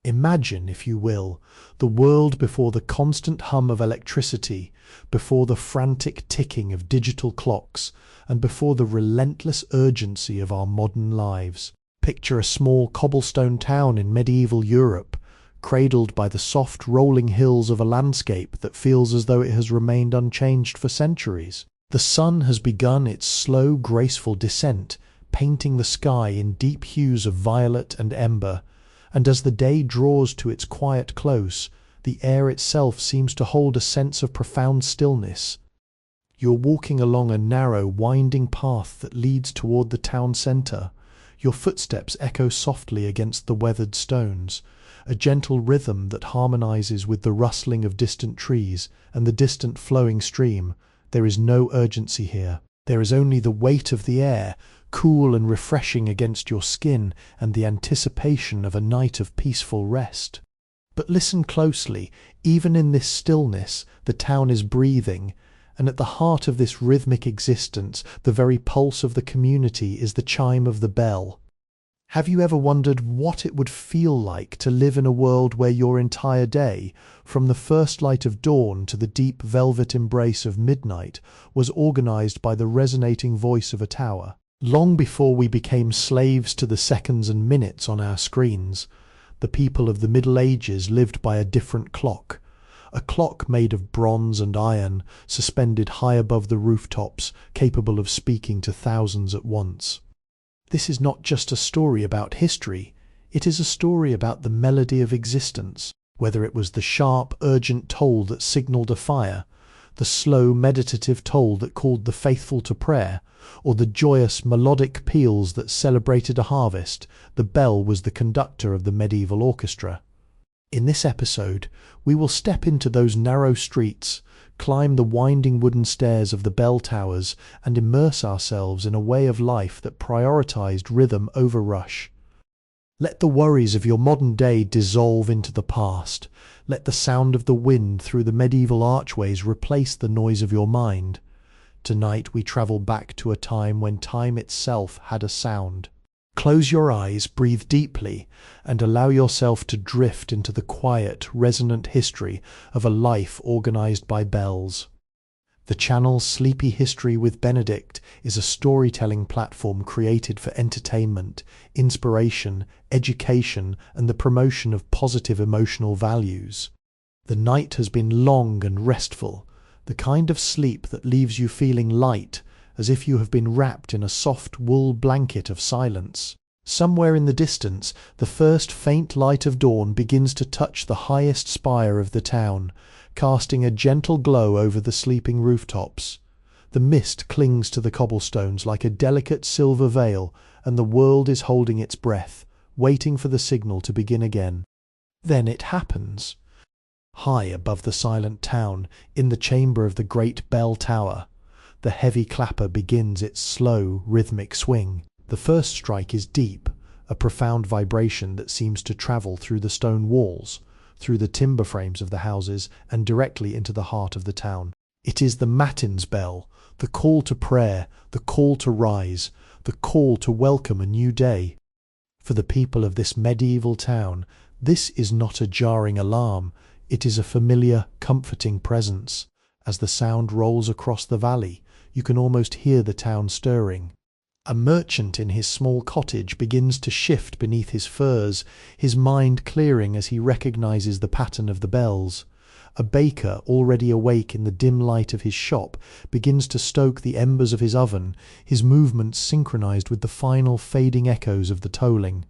Imagine, if you will, the world before the constant hum of electricity, before the frantic ticking of digital clocks, and before the relentless urgency of our modern lives. Picture a small cobblestone town in medieval Europe, cradled by the soft rolling hills of a landscape that feels as though it has remained unchanged for centuries. The sun has begun its slow, graceful descent, painting the sky in deep hues of violet and ember, and as the day draws to its quiet close, the air itself seems to hold a sense of profound stillness. You're walking along a narrow, winding path that leads toward the town centre. Your footsteps echo softly against the weathered stones, a gentle rhythm that harmonizes with the rustling of distant trees and the distant flowing stream. There is no urgency here. There is only the weight of the air, cool and refreshing against your skin, and the anticipation of a night of peaceful rest. But listen closely. Even in this stillness, the town is breathing, and at the heart of this rhythmic existence, the very pulse of the community, is the chime of the bell. Have you ever wondered what it would feel like to live in a world where your entire day, from the first light of dawn to the deep velvet embrace of midnight, was organized by the resonating voice of a tower? Long before we became slaves to the seconds and minutes on our screens, the people of the Middle Ages lived by a different clock, a clock made of bronze and iron, suspended high above the rooftops, capable of speaking to thousands at once. This is not just a story about history, it is a story about the melody of existence, whether it was the sharp, urgent toll that signalled a fire, the slow, meditative toll that called the faithful to prayer, or the joyous, melodic peals that celebrated a harvest. The bell was the conductor of the medieval orchestra. In this episode, we will step into those narrow streets, climb the winding wooden stairs of the bell towers, and immerse ourselves in a way of life that prioritized rhythm over rush. Let the worries of your modern day dissolve into the past. Let the sound of the wind through the medieval archways replace the noise of your mind. Tonight we travel back to a time when time itself had a sound. Close your eyes, breathe deeply, and allow yourself to drift into the quiet, resonant history of a life organized by bells. The channel Sleepy History with Benedict is a storytelling platform created for entertainment, inspiration, education, and the promotion of positive emotional values. The night has been long and restful, the kind of sleep that leaves you feeling light, as if you have been wrapped in a soft wool blanket of silence. Somewhere in the distance, the first faint light of dawn begins to touch the highest spire of the town, casting a gentle glow over the sleeping rooftops. The mist clings to the cobblestones like a delicate silver veil, and the world is holding its breath, waiting for the signal to begin again. Then it happens. High above the silent town, in the chamber of the great bell tower, the heavy clapper begins its slow, rhythmic swing. The first strike is deep, a profound vibration that seems to travel through the stone walls, through the timber frames of the houses, and directly into the heart of the town. It is the matins bell, the call to prayer, the call to rise, the call to welcome a new day. For the people of this medieval town, this is not a jarring alarm, it is a familiar, comforting presence. As the sound rolls across the valley, you can almost hear the town stirring. A merchant in his small cottage begins to shift beneath his furs, his mind clearing as he recognizes the pattern of the bells. A baker, already awake in the dim light of his shop, begins to stoke the embers of his oven, his movements synchronized with the final fading echoes of the tolling.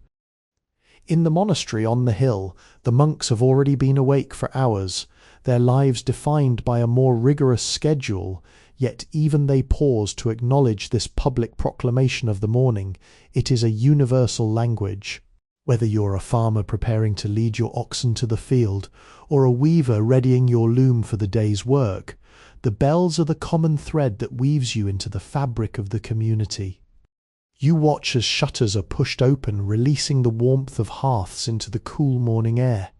In the monastery on the hill, the monks have already been awake for hours, their lives defined by a more rigorous schedule, yet even they pause to acknowledge this public proclamation of the morning. It is a universal language. Whether you're a farmer preparing to lead your oxen to the field, or a weaver readying your loom for the day's work, the bells are the common thread that weaves you into the fabric of the community. You watch as shutters are pushed open, releasing the warmth of hearths into the cool morning air.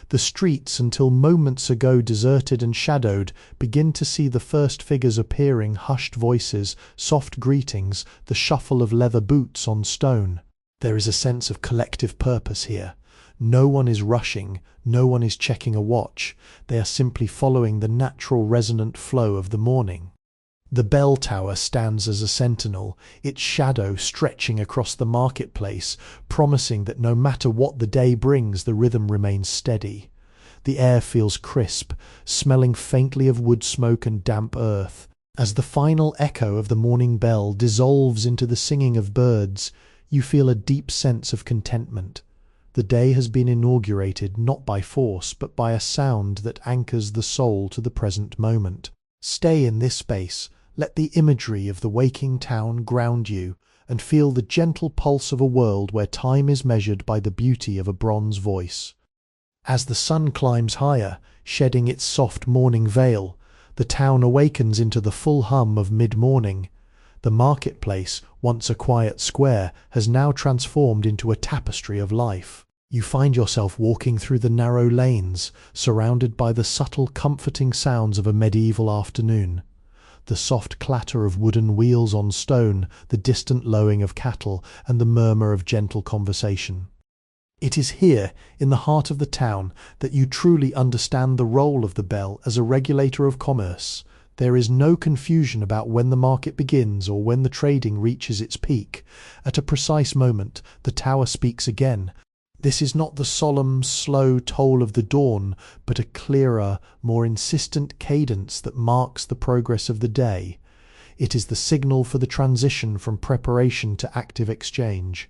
The streets, until moments ago deserted and shadowed, begin to see the first figures appearing, hushed voices, soft greetings, the shuffle of leather boots on stone. There is a sense of collective purpose here. No one is rushing, no one is checking a watch, they are simply following the natural resonant flow of the morning. The bell tower stands as a sentinel, its shadow stretching across the marketplace, promising that no matter what the day brings, the rhythm remains steady. The air feels crisp, smelling faintly of wood smoke and damp earth. As the final echo of the morning bell dissolves into the singing of birds, you feel a deep sense of contentment. The day has been inaugurated not by force, but by a sound that anchors the soul to the present moment. Stay in this space, let the imagery of the waking town ground you, and feel the gentle pulse of a world where time is measured by the beauty of a bronze voice. As the sun climbs higher, shedding its soft morning veil, the town awakens into the full hum of mid-morning. The marketplace, once a quiet square, has now transformed into a tapestry of life. You find yourself walking through the narrow lanes, surrounded by the subtle, comforting sounds of a medieval afternoon. The soft clatter of wooden wheels on stone, the distant lowing of cattle, and the murmur of gentle conversation. It is here, in the heart of the town, that you truly understand the role of the bell as a regulator of commerce. There is no confusion about when the market begins or when the trading reaches its peak. At a precise moment, the tower speaks again. This is not the solemn, slow toll of the dawn, but a clearer, more insistent cadence that marks the progress of the day. It is the signal for the transition from preparation to active exchange.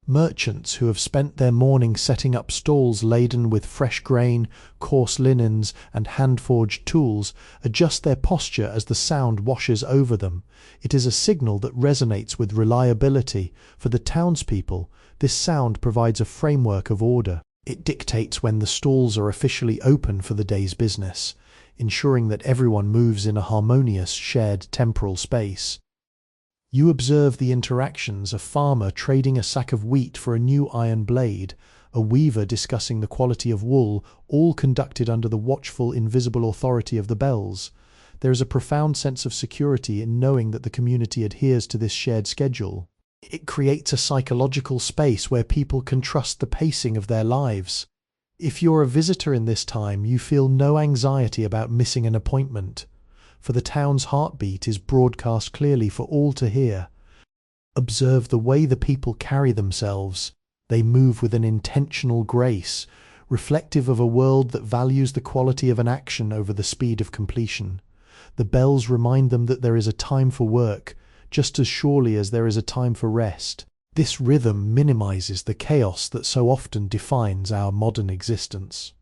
Merchants who have spent their morning setting up stalls laden with fresh grain, coarse linens, and hand-forged tools adjust their posture as the sound washes over them. It is a signal that resonates with reliability. For the townspeople, this sound provides a framework of order. It dictates when the stalls are officially open for the day's business, ensuring that everyone moves in a harmonious, shared temporal space. You observe the interactions: a farmer trading a sack of wheat for a new iron blade, a weaver discussing the quality of wool, all conducted under the watchful, invisible authority of the bells. There is a profound sense of security in knowing that the community adheres to this shared schedule. It creates a psychological space where people can trust the pacing of their lives. If you're a visitor in this time, you feel no anxiety about missing an appointment, for the town's heartbeat is broadcast clearly for all to hear. Observe the way the people carry themselves. They move with an intentional grace, reflective of a world that values the quality of an action over the speed of completion. The bells remind them that there is a time for work, just as surely as there is a time for rest. This rhythm minimizes the chaos that so often defines our modern existence.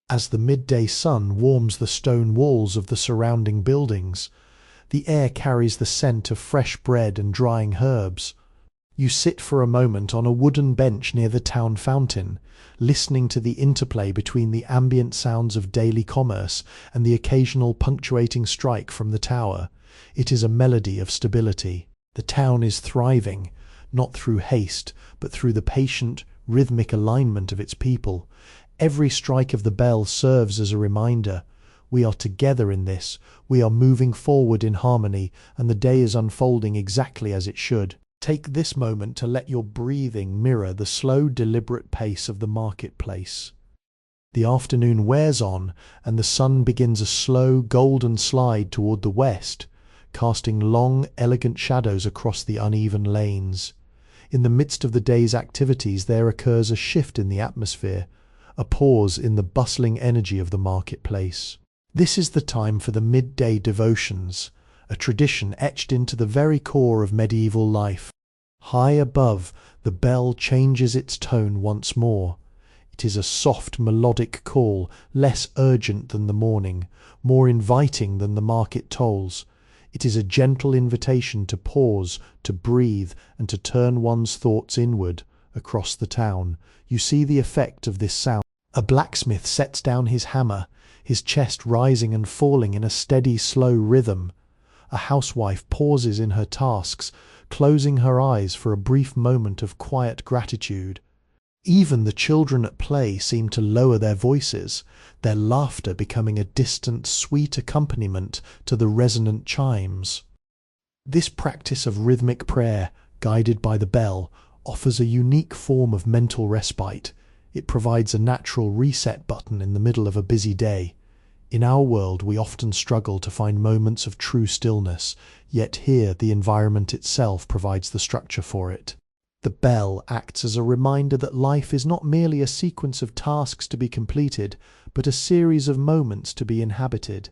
As the midday sun warms the stone walls of the surrounding buildings, the air carries the scent of fresh bread and drying herbs. You sit for a moment on a wooden bench near the town fountain, listening to the interplay between the ambient sounds of daily commerce and the occasional punctuating strike from the tower. It is a melody of stability. The town is thriving, not through haste, but through the patient, rhythmic alignment of its people. Every strike of the bell serves as a reminder. We are together in this, we are moving forward in harmony, and the day is unfolding exactly as it should. Take this moment to let your breathing mirror the slow, deliberate pace of the marketplace. The afternoon wears on, and the sun begins a slow, golden slide toward the west, casting long, elegant shadows across the uneven lanes. In the midst of the day's activities there occurs a shift in the atmosphere, a pause in the bustling energy of the marketplace. This is the time for the midday devotions, a tradition etched into the very core of medieval life. High above, the bell changes its tone once more. It is a soft, melodic call, less urgent than the morning, more inviting than the market tolls. It is a gentle invitation to pause, to breathe, and to turn one's thoughts inward. Across the town, you see the effect of this sound. A blacksmith sets down his hammer, his chest rising and falling in a steady, slow rhythm. A housewife pauses in her tasks, closing her eyes for a brief moment of quiet gratitude. Even the children at play seem to lower their voices, their laughter becoming a distant, sweet accompaniment to the resonant chimes. This practice of rhythmic prayer, guided by the bell, offers a unique form of mental respite. It provides a natural reset button in the middle of a busy day. In our world, we often struggle to find moments of true stillness, yet here the environment itself provides the structure for it. The bell acts as a reminder that life is not merely a sequence of tasks to be completed, but a series of moments to be inhabited.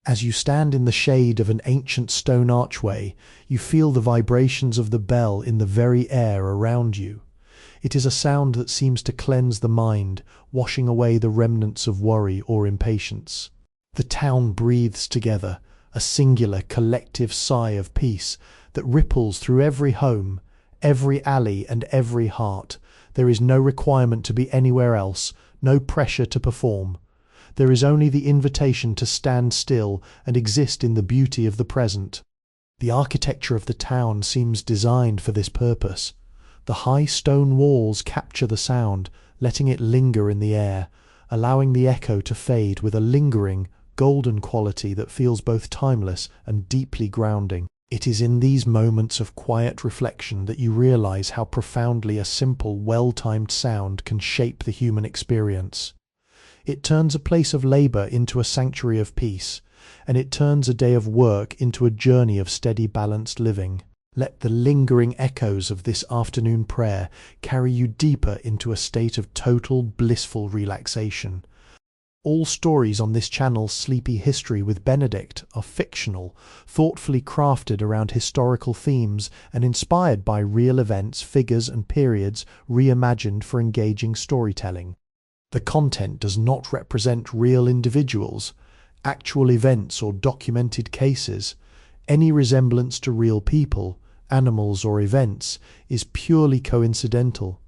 As you stand in the shade of an ancient stone archway, you feel the vibrations of the bell in the very air around you. It is a sound that seems to cleanse the mind, washing away the remnants of worry or impatience. The town breathes together, a singular collective sigh of peace that ripples through every home, every alley and every heart. There is no requirement to be anywhere else, no pressure to perform. There is only the invitation to stand still and exist in the beauty of the present. The architecture of the town seems designed for this purpose. The high stone walls capture the sound, letting it linger in the air, allowing the echo to fade with a lingering, golden quality that feels both timeless and deeply grounding. It is in these moments of quiet reflection that you realize how profoundly a simple, well-timed sound can shape the human experience. It turns a place of labor into a sanctuary of peace, and it turns a day of work into a journey of steady, balanced living. Let the lingering echoes of this afternoon prayer carry you deeper into a state of total, blissful relaxation. All stories on this channel's Sleepy History with Benedict are fictional, thoughtfully crafted around historical themes and inspired by real events, figures and periods reimagined for engaging storytelling. The content does not represent real individuals, actual events or documented cases. Any resemblance to real people, animals or events is purely coincidental.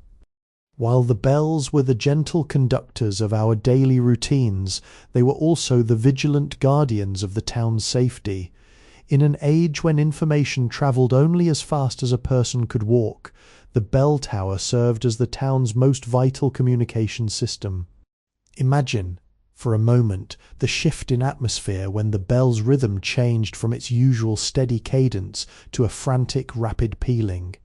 While the bells were the gentle conductors of our daily routines, they were also the vigilant guardians of the town's safety. In an age when information travelled only as fast as a person could walk, the bell tower served as the town's most vital communication system. Imagine, for a moment, the shift in atmosphere when the bell's rhythm changed from its usual steady cadence to a frantic, rapid pealing.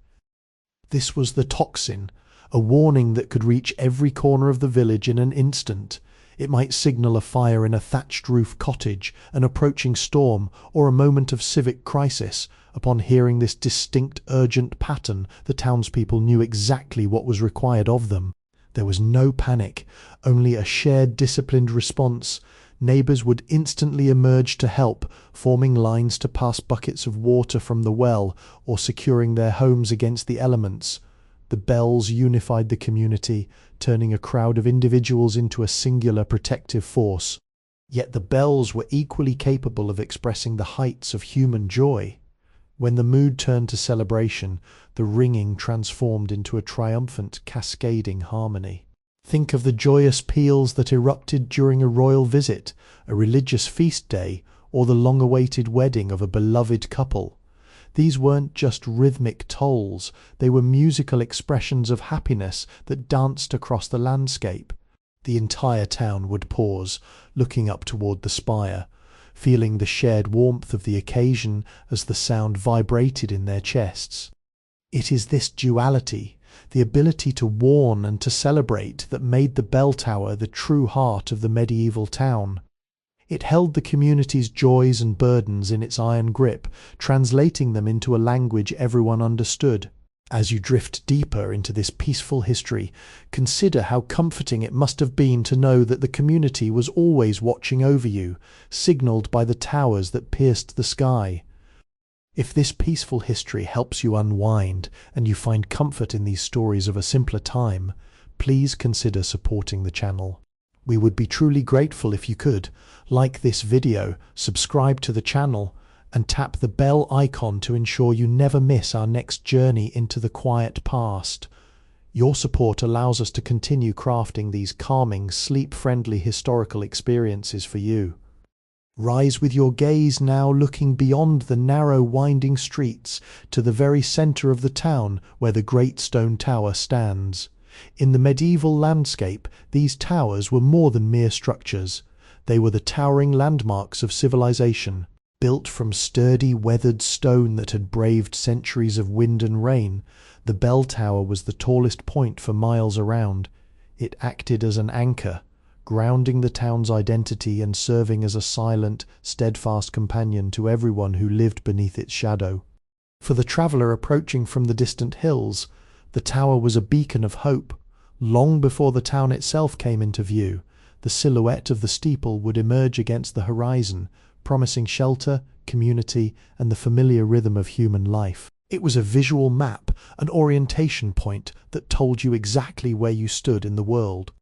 This was the tocsin, a warning that could reach every corner of the village in an instant. It might signal a fire in a thatched-roof cottage, an approaching storm, or a moment of civic crisis. Upon hearing this distinct, urgent pattern, the townspeople knew exactly what was required of them. There was no panic, only a shared, disciplined response. Neighbours would instantly emerge to help, forming lines to pass buckets of water from the well, or securing their homes against the elements. The bells unified the community, turning a crowd of individuals into a singular protective force. Yet the bells were equally capable of expressing the heights of human joy. When the mood turned to celebration, the ringing transformed into a triumphant, cascading harmony. Think of the joyous peals that erupted during a royal visit, a religious feast day, or the long-awaited wedding of a beloved couple. These weren't just rhythmic tolls, they were musical expressions of happiness that danced across the landscape. The entire town would pause, looking up toward the spire, feeling the shared warmth of the occasion as the sound vibrated in their chests. It is this duality, the ability to warn and to celebrate, that made the bell tower the true heart of the medieval town. It held the community's joys and burdens in its iron grip, translating them into a language everyone understood. As you drift deeper into this peaceful history, consider how comforting it must have been to know that the community was always watching over you, signalled by the towers that pierced the sky. If this peaceful history helps you unwind and you find comfort in these stories of a simpler time, please consider supporting the channel. We would be truly grateful if you could like this video, subscribe to the channel, and tap the bell icon to ensure you never miss our next journey into the quiet past. Your support allows us to continue crafting these calming, sleep-friendly historical experiences for you. Rise with your gaze now, looking beyond the narrow, winding streets to the very centre of the town where the great stone tower stands. In the medieval landscape, these towers were more than mere structures. They were the towering landmarks of civilization. Built from sturdy, weathered stone that had braved centuries of wind and rain, the bell tower was the tallest point for miles around. It acted as an anchor, grounding the town's identity and serving as a silent, steadfast companion to everyone who lived beneath its shadow. For the traveller approaching from the distant hills, the tower was a beacon of hope. Long before the town itself came into view, the silhouette of the steeple would emerge against the horizon, promising shelter, community, and the familiar rhythm of human life. It was a visual map, an orientation point that told you exactly where you stood in the world.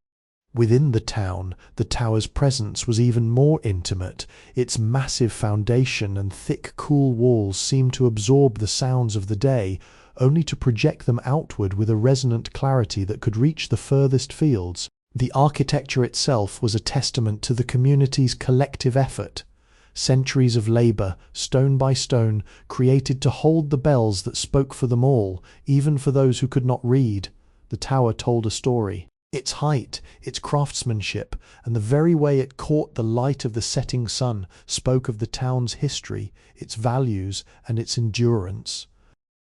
Within the town, the tower's presence was even more intimate. Its massive foundation and thick, cool walls seemed to absorb the sounds of the day, only to project them outward with a resonant clarity that could reach the furthest fields. The architecture itself was a testament to the community's collective effort. Centuries of labour, stone by stone, created to hold the bells that spoke for them all, even for those who could not read. The tower told a story. Its height, its craftsmanship, and the very way it caught the light of the setting sun spoke of the town's history, its values, and its endurance.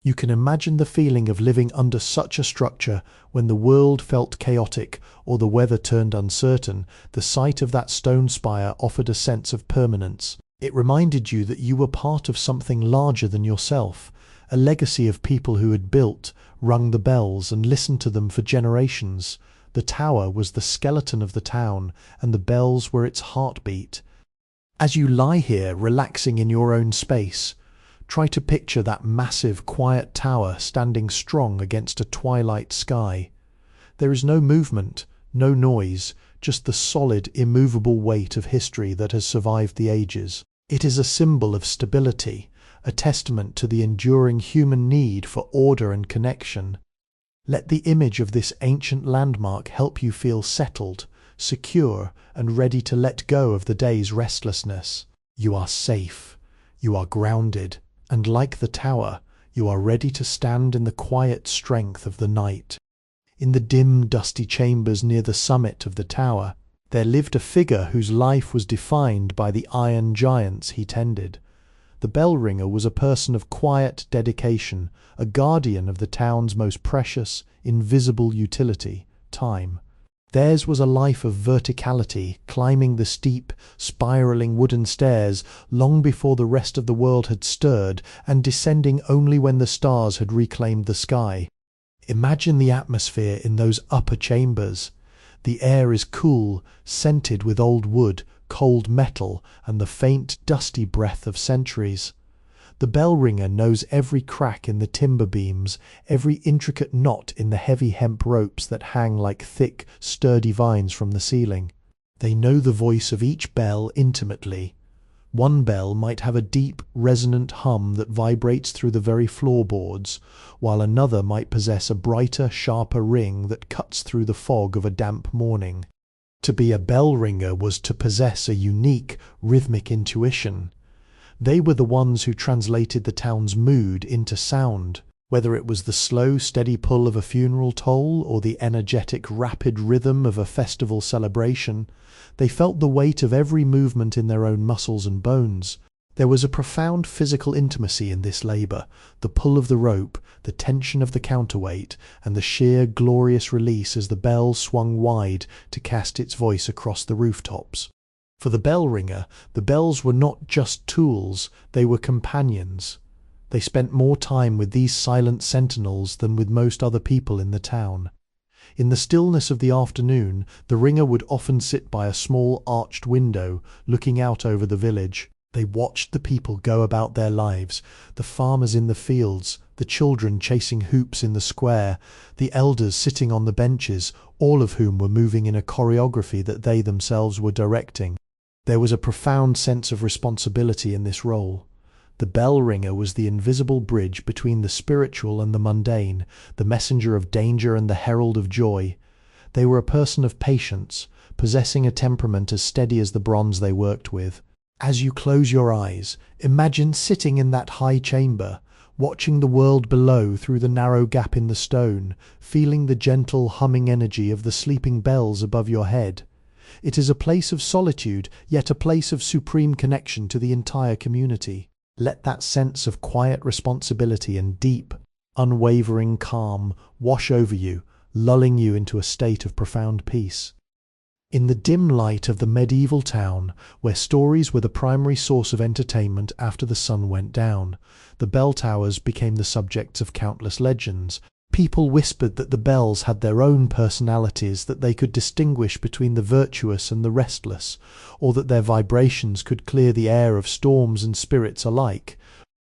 You can imagine the feeling of living under such a structure when the world felt chaotic or the weather turned uncertain. The sight of that stone spire offered a sense of permanence. It reminded you that you were part of something larger than yourself, a legacy of people who had built, rung the bells, and listened to them for generations. The tower was the skeleton of the town, and the bells were its heartbeat. As you lie here, relaxing in your own space, try to picture that massive, quiet tower standing strong against a twilight sky. There is no movement, no noise, just the solid, immovable weight of history that has survived the ages. It is a symbol of stability, a testament to the enduring human need for order and connection. Let the image of this ancient landmark help you feel settled, secure, and ready to let go of the day's restlessness. You are safe, you are grounded, and like the tower, you are ready to stand in the quiet strength of the night. In the dim, dusty chambers near the summit of the tower, there lived a figure whose life was defined by the iron giants he tended. The bell ringer was a person of quiet dedication, a guardian of the town's most precious, invisible utility, time. Theirs was a life of verticality, climbing the steep, spiralling wooden stairs long before the rest of the world had stirred, and descending only when the stars had reclaimed the sky. Imagine the atmosphere in those upper chambers. The air is cool, scented with old wood, cold metal, and the faint, dusty breath of centuries. The bell ringer knows every crack in the timber beams, every intricate knot in the heavy hemp ropes that hang like thick, sturdy vines from the ceiling. They know the voice of each bell intimately. One bell might have a deep, resonant hum that vibrates through the very floorboards, while another might possess a brighter, sharper ring that cuts through the fog of a damp morning. To be a bell ringer was to possess a unique, rhythmic intuition. They were the ones who translated the town's mood into sound, whether it was the slow, steady pull of a funeral toll or the energetic, rapid rhythm of a festival celebration. They felt the weight of every movement in their own muscles and bones. There was a profound physical intimacy in this labour, the pull of the rope, the tension of the counterweight, and the sheer, glorious release as the bell swung wide to cast its voice across the rooftops. For the bell ringer, the bells were not just tools, they were companions. They spent more time with these silent sentinels than with most other people in the town. In the stillness of the afternoon, the ringer would often sit by a small arched window, looking out over the village. They watched the people go about their lives, the farmers in the fields, the children chasing hoops in the square, the elders sitting on the benches, all of whom were moving in a choreography that they themselves were directing. There was a profound sense of responsibility in this role. The bell ringer was the invisible bridge between the spiritual and the mundane, the messenger of danger and the herald of joy. They were a person of patience, possessing a temperament as steady as the bronze they worked with. As you close your eyes, imagine sitting in that high chamber, watching the world below through the narrow gap in the stone, feeling the gentle humming energy of the sleeping bells above your head. It is a place of solitude, yet a place of supreme connection to the entire community. Let that sense of quiet responsibility and deep, unwavering calm wash over you, lulling you into a state of profound peace. In the dim light of the medieval town, where stories were the primary source of entertainment after the sun went down, the bell towers became the subjects of countless legends. People whispered that the bells had their own personalities, that they could distinguish between the virtuous and the restless, or that their vibrations could clear the air of storms and spirits alike.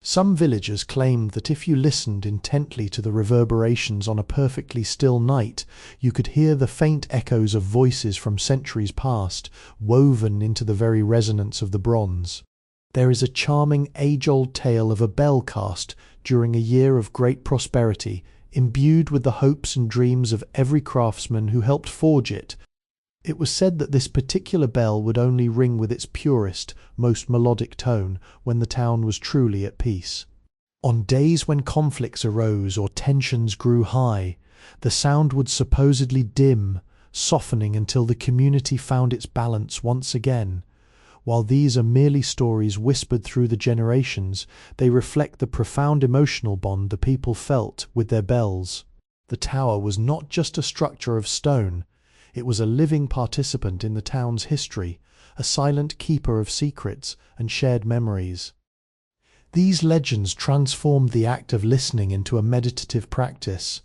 Some villagers claimed that if you listened intently to the reverberations on a perfectly still night, you could hear the faint echoes of voices from centuries past, woven into the very resonance of the bronze. There is a charming age-old tale of a bell cast during a year of great prosperity, imbued with the hopes and dreams of every craftsman who helped forge it. It was said that this particular bell would only ring with its purest, most melodic tone when the town was truly at peace. On days when conflicts arose or tensions grew high, the sound would supposedly dim, softening until the community found its balance once again. While these are merely stories whispered through the generations, they reflect the profound emotional bond the people felt with their bells. The tower was not just a structure of stone. It was a living participant in the town's history, a silent keeper of secrets and shared memories. These legends transformed the act of listening into a meditative practice.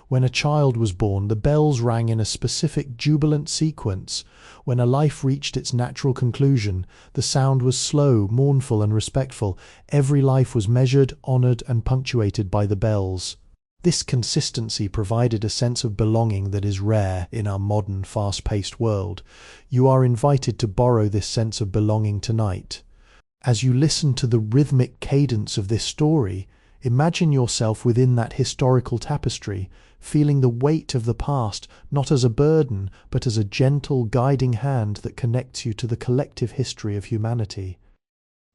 When a child was born, the bells rang in a specific jubilant sequence. When a life reached its natural conclusion, the sound was slow, mournful, and respectful. Every life was measured, honored, and punctuated by the bells. This consistency provided a sense of belonging that is rare in our modern, fast-paced world. You are invited to borrow this sense of belonging tonight. As you listen to the rhythmic cadence of this story, imagine yourself within that historical tapestry, feeling the weight of the past not as a burden, but as a gentle, guiding hand that connects you to the collective history of humanity.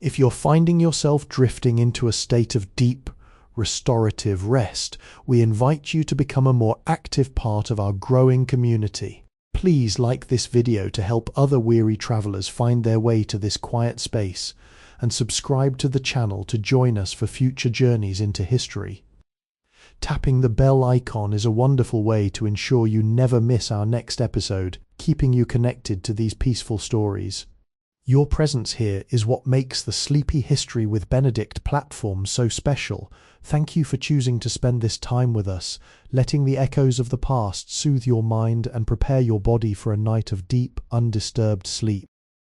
If you're finding yourself drifting into a state of deep, restorative rest, we invite you to become a more active part of our growing community. Please like this video to help other weary travelers find their way to this quiet space, and subscribe to the channel to join us for future journeys into history. Tapping the bell icon is a wonderful way to ensure you never miss our next episode, keeping you connected to these peaceful stories. Your presence here is what makes the Sleepy History with Benedict platform so special. Thank you for choosing to spend this time with us, letting the echoes of the past soothe your mind and prepare your body for a night of deep, undisturbed sleep.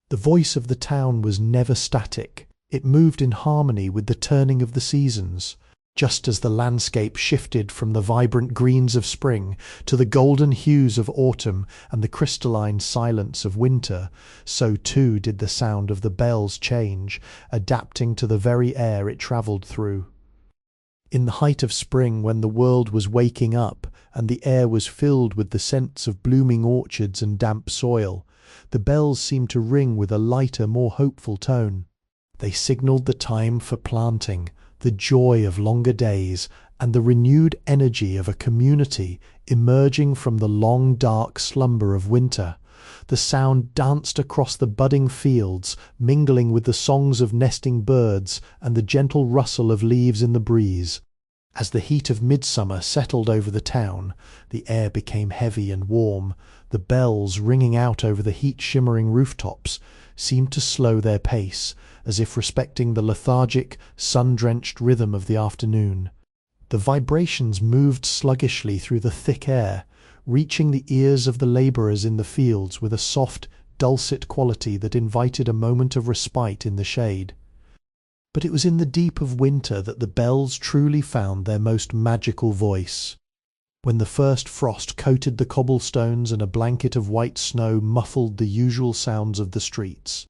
The voice of the town was never static. It moved in harmony with the turning of the seasons. Just as the landscape shifted from the vibrant greens of spring to the golden hues of autumn and the crystalline silence of winter, so too did the sound of the bells change, adapting to the very air it travelled through. In the height of spring, when the world was waking up and the air was filled with the scents of blooming orchards and damp soil, the bells seemed to ring with a lighter, more hopeful tone. They signalled the time for planting, the joy of longer days, and the renewed energy of a community emerging from the long dark slumber of winter. The sound danced across the budding fields, mingling with the songs of nesting birds and the gentle rustle of leaves in the breeze. As the heat of midsummer settled over the town, the air became heavy and warm. The bells, ringing out over the heat-shimmering rooftops, seemed to slow their pace, as if respecting the lethargic, sun-drenched rhythm of the afternoon. The vibrations moved sluggishly through the thick air, reaching the ears of the labourers in the fields with a soft, dulcet quality that invited a moment of respite in the shade. But it was in the deep of winter that the bells truly found their most magical voice. When the first frost coated the cobblestones and a blanket of white snow muffled the usual sounds of the streets,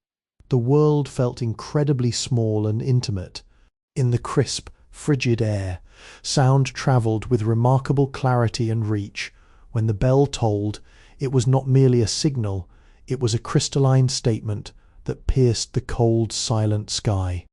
the world felt incredibly small and intimate. In the crisp, frigid air, sound travelled with remarkable clarity and reach. When the bell tolled, it was not merely a signal, it was a crystalline statement that pierced the cold, silent sky.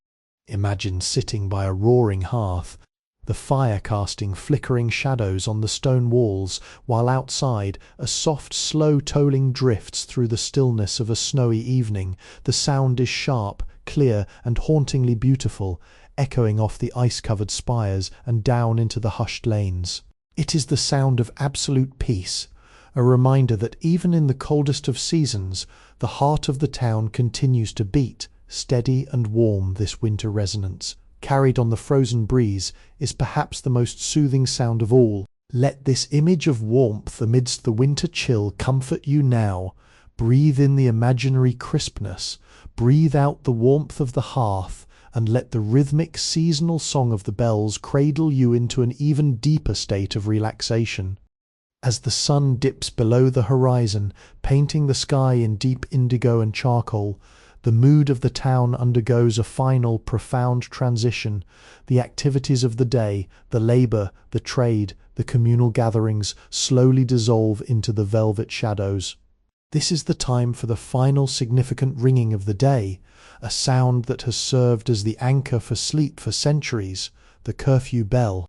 Imagine sitting by a roaring hearth, the fire casting flickering shadows on the stone walls, while outside a soft, slow tolling drifts through the stillness of a snowy evening. The sound is sharp, clear, and hauntingly beautiful, echoing off the ice-covered spires and down into the hushed lanes. It is the sound of absolute peace, a reminder that even in the coldest of seasons, the heart of the town continues to beat, steady and warm. This winter resonance, carried on the frozen breeze, is perhaps the most soothing sound of all. Let this image of warmth amidst the winter chill comfort you now. Breathe in the imaginary crispness, breathe out the warmth of the hearth, and let the rhythmic seasonal song of the bells cradle you into an even deeper state of relaxation. As the sun dips below the horizon, painting the sky in deep indigo and charcoal, the mood of the town undergoes a final, profound transition. The activities of the day, the labour, the trade, the communal gatherings, slowly dissolve into the velvet shadows. This is the time for the final significant ringing of the day, a sound that has served as the anchor for sleep for centuries, the curfew bell.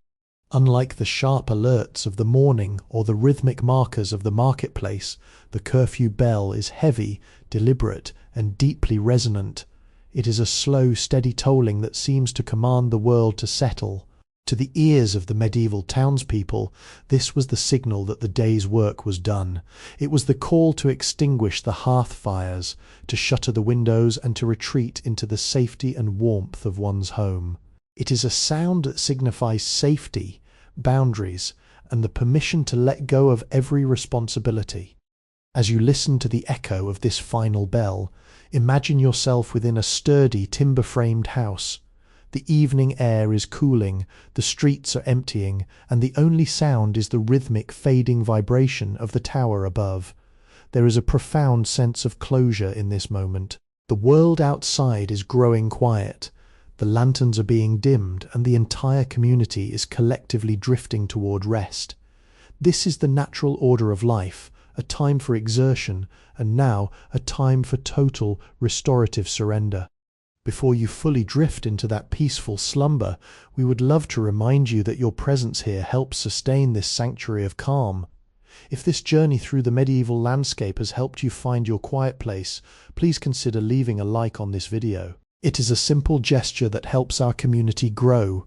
Unlike the sharp alerts of the morning or the rhythmic markers of the marketplace, the curfew bell is heavy, deliberate, and deeply resonant. It is a slow, steady tolling that seems to command the world to settle. To the ears of the medieval townspeople, this was the signal that the day's work was done. It was the call to extinguish the hearth fires, to shutter the windows, and to retreat into the safety and warmth of one's home. It is a sound that signifies safety, boundaries, and the permission to let go of every responsibility. As you listen to the echo of this final bell, imagine yourself within a sturdy, timber-framed house. The evening air is cooling, the streets are emptying, and the only sound is the rhythmic, fading vibration of the tower above. There is a profound sense of closure in this moment. The world outside is growing quiet. The lanterns are being dimmed, and the entire community is collectively drifting toward rest. This is the natural order of life, a time for exertion, and now a time for total, restorative surrender. Before you fully drift into that peaceful slumber, we would love to remind you that your presence here helps sustain this sanctuary of calm. If this journey through the medieval landscape has helped you find your quiet place, please consider leaving a like on this video. It is a simple gesture that helps our community grow.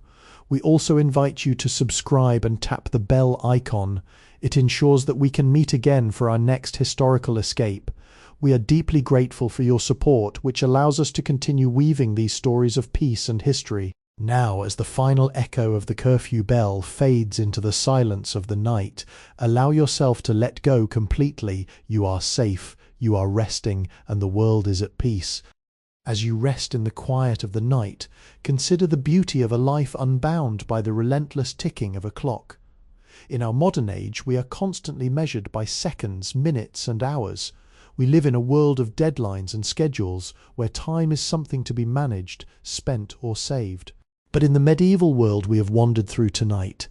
We also invite you to subscribe and tap the bell icon. It ensures that we can meet again for our next historical escape. We are deeply grateful for your support, which allows us to continue weaving these stories of peace and history. Now, as the final echo of the curfew bell fades into the silence of the night, allow yourself to let go completely. You are safe, you are resting, and the world is at peace. As you rest in the quiet of the night, consider the beauty of a life unbound by the relentless ticking of a clock. In our modern age, we are constantly measured by seconds, minutes, and hours. We live in a world of deadlines and schedules, where time is something to be managed, spent, or saved. But in the medieval world we have wandered through tonight,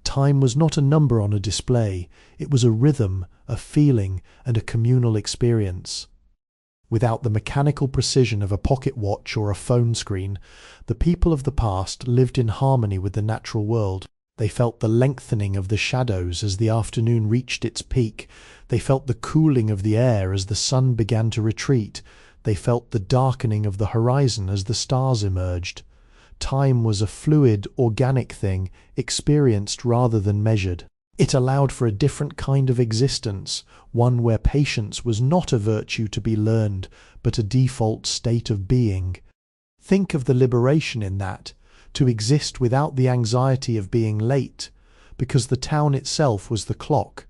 time was not a number on a display. It was a rhythm, a feeling, and a communal experience. Without the mechanical precision of a pocket watch or a phone screen, the people of the past lived in harmony with the natural world. They felt the lengthening of the shadows as the afternoon reached its peak. They felt the cooling of the air as the sun began to retreat. They felt the darkening of the horizon as the stars emerged. Time was a fluid, organic thing, experienced rather than measured. It allowed for a different kind of existence, one where patience was not a virtue to be learned, but a default state of being. Think of the liberation in that, to exist without the anxiety of being late, because the town itself was the clock,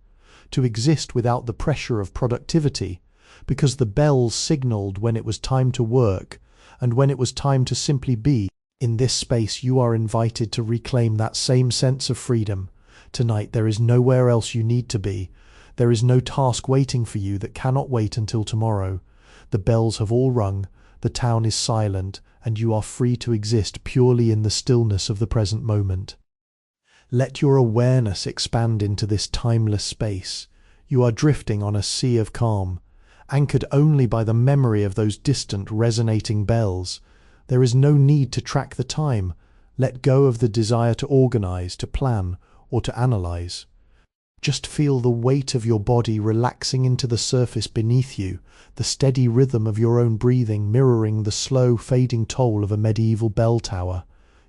to exist without the pressure of productivity, because the bells signalled when it was time to work, and when it was time to simply be. In this space you are invited to reclaim that same sense of freedom. Tonight there is nowhere else you need to be. There is no task waiting for you that cannot wait until tomorrow. The bells have all rung, the town is silent, and you are free to exist purely in the stillness of the present moment. Let your awareness expand into this timeless space. You are drifting on a sea of calm, anchored only by the memory of those distant resonating bells. There is no need to track the time. Let go of the desire to organize, to plan, or to analyze. Just feel the weight of your body relaxing into the surface beneath you, the steady rhythm of your own breathing mirroring the slow fading toll of a medieval bell tower.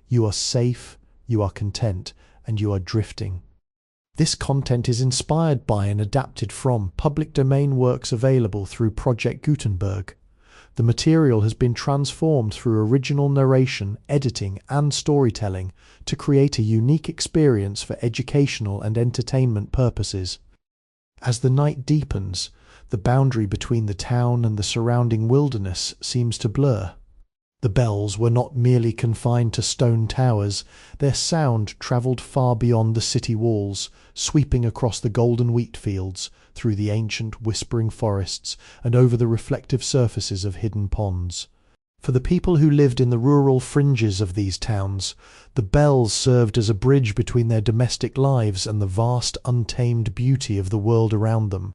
You are safe, you are content, and you are drifting. This content is inspired by and adapted from public domain works available through Project Gutenberg. The material has been transformed through original narration, editing, and storytelling to create a unique experience for educational and entertainment purposes. As the night deepens, the boundary between the town and the surrounding wilderness seems to blur. The bells were not merely confined to stone towers, their sound travelled far beyond the city walls, sweeping across the golden wheat fields, through the ancient whispering forests, and over the reflective surfaces of hidden ponds. For the people who lived in the rural fringes of these towns, the bells served as a bridge between their domestic lives and the vast untamed beauty of the world around them.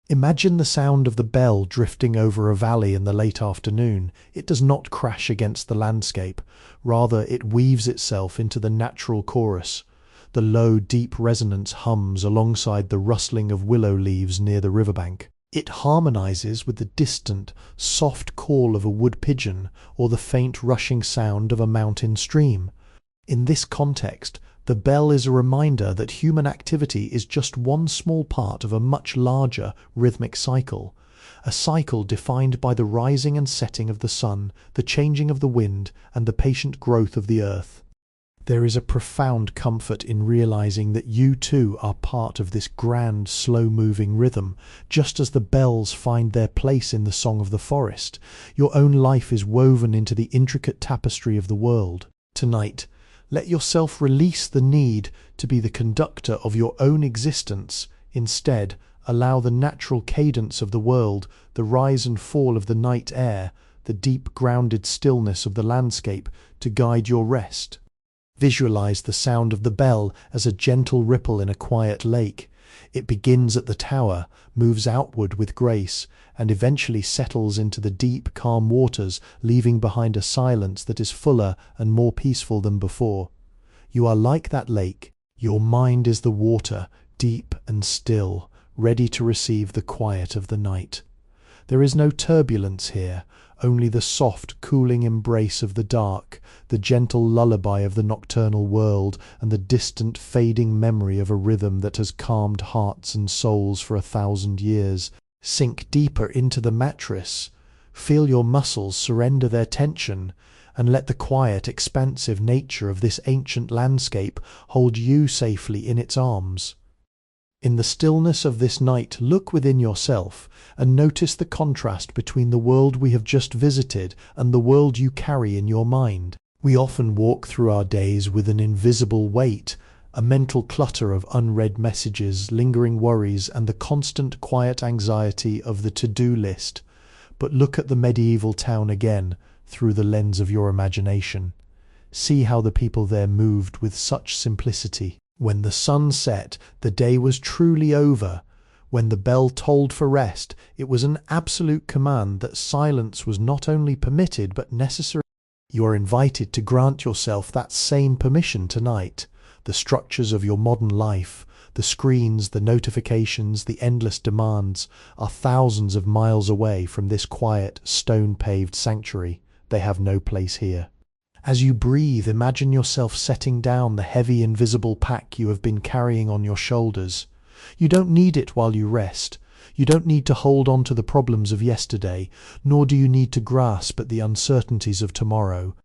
Imagine the sound of the bell drifting over a valley in the late afternoon. It does not crash against the landscape, rather it weaves itself into the natural chorus. The low, deep resonance hums alongside the rustling of willow leaves near the riverbank. It harmonizes with the distant, soft call of a wood pigeon or the faint rushing sound of a mountain stream. In this context, the bell is a reminder that human activity is just one small part of a much larger rhythmic cycle, a cycle defined by the rising and setting of the sun, the changing of the wind, and the patient growth of the earth. There is a profound comfort in realizing that you too are part of this grand, slow-moving rhythm, just as the bells find their place in the song of the forest. Your own life is woven into the intricate tapestry of the world. Tonight, let yourself release the need to be the conductor of your own existence. Instead, allow the natural cadence of the world, the rise and fall of the night air, the deep grounded stillness of the landscape to guide your rest. Visualize the sound of the bell as a gentle ripple in a quiet lake. It begins at the tower, moves outward with grace, and eventually settles into the deep, calm waters, leaving behind a silence that is fuller and more peaceful than before. You are like that lake. Your mind is the water, deep and still, ready to receive the quiet of the night. There is no turbulence here, only the soft, cooling embrace of the dark, the gentle lullaby of the nocturnal world, and the distant, fading memory of a rhythm that has calmed hearts and souls for 1,000 years. Sink deeper into the mattress, feel your muscles surrender their tension, and let the quiet, expansive nature of this ancient landscape hold you safely in its arms. In the stillness of this night, look within yourself and notice the contrast between the world we have just visited and the world you carry in your mind. We often walk through our days with an invisible weight, a mental clutter of unread messages, lingering worries, and the constant quiet anxiety of the to-do list. But look at the medieval town again through the lens of your imagination. See how the people there moved with such simplicity. When the sun set, the day was truly over. When the bell tolled for rest, it was an absolute command that silence was not only permitted but necessary. You are invited to grant yourself that same permission tonight. The structures of your modern life, the screens, the notifications, the endless demands, are thousands of miles away from this quiet, stone-paved sanctuary. They have no place here. As you breathe, imagine yourself setting down the heavy invisible pack you have been carrying on your shoulders. You don't need it while you rest. You don't need to hold on to the problems of yesterday, nor do you need to grasp at the uncertainties of tomorrow.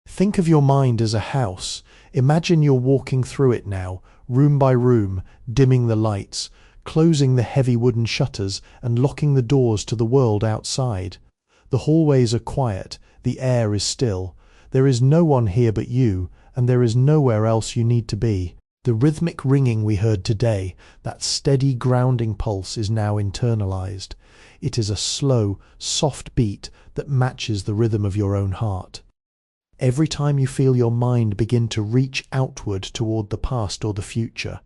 Think of your mind as a house. Imagine you're walking through it now, room by room, dimming the lights, closing the heavy wooden shutters, and locking the doors to the world outside. The hallways are quiet, the air is still. There is no one here but you, and there is nowhere else you need to be. The rhythmic ringing we heard today, that steady grounding pulse, is now internalized. It is a slow, soft beat that matches the rhythm of your own heart. Every time you feel your mind begin to reach outward toward the past or the future,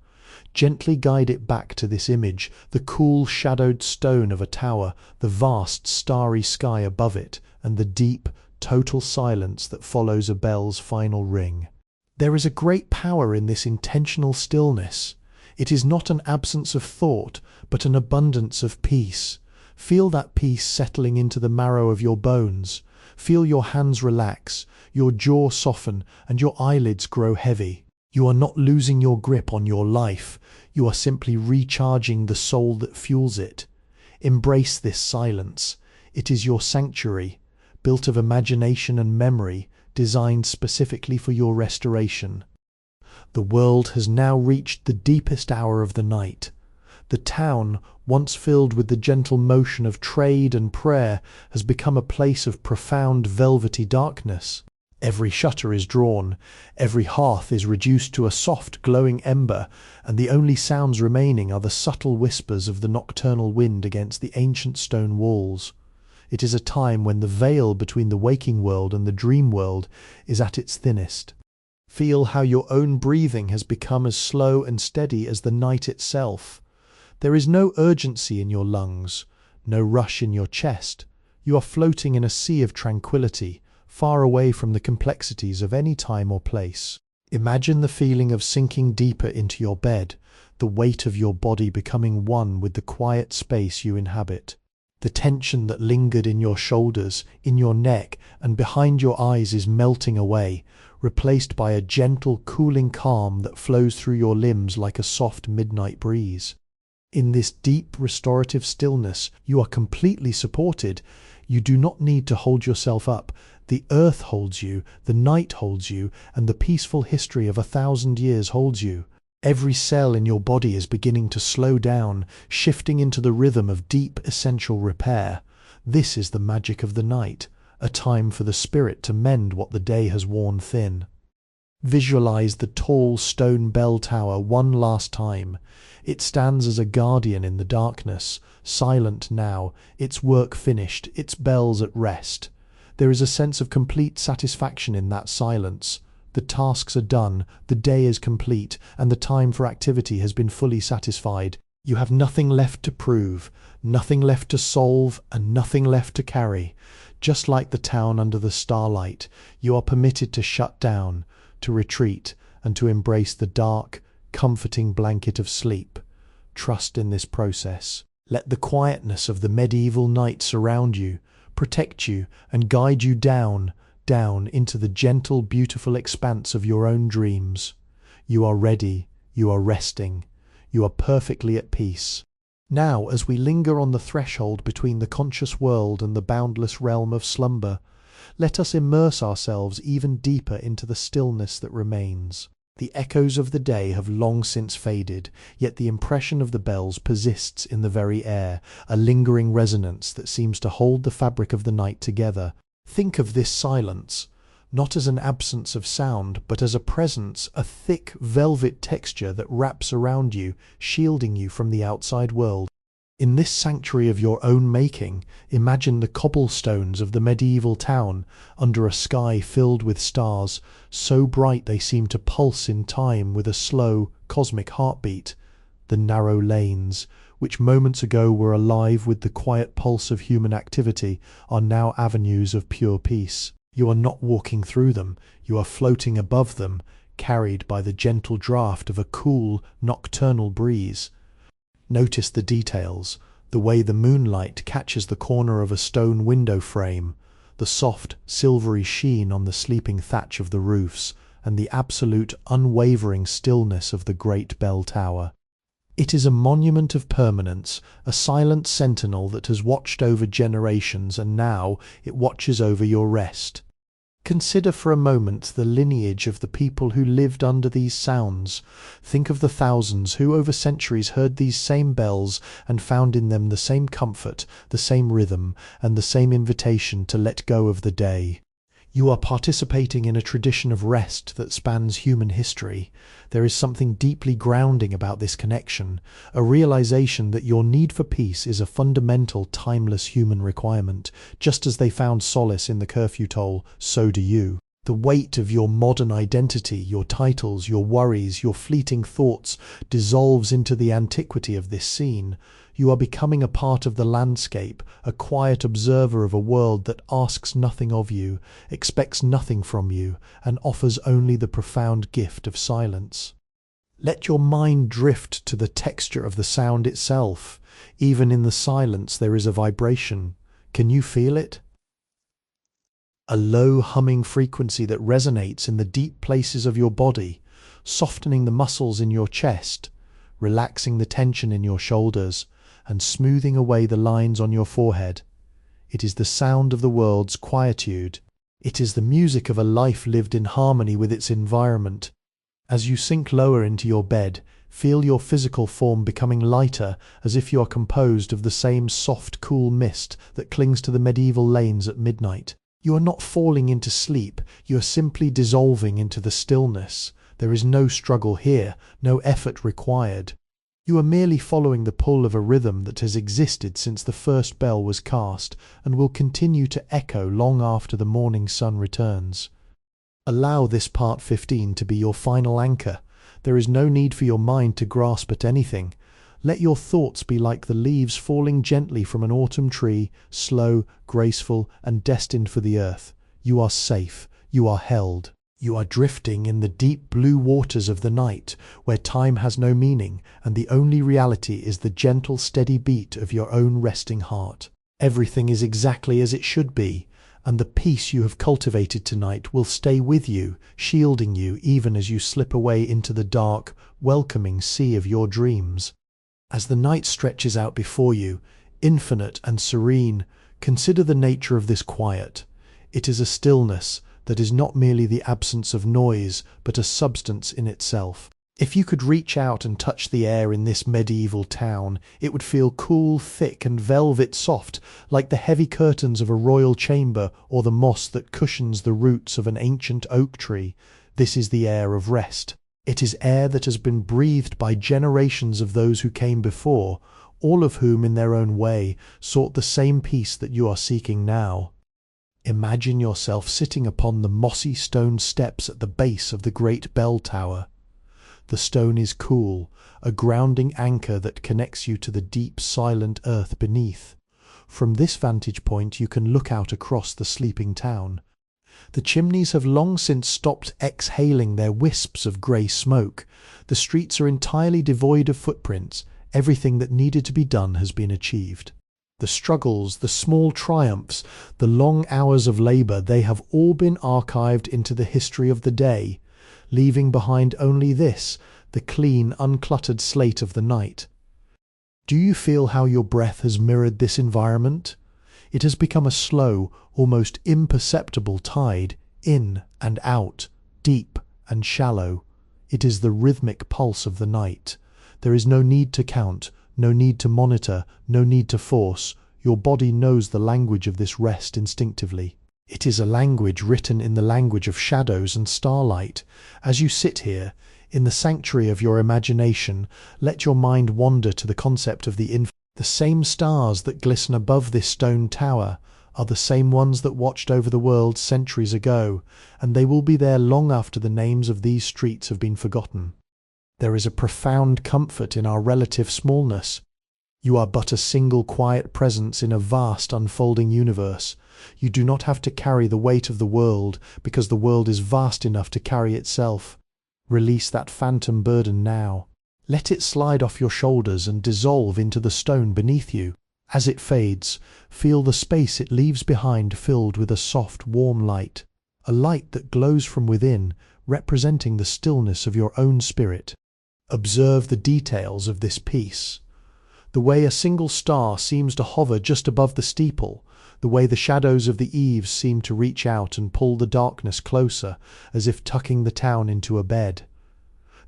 gently guide it back to this image, the cool shadowed stone of a tower, the vast starry sky above it, and the deep, total silence that follows a bell's final ring. There is a great power in this intentional stillness. It is not an absence of thought, but an abundance of peace. Feel that peace settling into the marrow of your bones. Feel your hands relax, your jaw soften, and your eyelids grow heavy. You are not losing your grip on your life. You are simply recharging the soul that fuels it. Embrace this silence. It is your sanctuary, built of imagination and memory, designed specifically for your restoration. The world has now reached the deepest hour of the night. The town, once filled with the gentle motion of trade and prayer, has become a place of profound velvety darkness. Every shutter is drawn, every hearth is reduced to a soft glowing ember, and the only sounds remaining are the subtle whispers of the nocturnal wind against the ancient stone walls. It is a time when the veil between the waking world and the dream world is at its thinnest. Feel how your own breathing has become as slow and steady as the night itself. There is no urgency in your lungs, no rush in your chest. You are floating in a sea of tranquility, far away from the complexities of any time or place. Imagine the feeling of sinking deeper into your bed, the weight of your body becoming one with the quiet space you inhabit. The tension that lingered in your shoulders, in your neck, and behind your eyes is melting away, replaced by a gentle, cooling calm that flows through your limbs like a soft midnight breeze. In this deep, restorative stillness, you are completely supported. You do not need to hold yourself up. The earth holds you, the night holds you, and the peaceful history of 1,000 years holds you. Every cell in your body is beginning to slow down, shifting into the rhythm of deep, essential repair. This is the magic of the night, a time for the spirit to mend what the day has worn thin. Visualize the tall stone bell tower one last time. It stands as a guardian in the darkness, silent now, its work finished, its bells at rest. There is a sense of complete satisfaction in that silence. The tasks are done, the day is complete, and the time for activity has been fully satisfied. You have nothing left to prove, nothing left to solve, and nothing left to carry. Just like the town under the starlight, you are permitted to shut down, to retreat, and to embrace the dark, comforting blanket of sleep. Trust in this process. Let the quietness of the medieval night surround you, protect you, and guide you down into the gentle, beautiful expanse of your own dreams. You are ready, you are resting, you are perfectly at peace. Now, as we linger on the threshold between the conscious world and the boundless realm of slumber, let us immerse ourselves even deeper into the stillness that remains. The echoes of the day have long since faded, yet the impression of the bells persists in the very air, a lingering resonance that seems to hold the fabric of the night together. Think of this silence, not as an absence of sound, but as a presence, a thick velvet texture that wraps around you, shielding you from the outside world. In this sanctuary of your own making, imagine the cobblestones of the medieval town under a sky filled with stars, so bright they seem to pulse in time with a slow, cosmic heartbeat. The narrow lanes, which moments ago were alive with the quiet pulse of human activity, are now avenues of pure peace. You are not walking through them, you are floating above them, carried by the gentle draught of a cool, nocturnal breeze. Notice the details, the way the moonlight catches the corner of a stone window frame, the soft, silvery sheen on the sleeping thatch of the roofs, and the absolute, unwavering stillness of the great bell tower. It is a monument of permanence, a silent sentinel that has watched over generations, and now it watches over your rest. Consider for a moment the lineage of the people who lived under these sounds. Think of the thousands who over centuries heard these same bells and found in them the same comfort, the same rhythm, and the same invitation to let go of the day. You are participating in a tradition of rest that spans human history. There is something deeply grounding about this connection, a realization that your need for peace is a fundamental, timeless human requirement. Just as they found solace in the curfew toll, so do you. The weight of your modern identity, your titles, your worries, your fleeting thoughts dissolves into the antiquity of this scene. You are becoming a part of the landscape, a quiet observer of a world that asks nothing of you, expects nothing from you, and offers only the profound gift of silence. Let your mind drift to the texture of the sound itself. Even in the silence there is a vibration. Can you feel it? A low humming frequency that resonates in the deep places of your body, softening the muscles in your chest, relaxing the tension in your shoulders and smoothing away the lines on your forehead. It is the sound of the world's quietude. It is the music of a life lived in harmony with its environment. As you sink lower into your bed, feel your physical form becoming lighter, as if you are composed of the same soft, cool mist that clings to the medieval lanes at midnight. You are not falling into sleep, you are simply dissolving into the stillness. There is no struggle here, no effort required. You are merely following the pull of a rhythm that has existed since the first bell was cast and will continue to echo long after the morning sun returns. Allow this part 15 to be your final anchor. There is no need for your mind to grasp at anything. Let your thoughts be like the leaves falling gently from an autumn tree, slow, graceful, and destined for the earth. You are safe. You are held. You are drifting in the deep blue waters of the night, where time has no meaning, and the only reality is the gentle, steady beat of your own resting heart. Everything is exactly as it should be, and the peace you have cultivated tonight will stay with you, shielding you even as you slip away into the dark, welcoming sea of your dreams. As the night stretches out before you, infinite and serene, consider the nature of this quiet. It is a stillness that is not merely the absence of noise, but a substance in itself. If you could reach out and touch the air in this medieval town, it would feel cool, thick, and velvet soft, like the heavy curtains of a royal chamber or the moss that cushions the roots of an ancient oak tree. This is the air of rest. It is air that has been breathed by generations of those who came before, all of whom in their own way sought the same peace that you are seeking now. Imagine yourself sitting upon the mossy stone steps at the base of the great bell tower. The stone is cool, a grounding anchor that connects you to the deep, silent earth beneath. From this vantage point you can look out across the sleeping town. The chimneys have long since stopped exhaling their wisps of grey smoke. The streets are entirely devoid of footprints. Everything that needed to be done has been achieved. The struggles, the small triumphs, the long hours of labour, they have all been archived into the history of the day, leaving behind only this, the clean, uncluttered slate of the night. Do you feel how your breath has mirrored this environment? It has become a slow, almost imperceptible tide, in and out, deep and shallow. It is the rhythmic pulse of the night. There is no need to count, no need to monitor, no need to force. Your body knows the language of this rest instinctively. It is a language written in the language of shadows and starlight. As you sit here, in the sanctuary of your imagination, let your mind wander to the concept of the same stars that glisten above this stone tower are the same ones that watched over the world centuries ago, and they will be there long after the names of these streets have been forgotten. There is a profound comfort in our relative smallness. You are but a single quiet presence in a vast unfolding universe. You do not have to carry the weight of the world, because the world is vast enough to carry itself. Release that phantom burden now. Let it slide off your shoulders and dissolve into the stone beneath you. As it fades, feel the space it leaves behind filled with a soft, warm light, a light that glows from within, representing the stillness of your own spirit. Observe the details of this piece. The way a single star seems to hover just above the steeple, the way the shadows of the eaves seem to reach out and pull the darkness closer, as if tucking the town into a bed.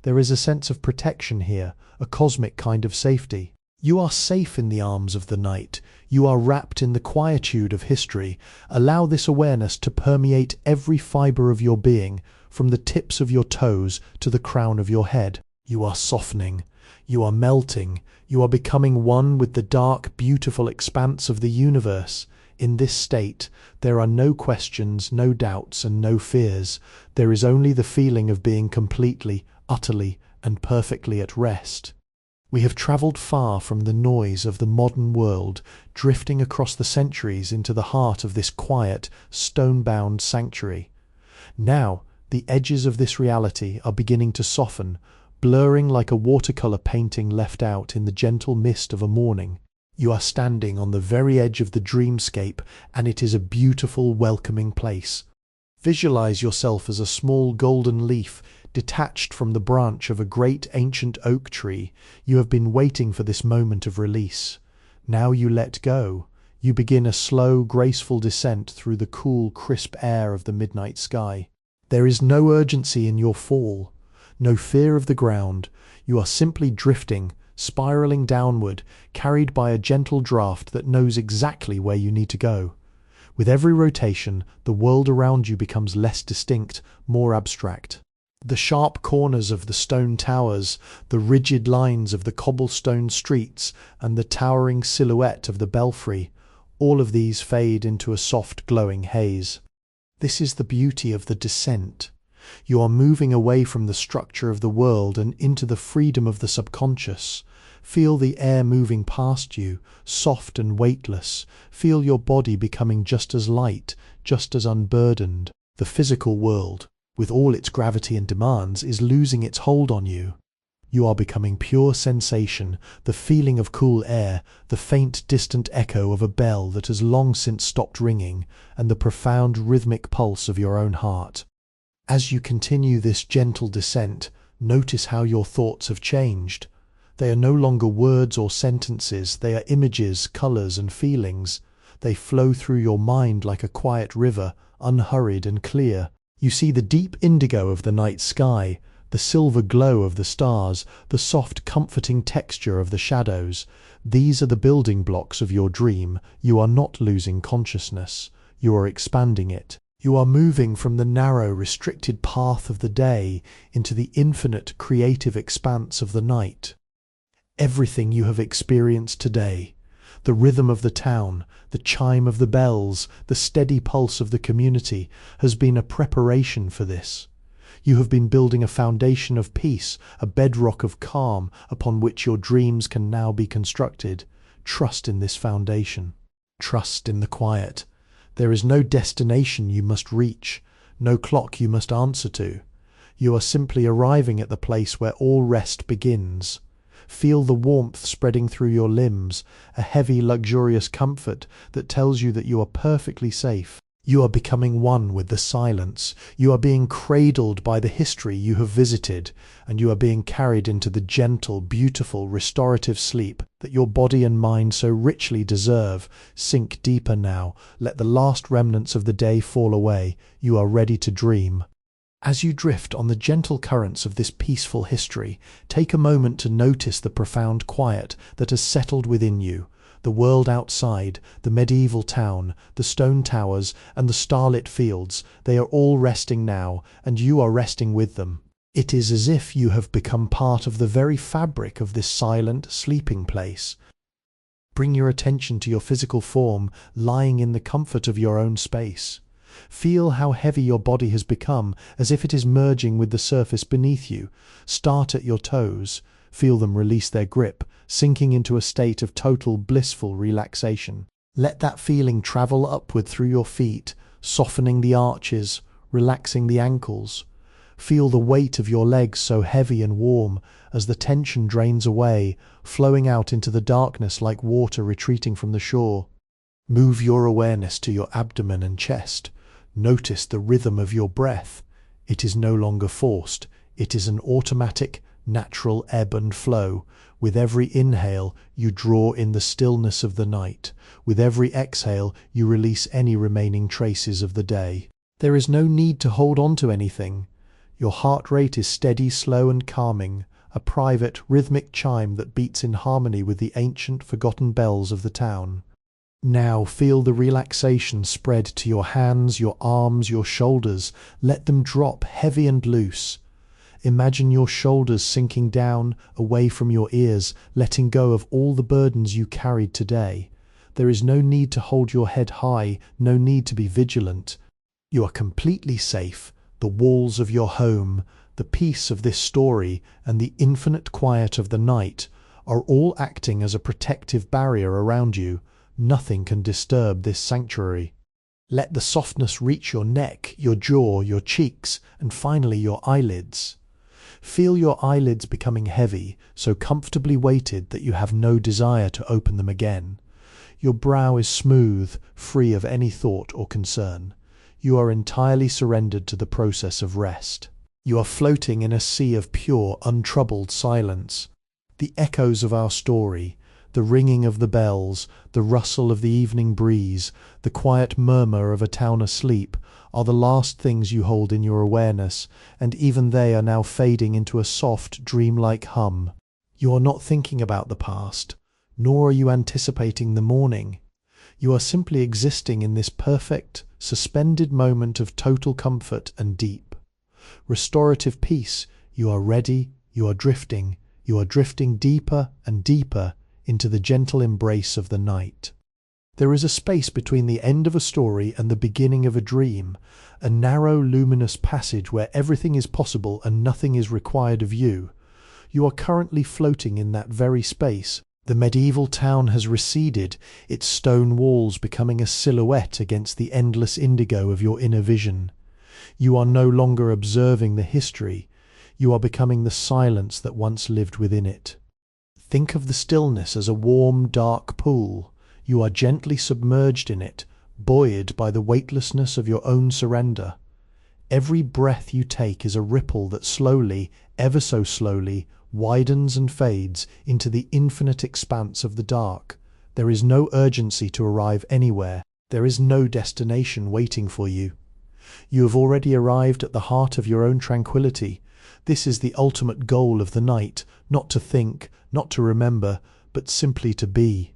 There is a sense of protection here, a cosmic kind of safety. You are safe in the arms of the night. You are wrapped in the quietude of history. Allow this awareness to permeate every fibre of your being, from the tips of your toes to the crown of your head. You are softening. You are melting. You are becoming one with the dark, beautiful expanse of the universe. In this state, there are no questions, no doubts, and no fears. There is only the feeling of being completely, utterly, and perfectly at rest. We have travelled far from the noise of the modern world, drifting across the centuries into the heart of this quiet, stone-bound sanctuary. Now, the edges of this reality are beginning to soften, blurring like a watercolour painting left out in the gentle mist of a morning. You are standing on the very edge of the dreamscape, and it is a beautiful, welcoming place. Visualize yourself as a small golden leaf, detached from the branch of a great ancient oak tree. You have been waiting for this moment of release. Now you let go. You begin a slow, graceful descent through the cool, crisp air of the midnight sky. There is no urgency in your fall, no fear of the ground. You are simply drifting, spiraling downward, carried by a gentle draft that knows exactly where you need to go. With every rotation, the world around you becomes less distinct, more abstract. The sharp corners of the stone towers, the rigid lines of the cobblestone streets, and the towering silhouette of the belfry, all of these fade into a soft glowing haze. This is the beauty of the descent. You are moving away from the structure of the world and into the freedom of the subconscious. Feel the air moving past you, soft and weightless. Feel your body becoming just as light, just as unburdened. The physical world, with all its gravity and demands, is losing its hold on you. You are becoming pure sensation, the feeling of cool air, the faint distant echo of a bell that has long since stopped ringing, and the profound rhythmic pulse of your own heart. As you continue this gentle descent, notice how your thoughts have changed. They are no longer words or sentences, they are images, colours and feelings. They flow through your mind like a quiet river, unhurried and clear. You see the deep indigo of the night sky, the silver glow of the stars, the soft, comforting texture of the shadows. These are the building blocks of your dream. You are not losing consciousness. You are expanding it. You are moving from the narrow, restricted path of the day into the infinite, creative expanse of the night. Everything you have experienced today, the rhythm of the town, the chime of the bells, the steady pulse of the community, has been a preparation for this. You have been building a foundation of peace, a bedrock of calm upon which your dreams can now be constructed. Trust in this foundation. Trust in the quiet. There is no destination you must reach, no clock you must answer to. You are simply arriving at the place where all rest begins. Feel the warmth spreading through your limbs, a heavy, luxurious comfort that tells you that you are perfectly safe. You are becoming one with the silence. You are being cradled by the history you have visited, and you are being carried into the gentle, beautiful, restorative sleep that your body and mind so richly deserve. Sink deeper now. Let the last remnants of the day fall away. You are ready to dream. As you drift on the gentle currents of this peaceful history, take a moment to notice the profound quiet that has settled within you. The world outside, the medieval town, the stone towers, and the starlit fields, they are all resting now, and you are resting with them. It is as if you have become part of the very fabric of this silent, sleeping place. Bring your attention to your physical form, lying in the comfort of your own space. Feel how heavy your body has become, as if it is merging with the surface beneath you. Start at your toes. Feel them release their grip, sinking into a state of total blissful relaxation. Let that feeling travel upward through your feet, softening the arches, relaxing the ankles. Feel the weight of your legs so heavy and warm as the tension drains away, flowing out into the darkness like water retreating from the shore. Move your awareness to your abdomen and chest. Notice the rhythm of your breath. It is no longer forced. It is an automatic, natural ebb and flow. With every inhale, you draw in the stillness of the night. With every exhale, you release any remaining traces of the day. There is no need to hold on to anything. Your heart rate is steady, slow and calming, a private, rhythmic chime that beats in harmony with the ancient, forgotten bells of the town. Now feel the relaxation spread to your hands, your arms, your shoulders. Let them drop heavy and loose. Imagine your shoulders sinking down, away from your ears, letting go of all the burdens you carried today. There is no need to hold your head high, no need to be vigilant. You are completely safe. The walls of your home, the peace of this story, and the infinite quiet of the night are all acting as a protective barrier around you. Nothing can disturb this sanctuary. Let the softness reach your neck, your jaw, your cheeks, and finally your eyelids. Feel your eyelids becoming heavy, so comfortably weighted that you have no desire to open them again. Your brow is smooth, free of any thought or concern. You are entirely surrendered to the process of rest. You are floating in a sea of pure, untroubled silence. The echoes of our story, the ringing of the bells, the rustle of the evening breeze, the quiet murmur of a town asleep, are the last things you hold in your awareness, and even they are now fading into a soft, dreamlike hum. You are not thinking about the past, nor are you anticipating the morning. You are simply existing in this perfect, suspended moment of total comfort and deep, restorative peace. You are ready, you are drifting deeper and deeper into the gentle embrace of the night. There is a space between the end of a story and the beginning of a dream, a narrow, luminous passage where everything is possible and nothing is required of you. You are currently floating in that very space. The medieval town has receded, its stone walls becoming a silhouette against the endless indigo of your inner vision. You are no longer observing the history. You are becoming the silence that once lived within it. Think of the stillness as a warm, dark pool. You are gently submerged in it, buoyed by the weightlessness of your own surrender. Every breath you take is a ripple that slowly, ever so slowly, widens and fades into the infinite expanse of the dark. There is no urgency to arrive anywhere. There is no destination waiting for you. You have already arrived at the heart of your own tranquility. This is the ultimate goal of the night, not to think, not to remember, but simply to be.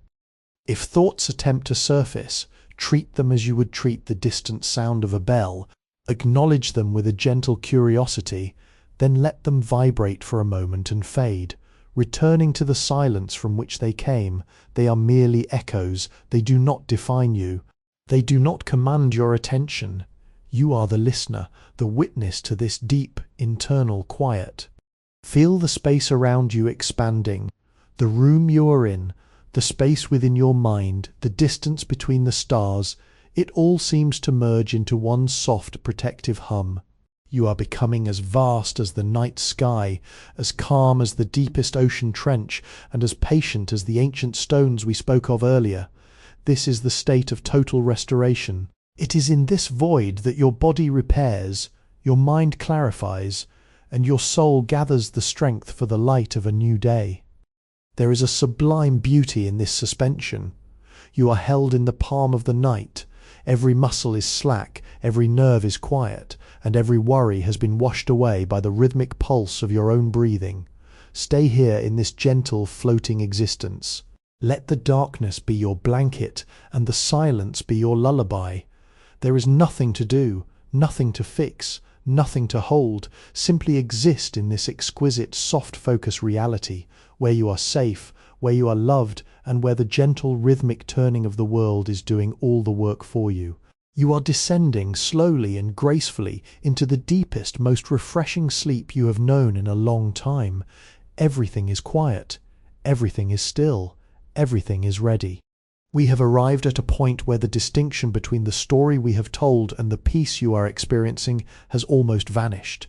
If thoughts attempt to surface, treat them as you would treat the distant sound of a bell. Acknowledge them with a gentle curiosity, then let them vibrate for a moment and fade, returning to the silence from which they came. They are merely echoes. They do not define you. They do not command your attention. You are the listener, the witness to this deep, internal quiet. Feel the space around you expanding, the room you are in, the space within your mind, the distance between the stars. It all seems to merge into one soft, protective hum. You are becoming as vast as the night sky, as calm as the deepest ocean trench, and as patient as the ancient stones we spoke of earlier. This is the state of total restoration. It is in this void that your body repairs, your mind clarifies, and your soul gathers the strength for the light of a new day. There is a sublime beauty in this suspension. You are held in the palm of the night. Every muscle is slack, every nerve is quiet, and every worry has been washed away by the rhythmic pulse of your own breathing. Stay here in this gentle, floating existence. Let the darkness be your blanket, and the silence be your lullaby. There is nothing to do, nothing to fix, nothing to hold. Simply exist in this exquisite, soft-focus reality, where you are safe, where you are loved, and where the gentle rhythmic turning of the world is doing all the work for you. You are descending slowly and gracefully into the deepest, most refreshing sleep you have known in a long time. Everything is quiet. Everything is still. Everything is ready. We have arrived at a point where the distinction between the story we have told and the peace you are experiencing has almost vanished.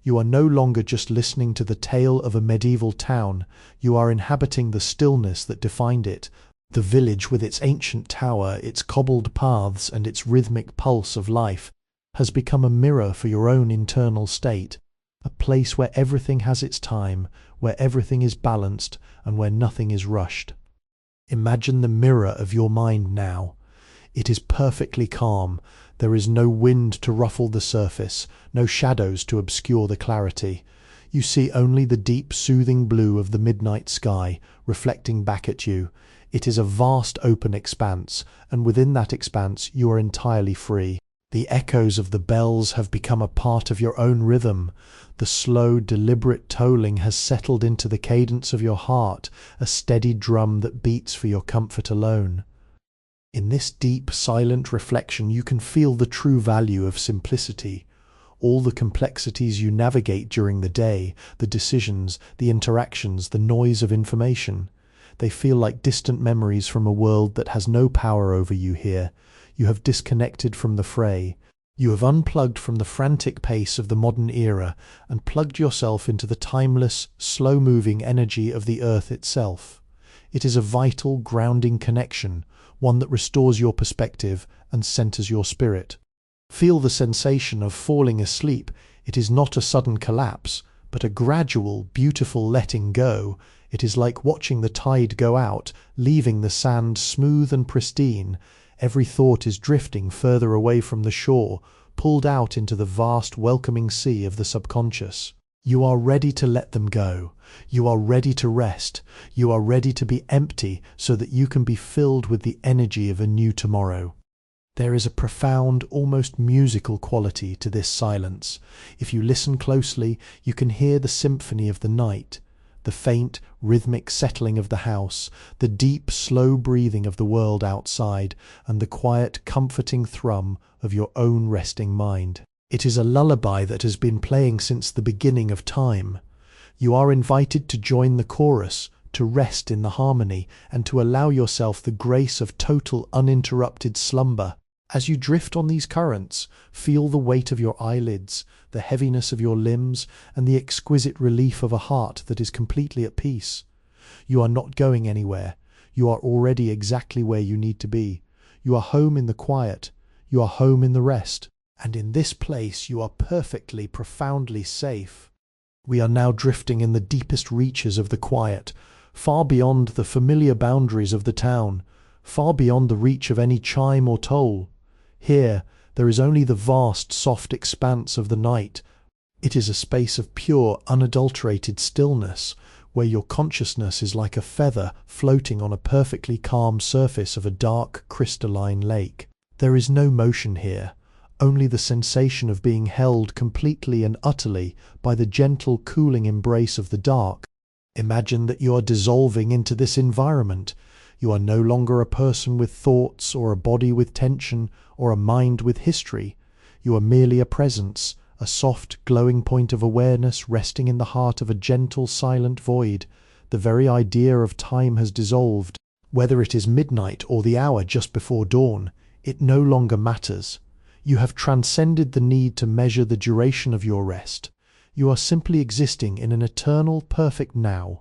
You are no longer just listening to the tale of a medieval town. You are inhabiting the stillness that defined it. The village with its ancient tower, its cobbled paths, and its rhythmic pulse of life has become a mirror for your own internal state, a place where everything has its time, where everything is balanced, and where nothing is rushed. Imagine the mirror of your mind now. It is perfectly calm. There is no wind to ruffle the surface, no shadows to obscure the clarity. You see only the deep, soothing blue of the midnight sky reflecting back at you. It is a vast open expanse, and within that expanse you are entirely free. The echoes of the bells have become a part of your own rhythm. The slow, deliberate tolling has settled into the cadence of your heart, a steady drum that beats for your comfort alone. In this deep, silent reflection you can feel the true value of simplicity. All the complexities you navigate during the day, the decisions, the interactions, the noise of information, they feel like distant memories from a world that has no power over you here. You have disconnected from the fray. You have unplugged from the frantic pace of the modern era and plugged yourself into the timeless, slow-moving energy of the earth itself. It is a vital, grounding connection, one that restores your perspective and centers your spirit. Feel the sensation of falling asleep. It is not a sudden collapse, but a gradual, beautiful letting go. It is like watching the tide go out, leaving the sand smooth and pristine. Every thought is drifting further away from the shore, pulled out into the vast, welcoming sea of the subconscious. You are ready to let them go. You are ready to rest. You are ready to be empty so that you can be filled with the energy of a new tomorrow. There is a profound, almost musical quality to this silence. If you listen closely, you can hear the symphony of the night, the faint, rhythmic settling of the house, the deep, slow breathing of the world outside, and the quiet, comforting thrum of your own resting mind. It is a lullaby that has been playing since the beginning of time. You are invited to join the chorus, to rest in the harmony, and to allow yourself the grace of total, uninterrupted slumber. As you drift on these currents, feel the weight of your eyelids, the heaviness of your limbs, and the exquisite relief of a heart that is completely at peace. You are not going anywhere. You are already exactly where you need to be. You are home in the quiet. You are home in the rest. And in this place you are perfectly, profoundly safe. We are now drifting in the deepest reaches of the quiet, far beyond the familiar boundaries of the town, far beyond the reach of any chime or toll. Here, there is only the vast, soft expanse of the night. It is a space of pure, unadulterated stillness, where your consciousness is like a feather floating on a perfectly calm surface of a dark, crystalline lake. There is no motion here, only the sensation of being held completely and utterly by the gentle, cooling embrace of the dark. Imagine that you are dissolving into this environment. You are no longer a person with thoughts, or a body with tension, or a mind with history. You are merely a presence, a soft, glowing point of awareness resting in the heart of a gentle, silent void. The very idea of time has dissolved. Whether it is midnight or the hour just before dawn, it no longer matters. You have transcended the need to measure the duration of your rest. You are simply existing in an eternal, perfect now.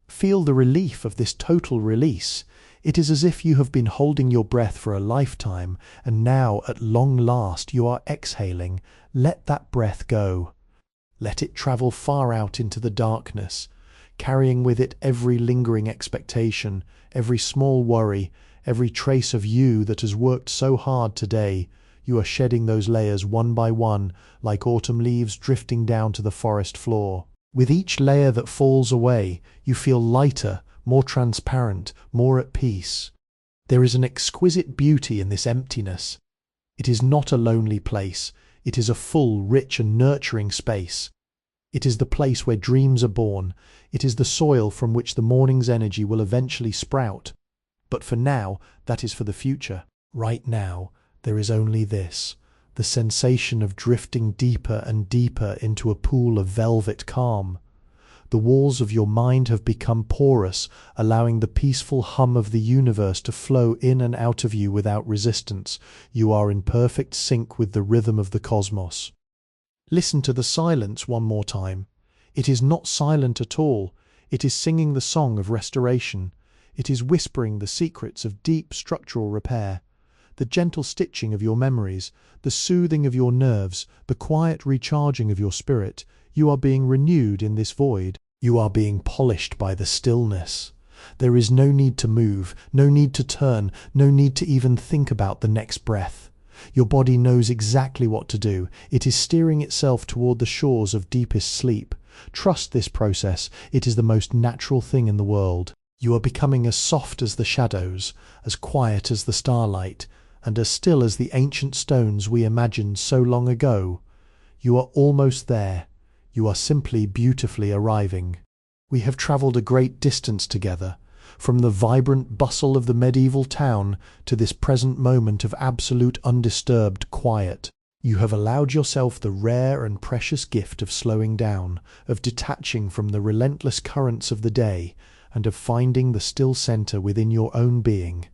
Feel the relief of this total release. It is as if you have been holding your breath for a lifetime, and now, at long last, you are exhaling. Let that breath go. Let it travel far out into the darkness, carrying with it every lingering expectation, every small worry, every trace of you that has worked so hard today. You are shedding those layers one by one, like autumn leaves drifting down to the forest floor. With each layer that falls away, you feel lighter, more transparent, more at peace. There is an exquisite beauty in this emptiness. It is not a lonely place. It is a full, rich and nurturing space. It is the place where dreams are born. It is the soil from which the morning's energy will eventually sprout. But for now, that is for the future. Right now, there is only this, the sensation of drifting deeper and deeper into a pool of velvet calm. The walls of your mind have become porous, allowing the peaceful hum of the universe to flow in and out of you without resistance. You are in perfect sync with the rhythm of the cosmos. Listen to the silence one more time. It is not silent at all. It is singing the song of restoration. It is whispering the secrets of deep structural repair. The gentle stitching of your memories, the soothing of your nerves, the quiet recharging of your spirit. You are being renewed in this void. You are being polished by the stillness. There is no need to move, no need to turn, no need to even think about the next breath. Your body knows exactly what to do. It is steering itself toward the shores of deepest sleep. Trust this process. It is the most natural thing in the world. You are becoming as soft as the shadows, as quiet as the starlight, and as still as the ancient stones we imagined so long ago. You are almost there. You are simply beautifully arriving. We have travelled a great distance together, from the vibrant bustle of the medieval town to this present moment of absolute undisturbed quiet. You have allowed yourself the rare and precious gift of slowing down, of detaching from the relentless currents of the day, and of finding the still centre within your own being.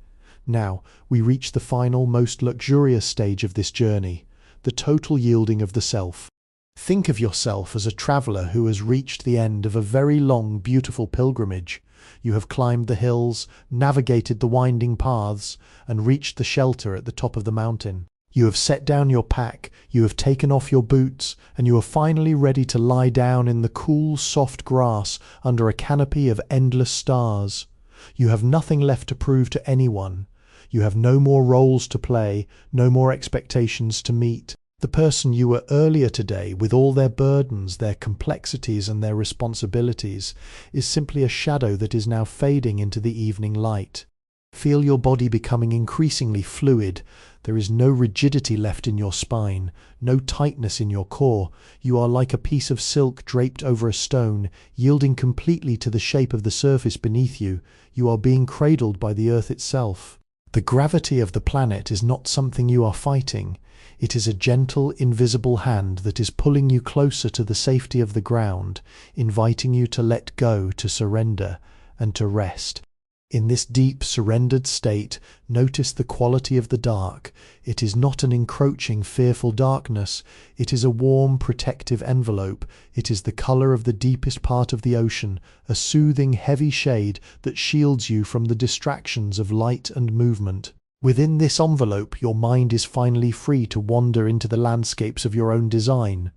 Now, we reach the final, most luxurious stage of this journey, the total yielding of the self. Think of yourself as a traveller who has reached the end of a very long, beautiful pilgrimage. You have climbed the hills, navigated the winding paths, and reached the shelter at the top of the mountain. You have set down your pack, you have taken off your boots, and you are finally ready to lie down in the cool, soft grass under a canopy of endless stars. You have nothing left to prove to anyone. You have no more roles to play, no more expectations to meet. The person you were earlier today, with all their burdens, their complexities and their responsibilities, is simply a shadow that is now fading into the evening light. Feel your body becoming increasingly fluid. There is no rigidity left in your spine, no tightness in your core. You are like a piece of silk draped over a stone, yielding completely to the shape of the surface beneath you. You are being cradled by the earth itself. The gravity of the planet is not something you are fighting. It is a gentle, invisible hand that is pulling you closer to the safety of the ground, inviting you to let go, to surrender, and to rest. In this deep, surrendered state, notice the quality of the dark. It is not an encroaching, fearful darkness. It is a warm, protective envelope. It is the color of the deepest part of the ocean, a soothing, heavy shade that shields you from the distractions of light and movement. Within this envelope, your mind is finally free to wander into the landscapes of your own design.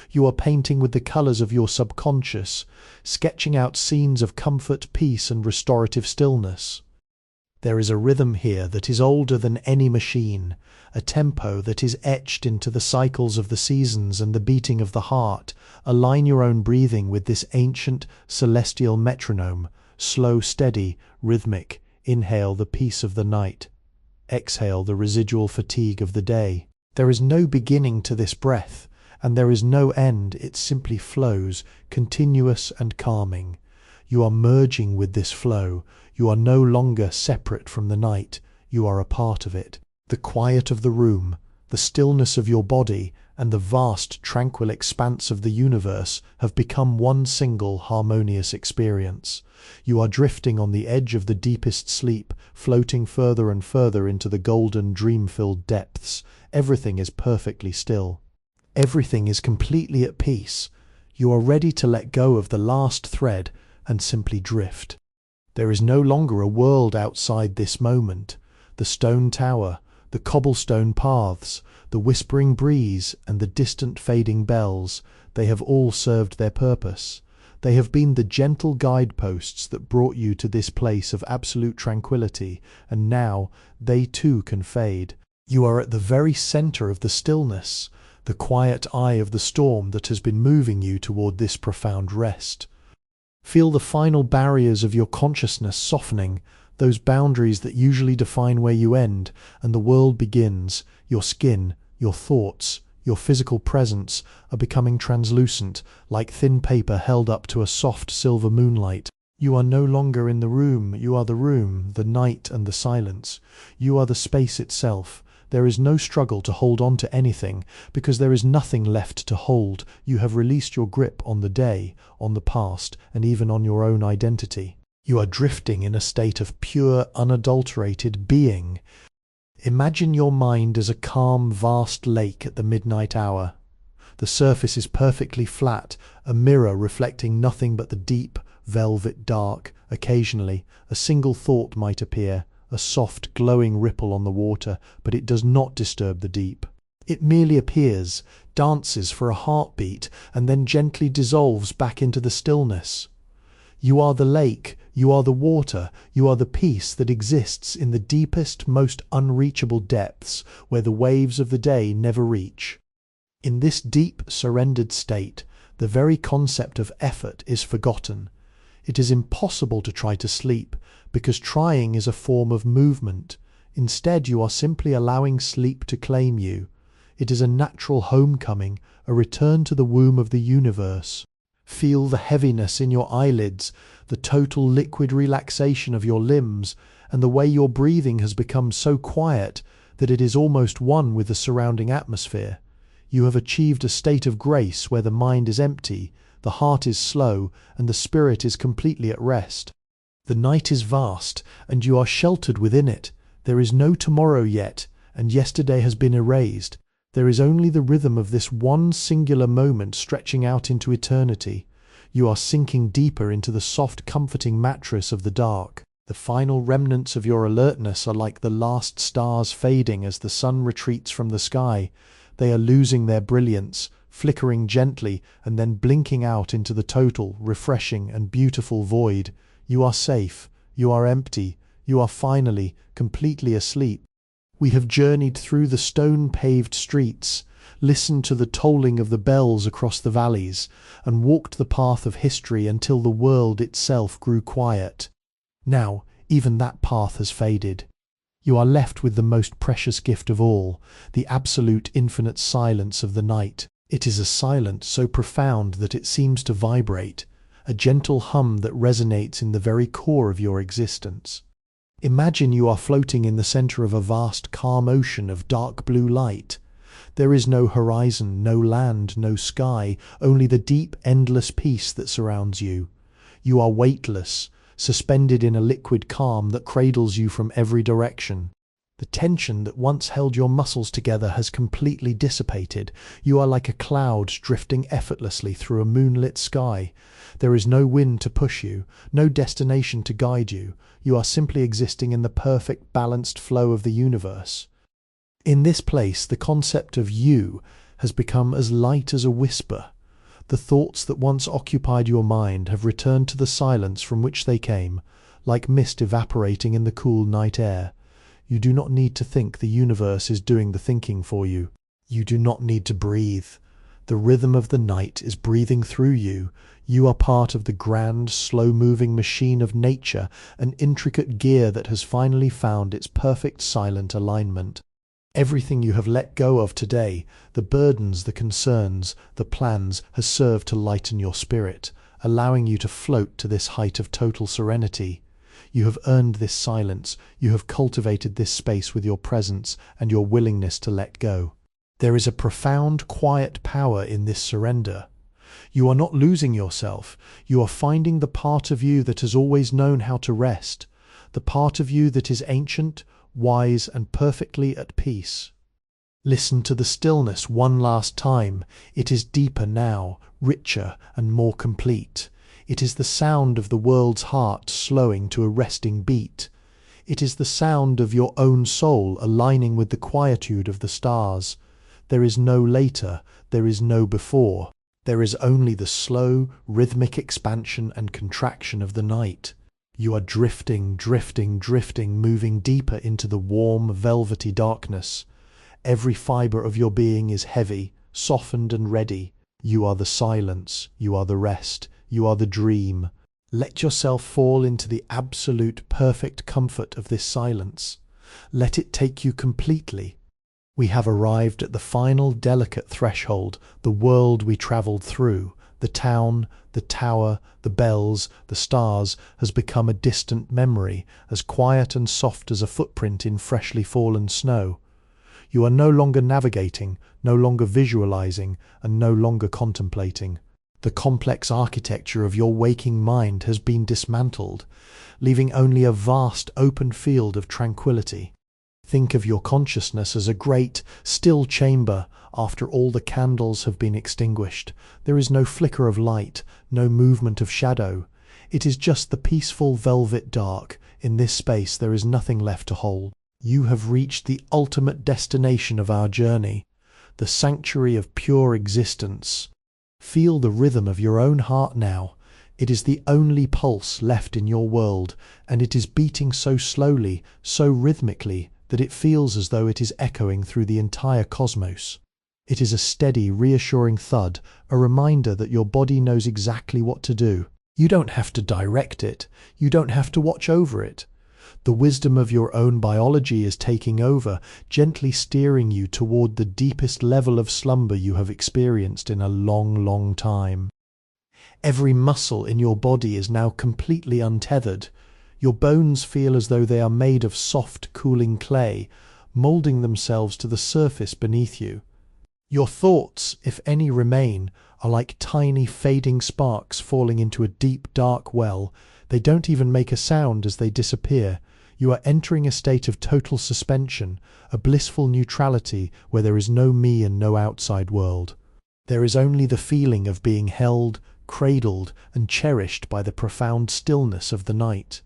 You are painting with the colors of your subconscious, sketching out scenes of comfort, peace, and restorative stillness. There is a rhythm here that is older than any machine, a tempo that is etched into the cycles of the seasons and the beating of the heart. Align your own breathing with this ancient, celestial metronome, slow, steady, rhythmic. Inhale the peace of the night. Exhale the residual fatigue of the day. There is no beginning to this breath, and there is no end. It simply flows, continuous and calming. You are merging with this flow. You are no longer separate from the night. You are a part of it. The quiet of the room, the stillness of your body, and the vast, tranquil expanse of the universe have become one single harmonious experience. You are drifting on the edge of the deepest sleep, floating further and further into the golden, dream-filled depths. Everything is perfectly still. Everything is completely at peace. You are ready to let go of the last thread and simply drift. There is no longer a world outside this moment. The stone tower, the cobblestone paths, the whispering breeze, and the distant fading bells, they have all served their purpose. They have been the gentle guideposts that brought you to this place of absolute tranquility, and now they too can fade. You are at the very center of the stillness, the quiet eye of the storm that has been moving you toward this profound rest. Feel the final barriers of your consciousness softening, those boundaries that usually define where you end and the world begins. Your skin, your thoughts, your physical presence are becoming translucent, like thin paper held up to a soft silver moonlight. You are no longer in the room. You are the room, the night and the silence. You are the space itself. There is no struggle to hold on to anything, because there is nothing left to hold. You have released your grip on the day, on the past, and even on your own identity. You are drifting in a state of pure, unadulterated being. Imagine your mind as a calm, vast lake at the midnight hour. The surface is perfectly flat, a mirror reflecting nothing but the deep, velvet dark. Occasionally, a single thought might appear, a soft, glowing ripple on the water, but it does not disturb the deep. It merely appears, dances for a heartbeat, and then gently dissolves back into the stillness. You are the lake, you are the water, you are the peace that exists in the deepest, most unreachable depths, where the waves of the day never reach. In this deep, surrendered state, the very concept of effort is forgotten. It is impossible to try to sleep, because trying is a form of movement. Instead, you are simply allowing sleep to claim you. It is a natural homecoming, a return to the womb of the universe. Feel the heaviness in your eyelids, the total liquid relaxation of your limbs, and the way your breathing has become so quiet that it is almost one with the surrounding atmosphere. You have achieved a state of grace where the mind is empty, the heart is slow, and the spirit is completely at rest. The night is vast, and you are sheltered within it. There is no tomorrow yet, and yesterday has been erased. There is only the rhythm of this one singular moment stretching out into eternity. You are sinking deeper into the soft, comforting mattress of the dark. The final remnants of your alertness are like the last stars fading as the sun retreats from the sky. They are losing their brilliance, flickering gently and then blinking out into the total, refreshing and beautiful void. You are safe. You are empty. You are finally, completely asleep. We have journeyed through the stone-paved streets, listened to the tolling of the bells across the valleys, and walked the path of history until the world itself grew quiet. Now, even that path has faded. You are left with the most precious gift of all, the absolute infinite silence of the night. It is a silence so profound that it seems to vibrate, a gentle hum that resonates in the very core of your existence. Imagine you are floating in the center of a vast, calm ocean of dark blue light. There is no horizon, no land, no sky, only the deep, endless peace that surrounds you. You are weightless, suspended in a liquid calm that cradles you from every direction. The tension that once held your muscles together has completely dissipated. You are like a cloud drifting effortlessly through a moonlit sky. There is no wind to push you, no destination to guide you. You are simply existing in the perfect, balanced flow of the universe. In this place, the concept of you has become as light as a whisper. The thoughts that once occupied your mind have returned to the silence from which they came, like mist evaporating in the cool night air. You do not need to think, the universe is doing the thinking for you. You do not need to breathe. The rhythm of the night is breathing through you. You are part of the grand, slow-moving machine of nature, an intricate gear that has finally found its perfect silent alignment. Everything you have let go of today, the burdens, the concerns, the plans, has served to lighten your spirit, allowing you to float to this height of total serenity. You have earned this silence, you have cultivated this space with your presence and your willingness to let go. There is a profound, quiet power in this surrender. You are not losing yourself, you are finding the part of you that has always known how to rest, the part of you that is ancient, wise, and perfectly at peace. Listen to the stillness one last time. It is deeper now, richer and more complete. It is the sound of the world's heart slowing to a resting beat. It is the sound of your own soul aligning with the quietude of the stars. There is no later, there is no before. There is only the slow, rhythmic expansion and contraction of the night. You are drifting, drifting, drifting, moving deeper into the warm, velvety darkness. Every fibre of your being is heavy, softened and ready. You are the silence, you are the rest, you are the dream. Let yourself fall into the absolute, perfect comfort of this silence. Let it take you completely. We have arrived at the final, delicate threshold, the world we travelled through. The town, the tower, the bells, the stars has become a distant memory, as quiet and soft as a footprint in freshly fallen snow. You are no longer navigating, no longer visualizing, and no longer contemplating. The complex architecture of your waking mind has been dismantled, leaving only a vast open field of tranquility. Think of your consciousness as a great, still chamber after all the candles have been extinguished. There is no flicker of light, no movement of shadow. It is just the peaceful velvet dark. In this space there is nothing left to hold. You have reached the ultimate destination of our journey, the sanctuary of pure existence. Feel the rhythm of your own heart now. It is the only pulse left in your world, and it is beating so slowly, so rhythmically, that it feels as though it is echoing through the entire cosmos. It is a steady, reassuring thud, a reminder that your body knows exactly what to do. You don't have to direct it. You don't have to watch over it. The wisdom of your own biology is taking over, gently steering you toward the deepest level of slumber you have experienced in a long, long time. Every muscle in your body is now completely untethered. Your bones feel as though they are made of soft, cooling clay, moulding themselves to the surface beneath you. Your thoughts, if any remain, are like tiny fading sparks falling into a deep, dark well. They don't even make a sound as they disappear. You are entering a state of total suspension, a blissful neutrality where there is no me and no outside world. There is only the feeling of being held, cradled, and cherished by the profound stillness of the night.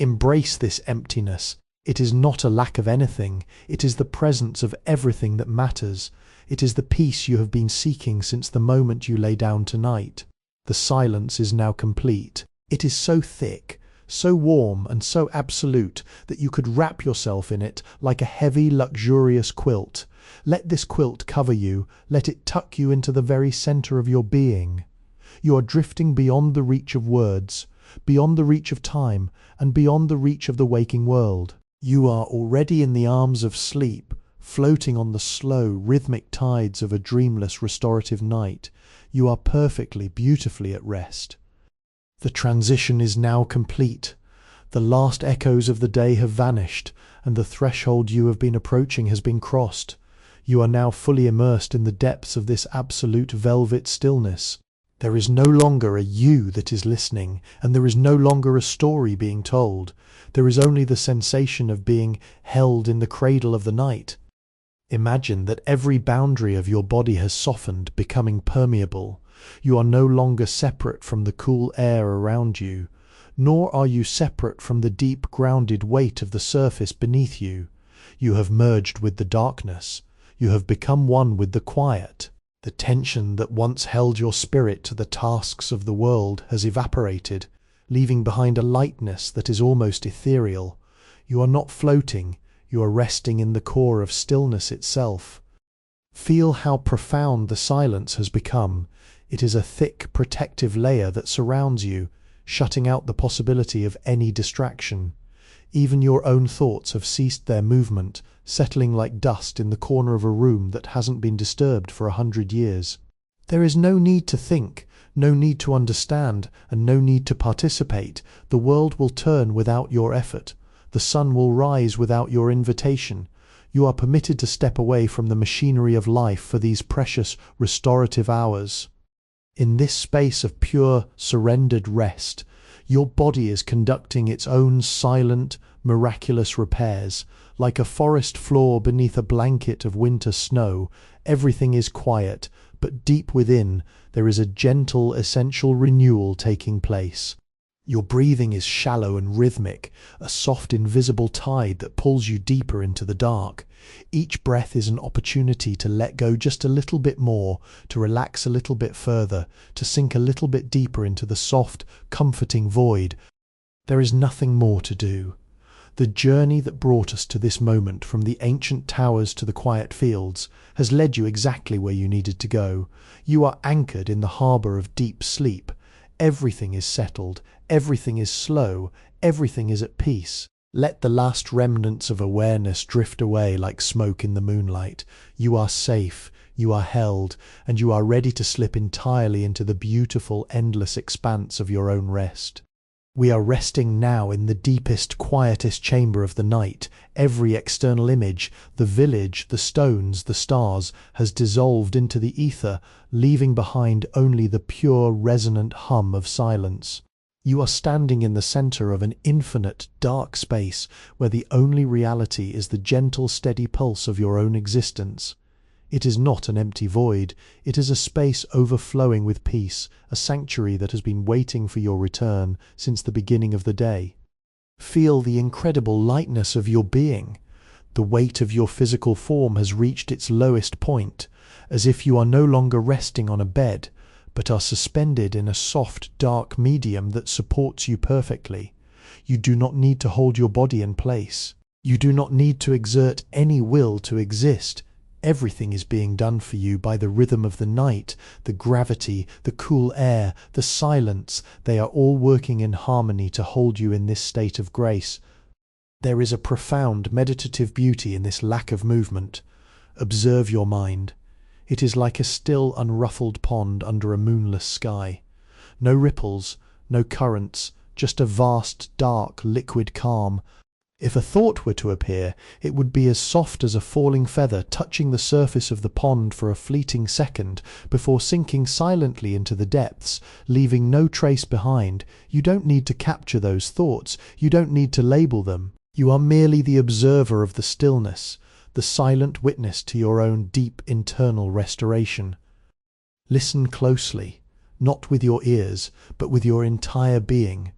Embrace this emptiness. It is not a lack of anything. It is the presence of everything that matters. It is the peace you have been seeking since the moment you lay down tonight. The silence is now complete. It is so thick, so warm and so absolute that you could wrap yourself in it like a heavy, luxurious quilt. Let this quilt cover you. Let it tuck you into the very center of your being. You are drifting beyond the reach of words, beyond the reach of time, and beyond the reach of the waking world. You are already in the arms of sleep, floating on the slow, rhythmic tides of a dreamless, restorative night. You are perfectly, beautifully at rest. The transition is now complete. The last echoes of the day have vanished, and the threshold you have been approaching has been crossed. You are now fully immersed in the depths of this absolute velvet stillness. There is no longer a you that is listening, and there is no longer a story being told. There is only the sensation of being held in the cradle of the night. Imagine that every boundary of your body has softened, becoming permeable. You are no longer separate from the cool air around you, nor are you separate from the deep, grounded weight of the surface beneath you. You have merged with the darkness. You have become one with the quiet. The tension that once held your spirit to the tasks of the world has evaporated, leaving behind a lightness that is almost ethereal. You are not floating, you are resting in the core of stillness itself. Feel how profound the silence has become. It is a thick, protective layer that surrounds you, shutting out the possibility of any distraction. Even your own thoughts have ceased their movement, settling like dust in the corner of a room that hasn't been disturbed for 100 years. There is no need to think, no need to understand, and no need to participate. The world will turn without your effort. The sun will rise without your invitation. You are permitted to step away from the machinery of life for these precious, restorative hours. In this space of pure, surrendered rest, your body is conducting its own silent, miraculous repairs. Like a forest floor beneath a blanket of winter snow, everything is quiet, but deep within there is a gentle, essential renewal taking place. Your breathing is shallow and rhythmic, a soft, invisible tide that pulls you deeper into the dark. Each breath is an opportunity to let go just a little bit more, to relax a little bit further, to sink a little bit deeper into the soft, comforting void. There is nothing more to do. The journey that brought us to this moment, from the ancient towers to the quiet fields, has led you exactly where you needed to go. You are anchored in the harbour of deep sleep. Everything is settled, everything is slow, everything is at peace. Let the last remnants of awareness drift away like smoke in the moonlight. You are safe, you are held, and you are ready to slip entirely into the beautiful, endless expanse of your own rest. We are resting now in the deepest, quietest chamber of the night. Every external image, the village, the stones, the stars, has dissolved into the ether, leaving behind only the pure, resonant hum of silence. You are standing in the center of an infinite, dark space where the only reality is the gentle, steady pulse of your own existence. It is not an empty void. It is a space overflowing with peace, a sanctuary that has been waiting for your return since the beginning of the day. Feel the incredible lightness of your being. The weight of your physical form has reached its lowest point, as if you are no longer resting on a bed, but are suspended in a soft, dark medium that supports you perfectly. You do not need to hold your body in place. You do not need to exert any will to exist. Everything is being done for you by the rhythm of the night, the gravity, the cool air, the silence. They are all working in harmony to hold you in this state of grace. There is a profound meditative beauty in this lack of movement. Observe your mind. It is like a still, unruffled pond under a moonless sky. No ripples, no currents, just a vast, dark, liquid calm. If a thought were to appear, it would be as soft as a falling feather touching the surface of the pond for a fleeting second before sinking silently into the depths, leaving no trace behind. You don't need to capture those thoughts. You don't need to label them. You are merely the observer of the stillness, the silent witness to your own deep internal restoration. Listen closely, not with your ears, but with your entire being.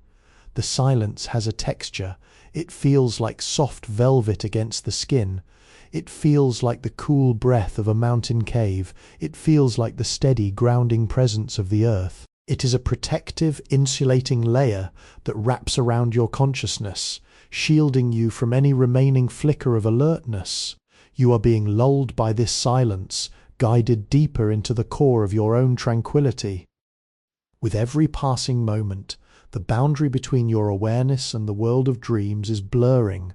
The silence has a texture. It feels like soft velvet against the skin. It feels like the cool breath of a mountain cave. It feels like the steady, grounding presence of the earth. It is a protective, insulating layer that wraps around your consciousness, shielding you from any remaining flicker of alertness. You are being lulled by this silence, guided deeper into the core of your own tranquility. With every passing moment, the boundary between your awareness and the world of dreams is blurring.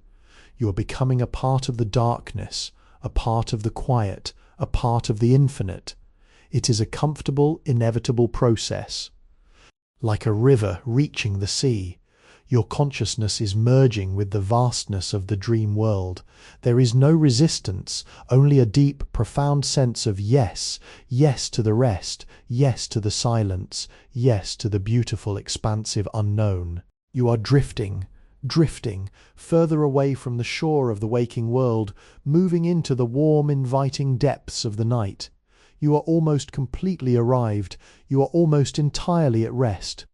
You are becoming a part of the darkness, a part of the quiet, a part of the infinite. It is a comfortable, inevitable process. Like a river reaching the sea, your consciousness is merging with the vastness of the dream world. There is no resistance, only a deep, profound sense of yes, yes to the rest, yes to the silence, yes to the beautiful, expansive unknown. You are drifting, further away from the shore of the waking world, moving into the warm, inviting depths of the night. You are almost completely arrived. You are almost entirely at rest.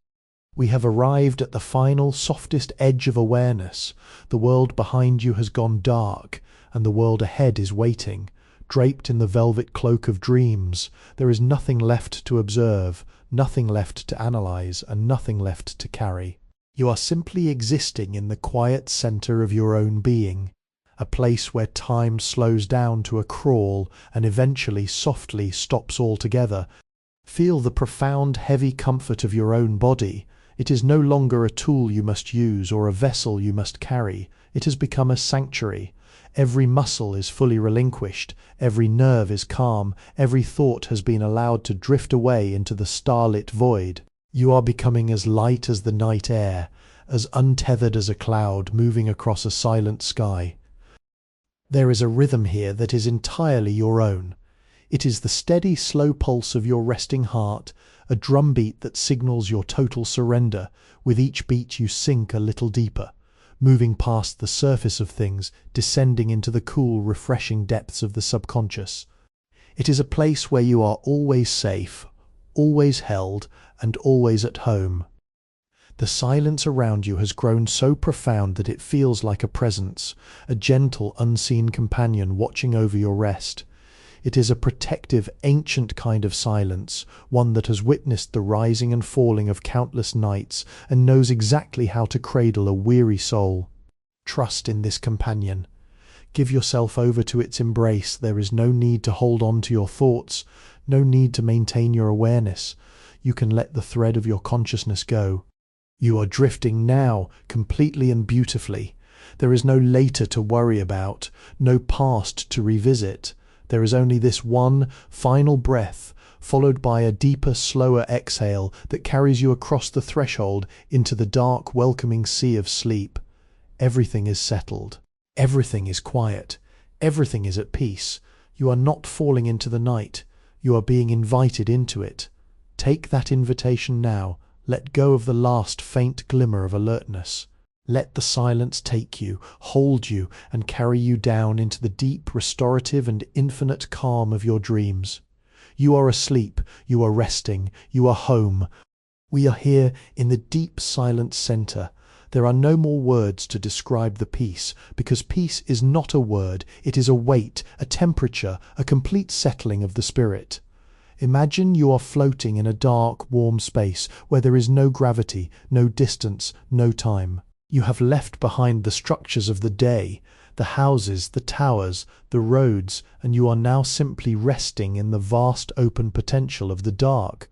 We have arrived at the final, softest edge of awareness. The world behind you has gone dark, and the world ahead is waiting, draped in the velvet cloak of dreams. There is nothing left to observe, nothing left to analyze, and nothing left to carry. You are simply existing in the quiet center of your own being, a place where time slows down to a crawl and eventually softly stops altogether. Feel the profound, heavy comfort of your own body. It is no longer a tool you must use or a vessel you must carry. It has become a sanctuary. Every muscle is fully relinquished, every nerve is calm, every thought has been allowed to drift away into the starlit void. You are becoming as light as the night air, as untethered as a cloud moving across a silent sky. There is a rhythm here that is entirely your own. It is the steady, slow pulse of your resting heart, a drumbeat that signals your total surrender. With each beat you sink a little deeper, moving past the surface of things, descending into the cool, refreshing depths of the subconscious. It is a place where you are always safe, always held, and always at home. The silence around you has grown so profound that it feels like a presence, a gentle, unseen companion watching over your rest. It is a protective, ancient kind of silence, one that has witnessed the rising and falling of countless nights and knows exactly how to cradle a weary soul. Trust in this companion. Give yourself over to its embrace. There is no need to hold on to your thoughts, no need to maintain your awareness. You can let the thread of your consciousness go. You are drifting now, completely and beautifully. There is no later to worry about, no past to revisit. There is only this one final breath, followed by a deeper, slower exhale that carries you across the threshold into the dark, welcoming sea of sleep. Everything is settled. Everything is quiet. Everything is at peace. You are not falling into the night. You are being invited into it. Take that invitation now. Let go of the last faint glimmer of alertness. Let the silence take you, hold you, and carry you down into the deep, restorative, and infinite calm of your dreams. You are asleep, you are resting, you are home. We are here in the deep, silent center. There are no more words to describe the peace, because peace is not a word, it is a weight, a temperature, a complete settling of the spirit. Imagine you are floating in a dark, warm space where there is no gravity, no distance, no time. You have left behind the structures of the day, the houses, the towers, the roads, and you are now simply resting in the vast open potential of the dark.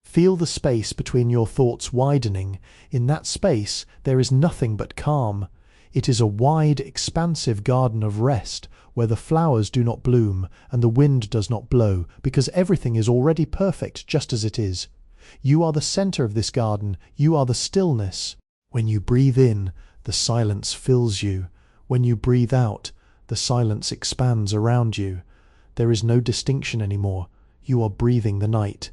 Feel the space between your thoughts widening. In that space there is nothing but calm. It is a wide, expansive garden of rest, where the flowers do not bloom and the wind does not blow, because everything is already perfect just as it is. You are the center of this garden. You are the stillness. When you breathe in, the silence fills you. When you breathe out, the silence expands around you. There is no distinction anymore. You are breathing the night.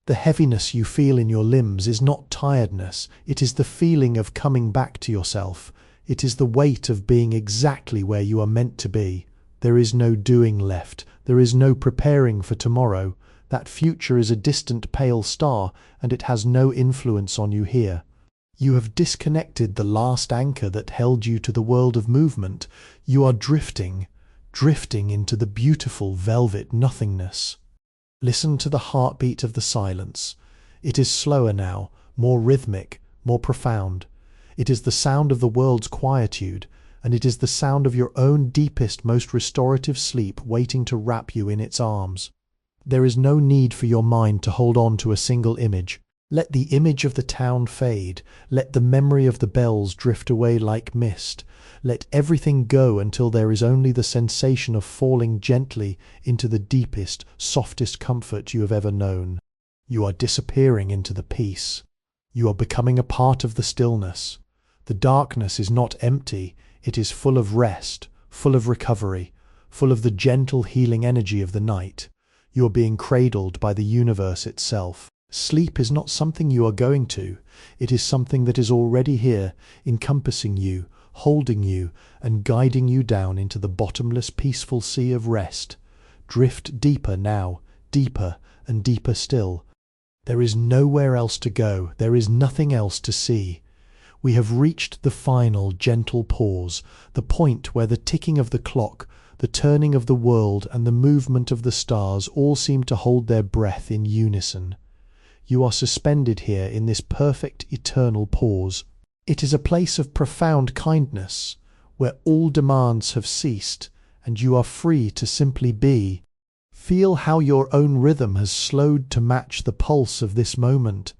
The heaviness you feel in your limbs is not tiredness. It is the feeling of coming back to yourself. It is the weight of being exactly where you are meant to be. There is no doing left. There is no preparing for tomorrow. That future is a distant pale star, and it has no influence on you here. You have disconnected the last anchor that held you to the world of movement. You are drifting, drifting into the beautiful velvet nothingness. Listen to the heartbeat of the silence. It is slower now, more rhythmic, more profound. It is the sound of the world's quietude, and it is the sound of your own deepest, most restorative sleep waiting to wrap you in its arms. There is no need for your mind to hold on to a single image. Let the image of the town fade. Let the memory of the bells drift away like mist. Let everything go until there is only the sensation of falling gently into the deepest, softest comfort you have ever known. You are disappearing into the peace. You are becoming a part of the stillness. The darkness is not empty. It is full of rest, full of recovery, full of the gentle healing energy of the night. You are being cradled by the universe itself. Sleep is not something you are going to. It is something that is already here, encompassing you, holding you, and guiding you down into the bottomless, peaceful sea of rest. Drift deeper now, deeper and deeper still. There is nowhere else to go. There is nothing else to see. We have reached the final, gentle pause, the point where the ticking of the clock, the turning of the world, and the movement of the stars all seem to hold their breath in unison. You are suspended here in this perfect, eternal pause. It is a place of profound kindness, where all demands have ceased, and you are free to simply be. Feel how your own rhythm has slowed to match the pulse of this moment.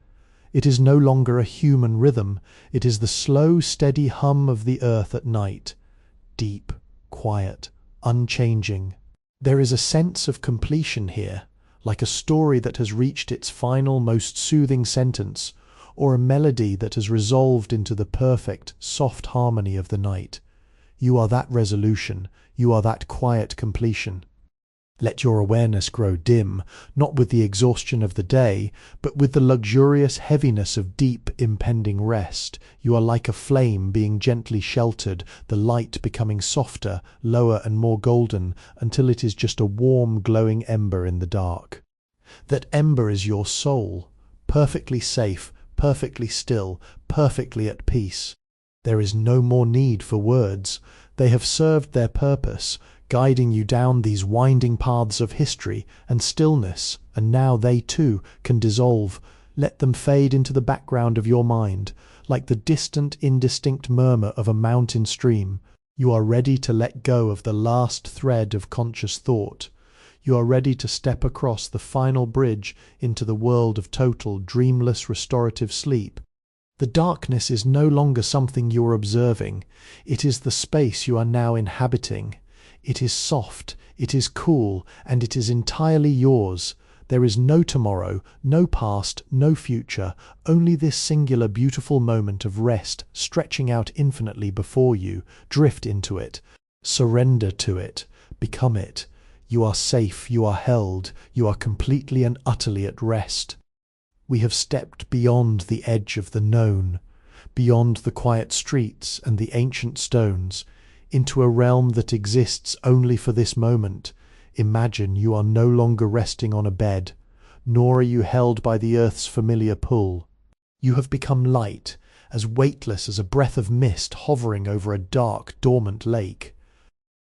It is no longer a human rhythm. It is the slow, steady hum of the earth at night. Deep, quiet, unchanging. There is a sense of completion here, like a story that has reached its final, most soothing sentence, or a melody that has resolved into the perfect, soft harmony of the night. You are that resolution. You are that quiet completion. Let your awareness grow dim, not with the exhaustion of the day, but with the luxurious heaviness of deep, impending rest. You are like a flame being gently sheltered, the light becoming softer, lower and more golden, until it is just a warm, glowing ember in the dark. That ember is your soul, perfectly safe, perfectly still, perfectly at peace. There is no more need for words. They have served their purpose, guiding you down these winding paths of history and stillness, and now they too can dissolve. Let them fade into the background of your mind, like the distant, indistinct murmur of a mountain stream. You are ready to let go of the last thread of conscious thought. You are ready to step across the final bridge into the world of total, dreamless, restorative sleep. The darkness is no longer something you are observing. It is the space you are now inhabiting. It is soft, it is cool, and it is entirely yours. There is no tomorrow, no past, no future, only this singular beautiful moment of rest stretching out infinitely before you. Drift into it. Surrender to it. Become it. You are safe, you are held, you are completely and utterly at rest. We have stepped beyond the edge of the known, beyond the quiet streets and the ancient stones, into a realm that exists only for this moment. Imagine you are no longer resting on a bed, nor are you held by the earth's familiar pull. You have become light, as weightless as a breath of mist hovering over a dark, dormant lake.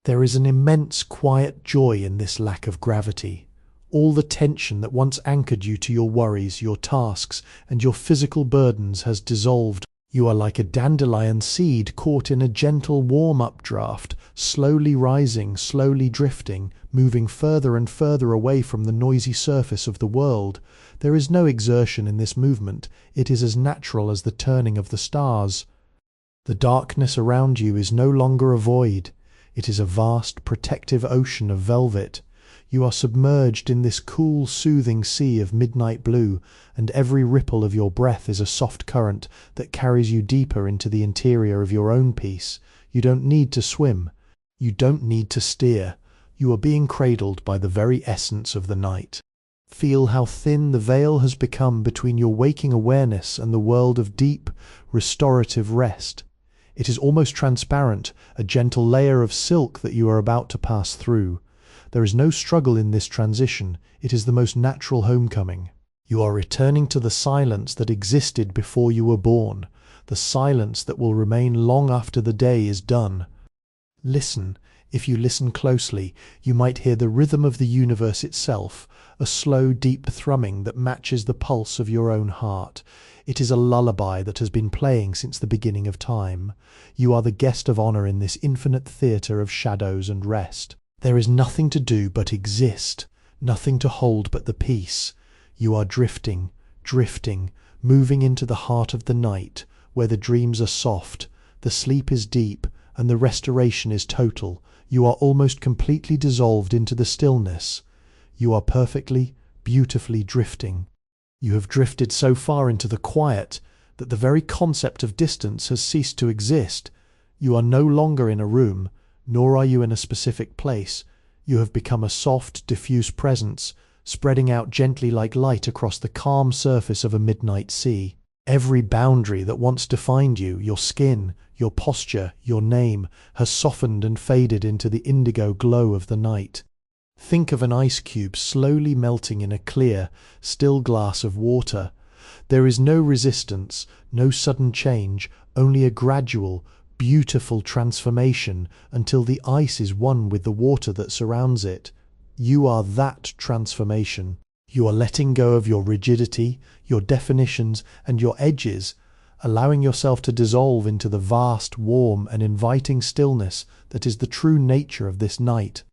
There is an immense quiet joy in this lack of gravity. All the tension that once anchored you to your worries, your tasks, and your physical burdens has dissolved. You are like a dandelion seed caught in a gentle warm updraft, slowly rising, slowly drifting, moving further and further away from the noisy surface of the world. There is no exertion in this movement. It is as natural as the turning of the stars. The darkness around you is no longer a void. It is a vast, protective ocean of velvet. You are submerged in this cool, soothing sea of midnight blue, and every ripple of your breath is a soft current that carries you deeper into the interior of your own peace. You don't need to swim. You don't need to steer. You are being cradled by the very essence of the night. Feel how thin the veil has become between your waking awareness and the world of deep, restorative rest. It is almost transparent, a gentle layer of silk that you are about to pass through. There is no struggle in this transition. It is the most natural homecoming. You are returning to the silence that existed before you were born, the silence that will remain long after the day is done. Listen. If you listen closely, you might hear the rhythm of the universe itself, a slow, deep thrumming that matches the pulse of your own heart. It is a lullaby that has been playing since the beginning of time. You are the guest of honor in this infinite theatre of shadows and rest. There is nothing to do but exist, nothing to hold but the peace. You are drifting, drifting, moving into the heart of the night, where the dreams are soft, the sleep is deep, and the restoration is total. You are almost completely dissolved into the stillness. You are perfectly, beautifully drifting. You have drifted so far into the quiet that the very concept of distance has ceased to exist. You are no longer in a room, nor are you in a specific place. You have become a soft, diffuse presence, spreading out gently like light across the calm surface of a midnight sea. Every boundary that once defined you, your skin, your posture, your name, has softened and faded into the indigo glow of the night. Think of an ice cube slowly melting in a clear, still glass of water. There is no resistance, no sudden change, only a gradual, beautiful transformation until the ice is one with the water that surrounds it. You are that transformation. You are letting go of your rigidity, your definitions, and your edges, allowing yourself to dissolve into the vast, warm, and inviting stillness that is the true nature of this night.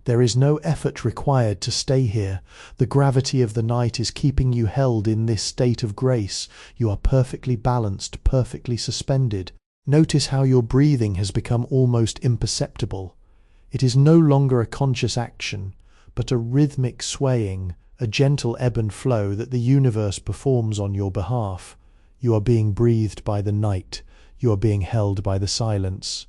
There is no effort required to stay here. The gravity of the night is keeping you held in this state of grace. You are perfectly balanced, perfectly suspended. Notice how your breathing has become almost imperceptible. It is no longer a conscious action, but a rhythmic swaying, a gentle ebb and flow that the universe performs on your behalf. You are being breathed by the night. You are being held by the silence.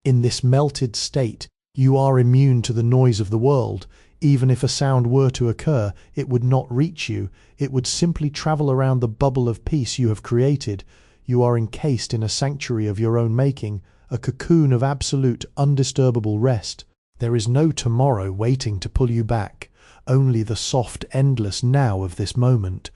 In this melted state, you are immune to the noise of the world. Even if a sound were to occur, it would not reach you. It would simply travel around the bubble of peace you have created. You are encased in a sanctuary of your own making, a cocoon of absolute, undisturbable rest. There is no tomorrow waiting to pull you back, only the soft, endless now of this moment.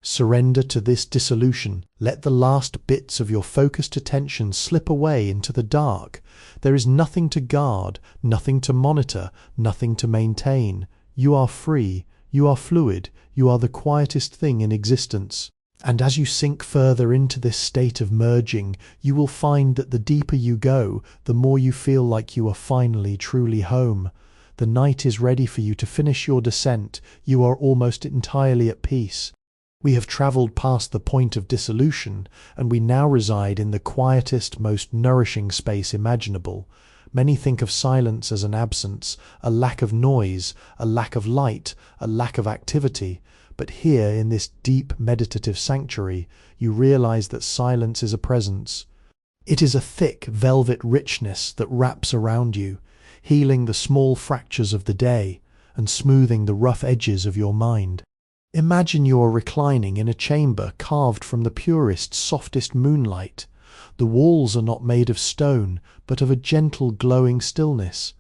Surrender to this dissolution. Let the last bits of your focused attention slip away into the dark. There is nothing to guard, nothing to monitor, nothing to maintain. You are free, you are fluid, you are the quietest thing in existence. And as you sink further into this state of merging, you will find that the deeper you go, the more you feel like you are finally, truly home. The night is ready for you to finish your descent. You are almost entirely at peace. We have travelled past the point of dissolution, and we now reside in the quietest, most nourishing space imaginable. Many think of silence as an absence, a lack of noise, a lack of light, a lack of activity. But here, in this deep meditative sanctuary, you realize that silence is a presence. It is a thick, velvet richness that wraps around you, healing the small fractures of the day and smoothing the rough edges of your mind. Imagine you are reclining in a chamber carved from the purest, softest moonlight. The walls are not made of stone, but of a gentle, glowing stillness.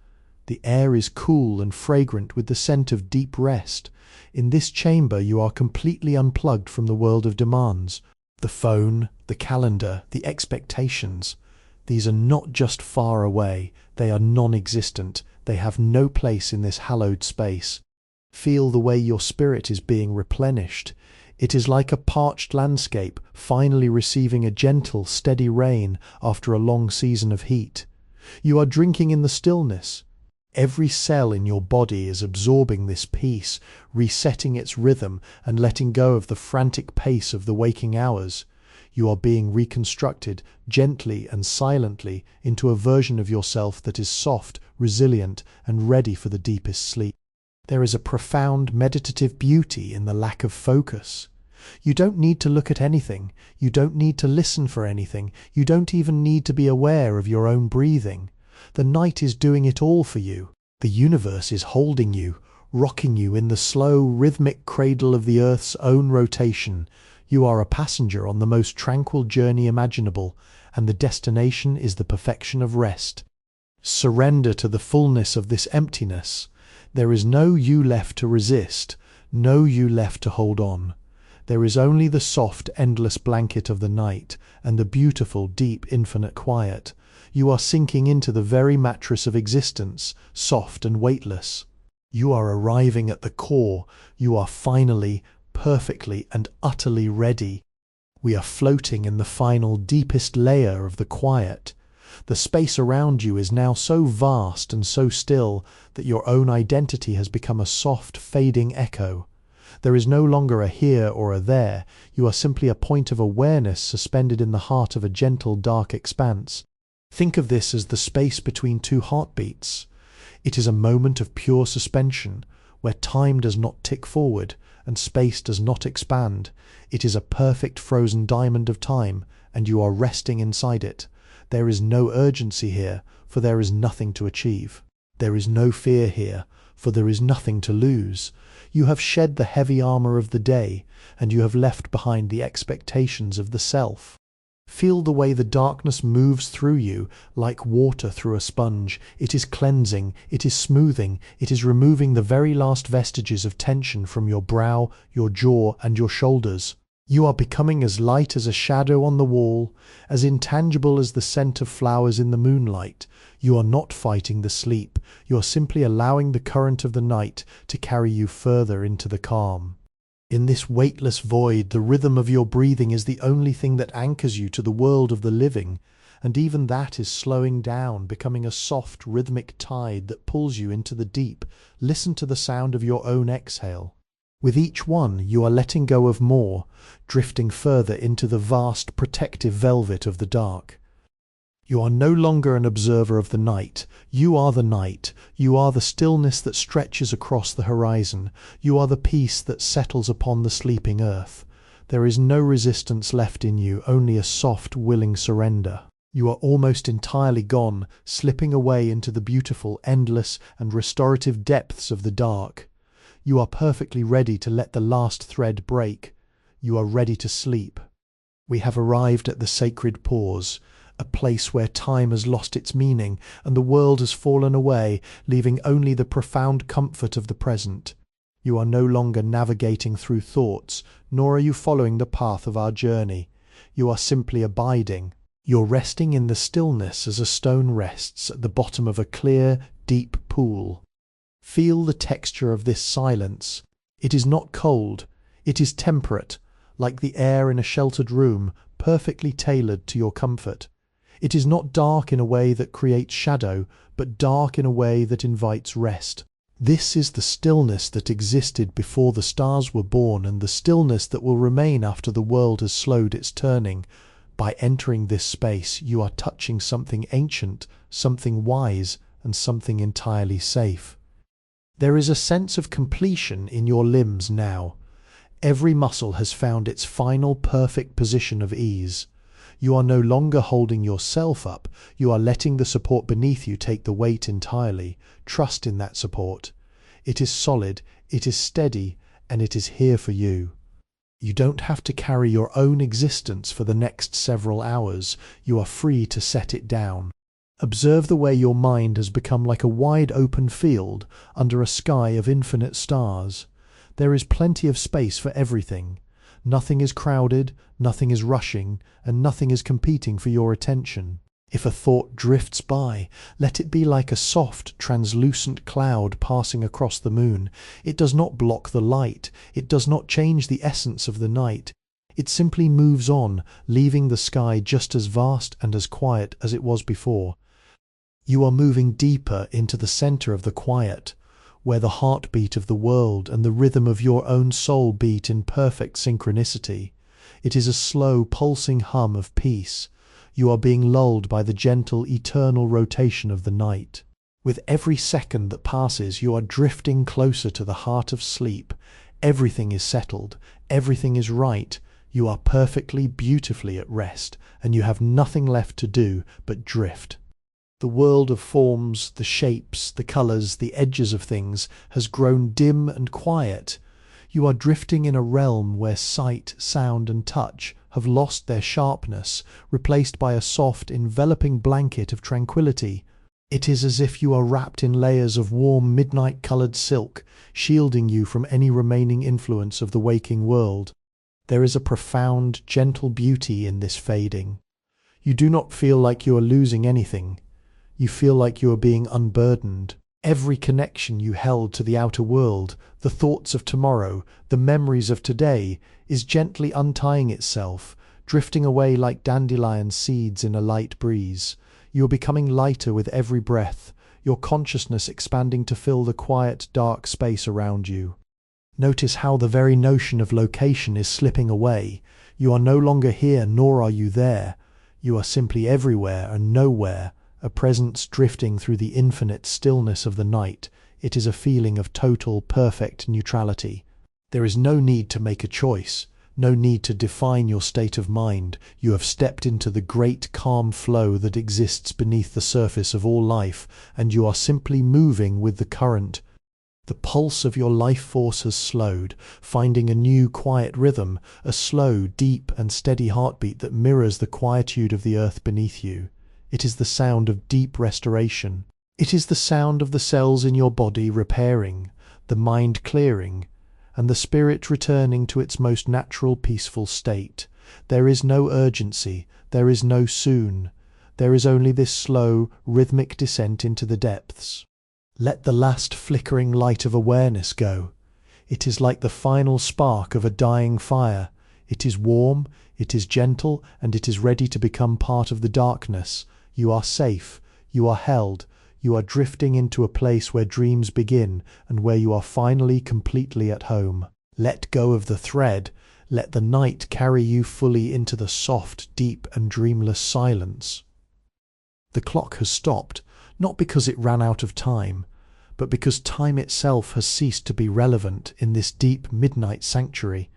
The air is cool and fragrant with the scent of deep rest. In this chamber you are completely unplugged from the world of demands. The phone, the calendar, the expectations. These are not just far away, they are non-existent. They have no place in this hallowed space. Feel the way your spirit is being replenished. It is like a parched landscape finally receiving a gentle, steady rain after a long season of heat. You are drinking in the stillness. Every cell in your body is absorbing this peace, resetting its rhythm and letting go of the frantic pace of the waking hours. You are being reconstructed gently and silently into a version of yourself that is soft, resilient, and ready for the deepest sleep. There is a profound meditative beauty in the lack of focus. You don't need to look at anything. You don't need to listen for anything. You don't even need to be aware of your own breathing. The night is doing it all for you. The universe is holding you, rocking you in the slow, rhythmic cradle of the Earth's own rotation. You are a passenger on the most tranquil journey imaginable, and the destination is the perfection of rest. Surrender to the fullness of this emptiness. There is no you left to resist, no you left to hold on. There is only the soft, endless blanket of the night and the beautiful, deep, infinite quiet. You are sinking into the very mattress of existence, soft and weightless. You are arriving at the core. You are finally, perfectly and utterly ready. We are floating in the final, deepest layer of the quiet. The space around you is now so vast and so still that your own identity has become a soft, fading echo. There is no longer a here or a there. You are simply a point of awareness suspended in the heart of a gentle, dark expanse. Think of this as the space between two heartbeats. It is a moment of pure suspension, where time does not tick forward and space does not expand. It is a perfect frozen diamond of time, and you are resting inside it. There is no urgency here, for there is nothing to achieve. There is no fear here, for there is nothing to lose. You have shed the heavy armor of the day, and you have left behind the expectations of the self. Feel the way the darkness moves through you like water through a sponge. It is cleansing, it is smoothing, it is removing the very last vestiges of tension from your brow, your jaw, and your shoulders. You are becoming as light as a shadow on the wall, as intangible as the scent of flowers in the moonlight. You are not fighting the sleep. You are simply allowing the current of the night to carry you further into the calm. In this weightless void, the rhythm of your breathing is the only thing that anchors you to the world of the living, and even that is slowing down, becoming a soft, rhythmic tide that pulls you into the deep. Listen to the sound of your own exhale. With each one, you are letting go of more, drifting further into the vast, protective velvet of the dark. You are no longer an observer of the night. You are the night. You are the stillness that stretches across the horizon. You are the peace that settles upon the sleeping earth. There is no resistance left in you, only a soft, willing surrender. You are almost entirely gone, slipping away into the beautiful, endless, and restorative depths of the dark. You are perfectly ready to let the last thread break. You are ready to sleep. We have arrived at the sacred pause, a place where time has lost its meaning and the world has fallen away, leaving only the profound comfort of the present. You are no longer navigating through thoughts, nor are you following the path of our journey. You are simply abiding. You're resting in the stillness as a stone rests at the bottom of a clear, deep pool. Feel the texture of this silence. It is not cold, it is temperate, like the air in a sheltered room, perfectly tailored to your comfort. It is not dark in a way that creates shadow, but dark in a way that invites rest. This is the stillness that existed before the stars were born, and the stillness that will remain after the world has slowed its turning. By entering this space, you are touching something ancient, something wise, and something entirely safe. There is a sense of completion in your limbs now. Every muscle has found its final perfect position of ease. You are no longer holding yourself up. You are letting the support beneath you take the weight entirely. Trust in that support. It is solid, it is steady, and it is here for you. You don't have to carry your own existence for the next several hours. You are free to set it down. Observe the way your mind has become like a wide open field under a sky of infinite stars. There is plenty of space for everything. Nothing is crowded, nothing is rushing, and nothing is competing for your attention. If a thought drifts by, let it be like a soft, translucent cloud passing across the moon. It does not block the light. It does not change the essence of the night. It simply moves on, leaving the sky just as vast and as quiet as it was before. You are moving deeper into the center of the quiet, where the heartbeat of the world and the rhythm of your own soul beat in perfect synchronicity. It is a slow, pulsing hum of peace. You are being lulled by the gentle, eternal rotation of the night. With every second that passes, you are drifting closer to the heart of sleep. Everything is settled. Everything is right. You are perfectly, beautifully at rest, and you have nothing left to do but drift. The world of forms, the shapes, the colours, the edges of things has grown dim and quiet. You are drifting in a realm where sight, sound and touch have lost their sharpness, replaced by a soft, enveloping blanket of tranquility. It is as if you are wrapped in layers of warm, midnight-coloured silk, shielding you from any remaining influence of the waking world. There is a profound, gentle beauty in this fading. You do not feel like you are losing anything. You feel like you are being unburdened. Every connection you held to the outer world, the thoughts of tomorrow, the memories of today, is gently untying itself, drifting away like dandelion seeds in a light breeze. You are becoming lighter with every breath, your consciousness expanding to fill the quiet, dark space around you. Notice how the very notion of location is slipping away. You are no longer here, nor are you there. You are simply everywhere and nowhere, a presence drifting through the infinite stillness of the night. It is a feeling of total, perfect neutrality. There is no need to make a choice, no need to define your state of mind. You have stepped into the great calm flow that exists beneath the surface of all life, and you are simply moving with the current. The pulse of your life force has slowed, finding a new quiet rhythm, a slow, deep and steady heartbeat that mirrors the quietude of the earth beneath you. It is the sound of deep restoration. It is the sound of the cells in your body repairing, the mind clearing, and the spirit returning to its most natural peaceful state. There is no urgency, there is no soon. There is only this slow, rhythmic descent into the depths. Let the last flickering light of awareness go. It is like the final spark of a dying fire. It is warm, it is gentle, and it is ready to become part of the darkness. You are safe, you are held, you are drifting into a place where dreams begin and where you are finally completely at home. Let go of the thread, let the night carry you fully into the soft, deep and dreamless silence. The clock has stopped, not because it ran out of time, but because time itself has ceased to be relevant in this deep midnight sanctuary.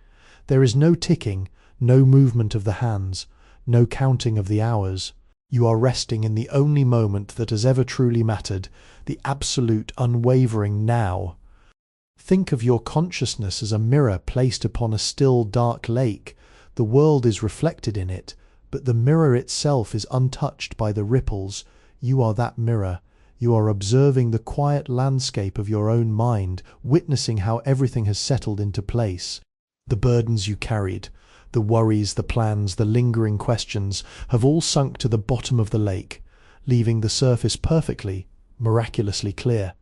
There is no ticking, no movement of the hands, no counting of the hours. You are resting in the only moment that has ever truly mattered, the absolute, unwavering now. Think of your consciousness as a mirror placed upon a still, dark lake. The world is reflected in it, but the mirror itself is untouched by the ripples. You are that mirror. You are observing the quiet landscape of your own mind, witnessing how everything has settled into place. The burdens you carried, the worries, the plans, the lingering questions have all sunk to the bottom of the lake, leaving the surface perfectly, miraculously clear.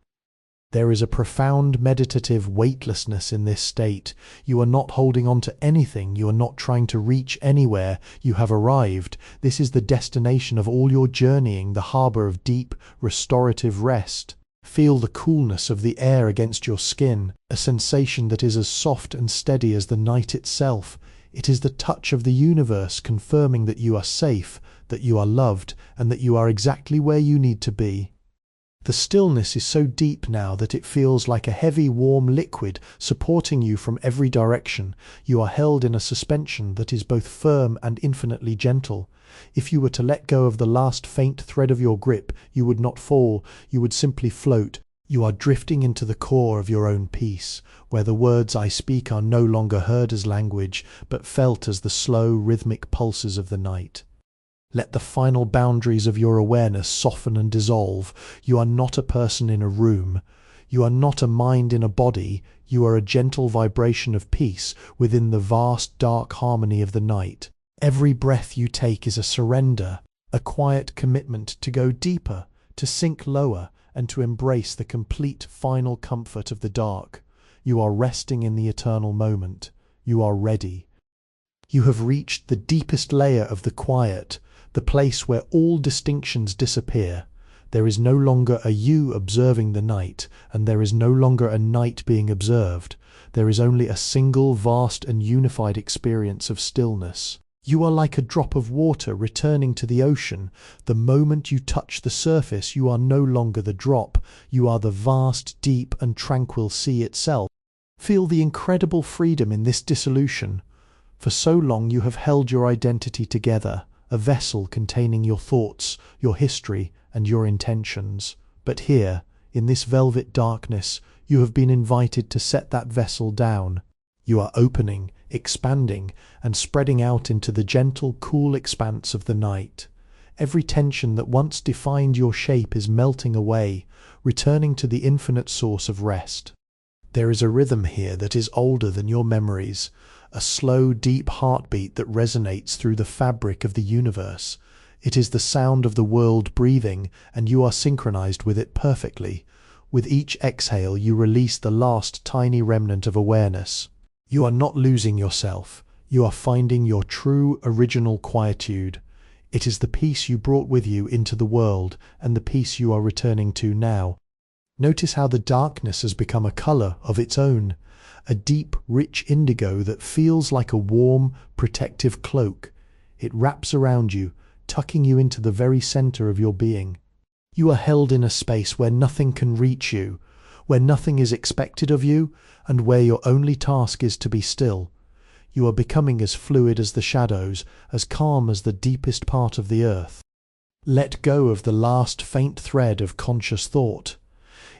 There is a profound meditative weightlessness in this state. You are not holding on to anything, you are not trying to reach anywhere, you have arrived. This is the destination of all your journeying, the harbour of deep, restorative rest. Feel the coolness of the air against your skin, a sensation that is as soft and steady as the night itself. It is the touch of the universe confirming that you are safe, that you are loved, and that you are exactly where you need to be. The stillness is so deep now that it feels like a heavy, warm liquid supporting you from every direction. You are held in a suspension that is both firm and infinitely gentle. If you were to let go of the last faint thread of your grip, you would not fall, you would simply float. You are drifting into the core of your own peace, where the words I speak are no longer heard as language, but felt as the slow, rhythmic pulses of the night. Let the final boundaries of your awareness soften and dissolve. You are not a person in a room. You are not a mind in a body. You are a gentle vibration of peace within the vast, dark harmony of the night. Every breath you take is a surrender, a quiet commitment to go deeper, to sink lower, and to embrace the complete final comfort of the dark. You are resting in the eternal moment. You are ready. You have reached the deepest layer of the quiet, the place where all distinctions disappear. There is no longer a you observing the night, and there is no longer a night being observed. There is only a single, vast and unified experience of stillness. You are like a drop of water returning to the ocean. The moment you touch the surface, you are no longer the drop. You are the vast, deep and tranquil sea itself. Feel the incredible freedom in this dissolution. For so long you have held your identity together, a vessel containing your thoughts, your history, and your intentions. But here, in this velvet darkness, you have been invited to set that vessel down. You are opening, expanding, and spreading out into the gentle, cool expanse of the night. Every tension that once defined your shape is melting away, returning to the infinite source of rest. There is a rhythm here that is older than your memories, a slow, deep heartbeat that resonates through the fabric of the universe. It is the sound of the world breathing, and you are synchronized with it perfectly. With each exhale, you release the last tiny remnant of awareness. You are not losing yourself. You are finding your true, original quietude. It is the peace you brought with you into the world, and the peace you are returning to now. Notice how the darkness has become a color of its own, a deep, rich indigo that feels like a warm, protective cloak. It wraps around you, tucking you into the very center of your being. You are held in a space where nothing can reach you, where nothing is expected of you, and where your only task is to be still. You are becoming as fluid as the shadows, as calm as the deepest part of the earth. Let go of the last faint thread of conscious thought.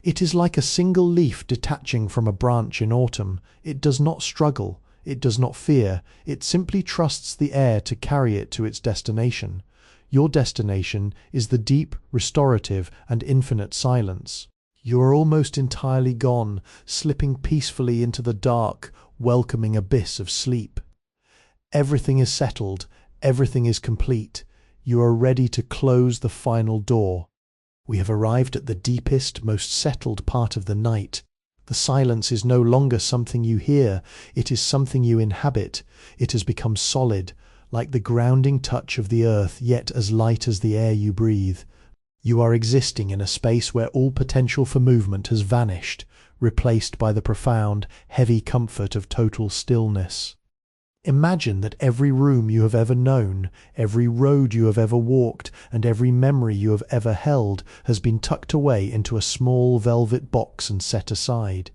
It is like a single leaf detaching from a branch in autumn. It does not struggle, it does not fear, it simply trusts the air to carry it to its destination. Your destination is the deep, restorative, and infinite silence. You are almost entirely gone, slipping peacefully into the dark, welcoming abyss of sleep. Everything is settled, everything is complete. You are ready to close the final door. We have arrived at the deepest, most settled part of the night. The silence is no longer something you hear, it is something you inhabit. It has become solid, like the grounding touch of the earth, yet as light as the air you breathe. You are existing in a space where all potential for movement has vanished, replaced by the profound, heavy comfort of total stillness. Imagine that every room you have ever known, every road you have ever walked, and every memory you have ever held has been tucked away into a small velvet box and set aside.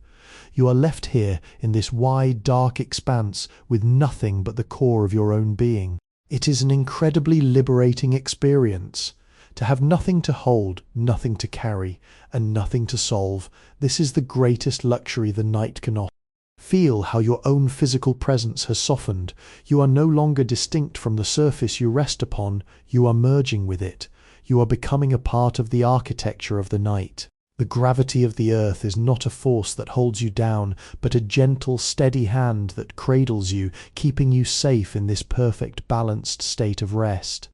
You are left here in this wide, dark expanse with nothing but the core of your own being. It is an incredibly liberating experience. To have nothing to hold, nothing to carry, and nothing to solve, this is the greatest luxury the night can offer. Feel how your own physical presence has softened. You are no longer distinct from the surface you rest upon, you are merging with it. You are becoming a part of the architecture of the night. The gravity of the earth is not a force that holds you down, but a gentle, steady hand that cradles you, keeping you safe in this perfect, balanced state of rest.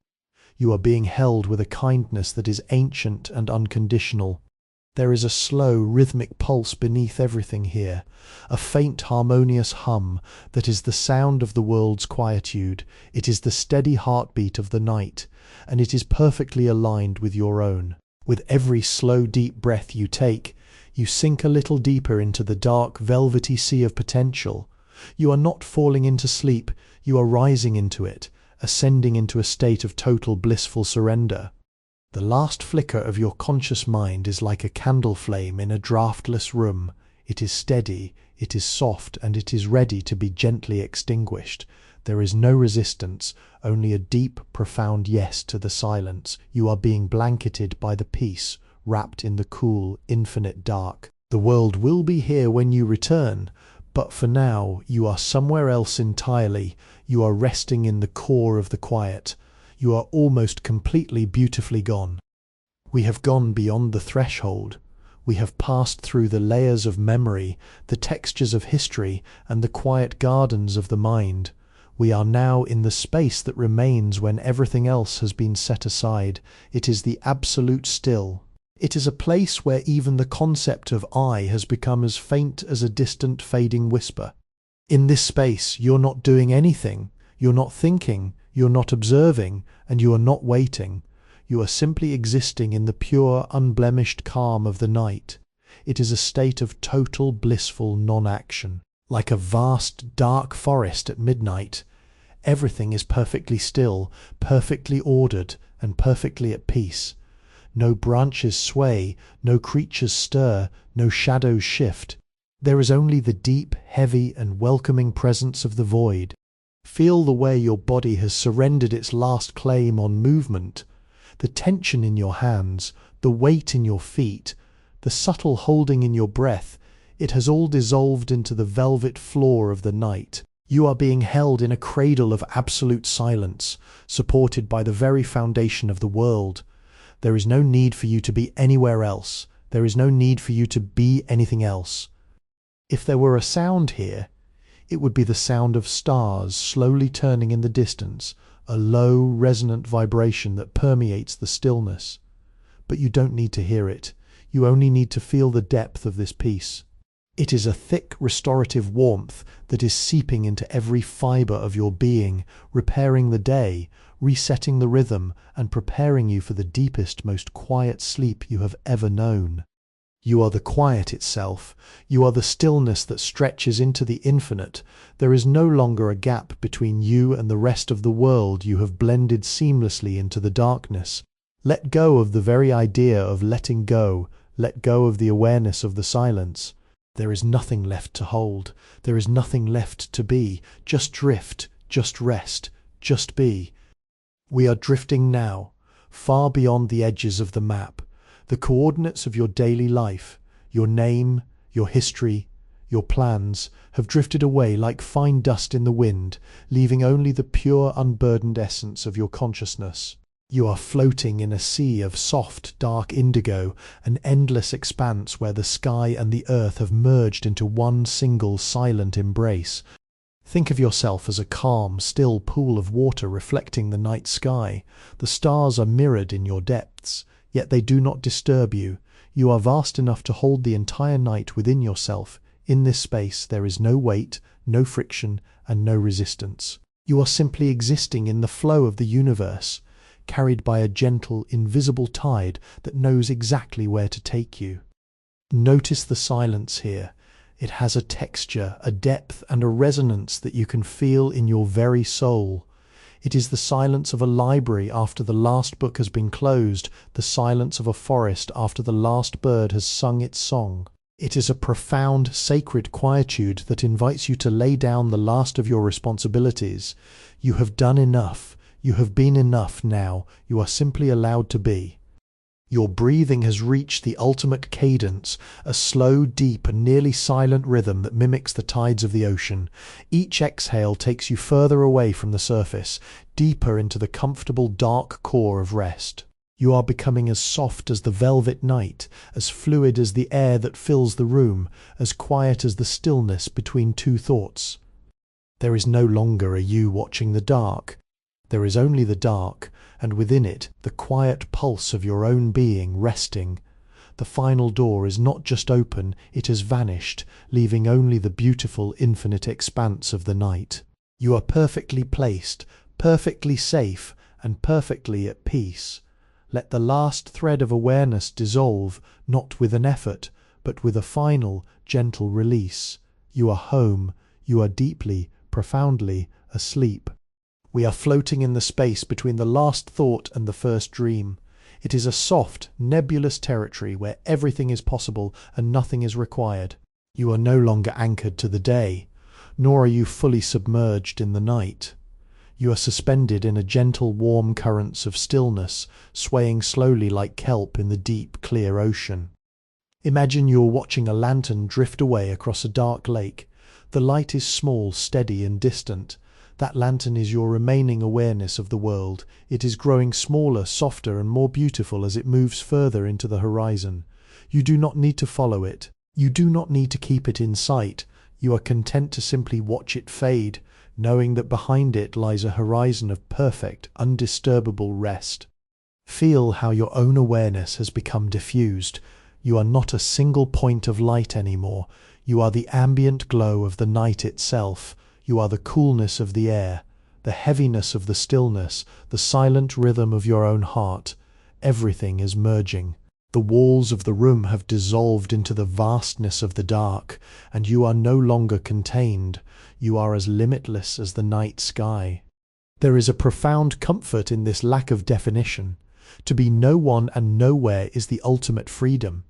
You are being held with a kindness that is ancient and unconditional. There is a slow, rhythmic pulse beneath everything here, a faint, harmonious hum that is the sound of the world's quietude. It is the steady heartbeat of the night, and it is perfectly aligned with your own. With every slow, deep breath you take, you sink a little deeper into the dark, velvety sea of potential. You are not falling into sleep, you are rising into it, ascending into a state of total blissful surrender. The last flicker of your conscious mind is like a candle flame in a draughtless room. It is steady, it is soft, and it is ready to be gently extinguished. There is no resistance, only a deep, profound yes to the silence. You are being blanketed by the peace, wrapped in the cool, infinite dark. The world will be here when you return, but for now you are somewhere else entirely. You are resting in the core of the quiet. You are almost completely beautifully gone. We have gone beyond the threshold. We have passed through the layers of memory, the textures of history, and the quiet gardens of the mind. We are now in the space that remains when everything else has been set aside. It is the absolute still. It is a place where even the concept of I has become as faint as a distant fading whisper. In this space, you're not doing anything. You're not thinking. You're not observing, and you are not waiting. You are simply existing in the pure, unblemished calm of the night. It is a state of total, blissful non-action. Like a vast, dark forest at midnight, everything is perfectly still, perfectly ordered, and perfectly at peace. No branches sway, no creatures stir, no shadows shift. There is only the deep, heavy, and welcoming presence of the void. Feel the way your body has surrendered its last claim on movement. The tension in your hands, the weight in your feet, the subtle holding in your breath, it has all dissolved into the velvet floor of the night. You are being held in a cradle of absolute silence, supported by the very foundation of the world. There is no need for you to be anywhere else. There is no need for you to be anything else. If there were a sound here, it would be the sound of stars slowly turning in the distance, a low, resonant vibration that permeates the stillness. But you don't need to hear it. You only need to feel the depth of this peace. It is a thick, restorative warmth that is seeping into every fibre of your being, repairing the day, resetting the rhythm, and preparing you for the deepest, most quiet sleep you have ever known. You are the quiet itself. You are the stillness that stretches into the infinite. There is no longer a gap between you and the rest of the world. You have blended seamlessly into the darkness. Let go of the very idea of letting go. Let go of the awareness of the silence. There is nothing left to hold. There is nothing left to be. Just drift, just rest, just be. We are drifting now, far beyond the edges of the map. The coordinates of your daily life, your name, your history, your plans, have drifted away like fine dust in the wind, leaving only the pure, unburdened essence of your consciousness. You are floating in a sea of soft, dark indigo, an endless expanse where the sky and the earth have merged into one single silent embrace. Think of yourself as a calm, still pool of water reflecting the night sky. The stars are mirrored in your depths, yet they do not disturb you. You are vast enough to hold the entire night within yourself. In this space there is no weight, no friction, and no resistance. You are simply existing in the flow of the universe, carried by a gentle, invisible tide that knows exactly where to take you. Notice the silence here. It has a texture, a depth, and a resonance that you can feel in your very soul. It is the silence of a library after the last book has been closed, the silence of a forest after the last bird has sung its song. It is a profound, sacred quietude that invites you to lay down the last of your responsibilities. You have done enough. You have been enough now. You are simply allowed to be. Your breathing has reached the ultimate cadence, a slow, deep, and nearly silent rhythm that mimics the tides of the ocean. Each exhale takes you further away from the surface, deeper into the comfortable, dark core of rest. You are becoming as soft as the velvet night, as fluid as the air that fills the room, as quiet as the stillness between two thoughts. There is no longer a you watching the dark. There is only the dark, and within it the quiet pulse of your own being resting. The final door is not just open, it has vanished, leaving only the beautiful infinite expanse of the night. You are perfectly placed, perfectly safe, and perfectly at peace. Let the last thread of awareness dissolve, not with an effort, but with a final, gentle release. You are home. You are deeply, profoundly asleep. We are floating in the space between the last thought and the first dream. It is a soft, nebulous territory where everything is possible and nothing is required. You are no longer anchored to the day, nor are you fully submerged in the night. You are suspended in a gentle, warm currents of stillness, swaying slowly like kelp in the deep, clear ocean. Imagine you are watching a lantern drift away across a dark lake. The light is small, steady, and distant. That lantern is your remaining awareness of the world. It is growing smaller, softer, and more beautiful as it moves further into the horizon. You do not need to follow it. You do not need to keep it in sight. You are content to simply watch it fade, knowing that behind it lies a horizon of perfect, undisturbable rest. Feel how your own awareness has become diffused. You are not a single point of light anymore. You are the ambient glow of the night itself. You are the coolness of the air, the heaviness of the stillness, the silent rhythm of your own heart. Everything is merging. The walls of the room have dissolved into the vastness of the dark, and you are no longer contained. You are as limitless as the night sky. There is a profound comfort in this lack of definition. To be no one and nowhere is the ultimate freedom.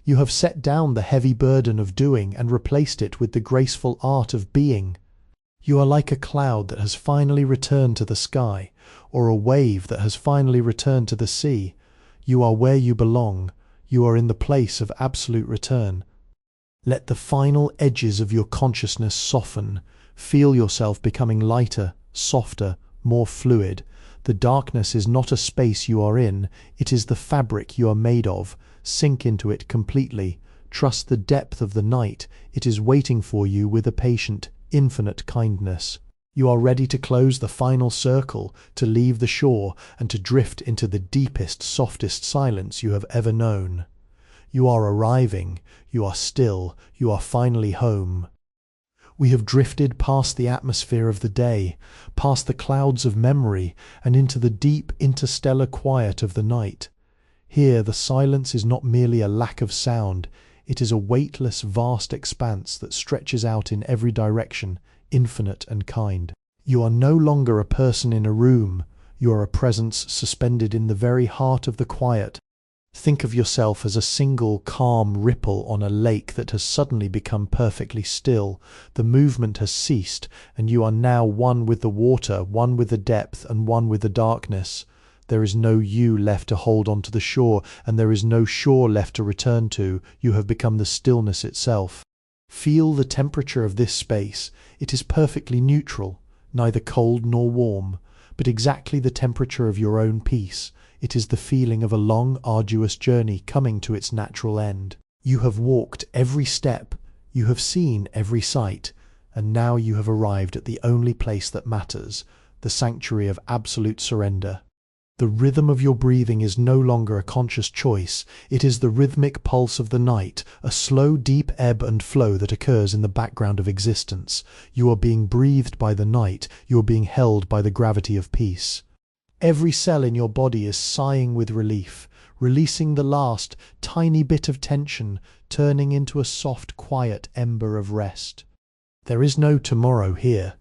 You have set down the heavy burden of doing and replaced it with the graceful art of being. You are like a cloud that has finally returned to the sky, or a wave that has finally returned to the sea. You are where you belong. You are in the place of absolute return. Let the final edges of your consciousness soften. Feel yourself becoming lighter, softer, more fluid. The darkness is not a space you are in. It is the fabric you are made of. Sink into it completely. Trust the depth of the night. It is waiting for you with a patient, infinite kindness. You are ready to close the final circle, to leave the shore, and to drift into the deepest, softest silence you have ever known. You are arriving. You are still. You are finally home. We have drifted past the atmosphere of the day, past the clouds of memory, and into the deep interstellar quiet of the night. Here the silence is not merely a lack of sound, it is a weightless, vast expanse that stretches out in every direction, infinite and kind. You are no longer a person in a room, you are a presence suspended in the very heart of the quiet. Think of yourself as a single calm ripple on a lake that has suddenly become perfectly still. The movement has ceased, and you are now one with the water, one with the depth, and one with the darkness. There is no you left to hold onto the shore, and there is no shore left to return to. You have become the stillness itself. Feel the temperature of this space. It is perfectly neutral, neither cold nor warm, but exactly the temperature of your own peace. It is the feeling of a long, arduous journey coming to its natural end. You have walked every step, you have seen every sight, and now you have arrived at the only place that matters, the sanctuary of absolute surrender. The rhythm of your breathing is no longer a conscious choice. It is the rhythmic pulse of the night, a slow, deep ebb and flow that occurs in the background of existence. You are being breathed by the night. You are being held by the gravity of peace. Every cell in your body is sighing with relief, releasing the last tiny bit of tension, turning into a soft, quiet ember of rest. There is no tomorrow here.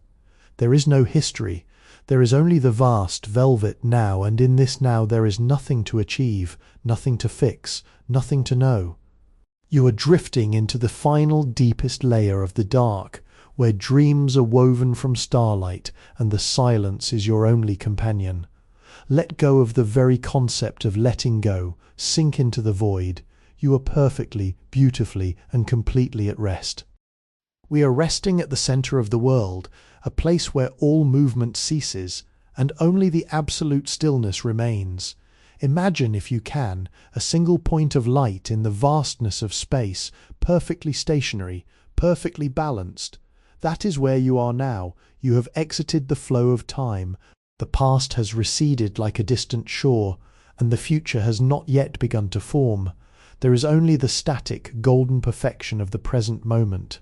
There is no history. There is only the vast, velvet now, and in this now there is nothing to achieve, nothing to fix, nothing to know. You are drifting into the final, deepest layer of the dark, where dreams are woven from starlight, and the silence is your only companion. Let go of the very concept of letting go, sink into the void. You are perfectly, beautifully, and completely at rest. We are resting at the center of the world, a place where all movement ceases, and only the absolute stillness remains. Imagine, if you can, a single point of light in the vastness of space, perfectly stationary, perfectly balanced. That is where you are now. You have exited the flow of time. The past has receded like a distant shore, and the future has not yet begun to form. There is only the static, golden perfection of the present moment.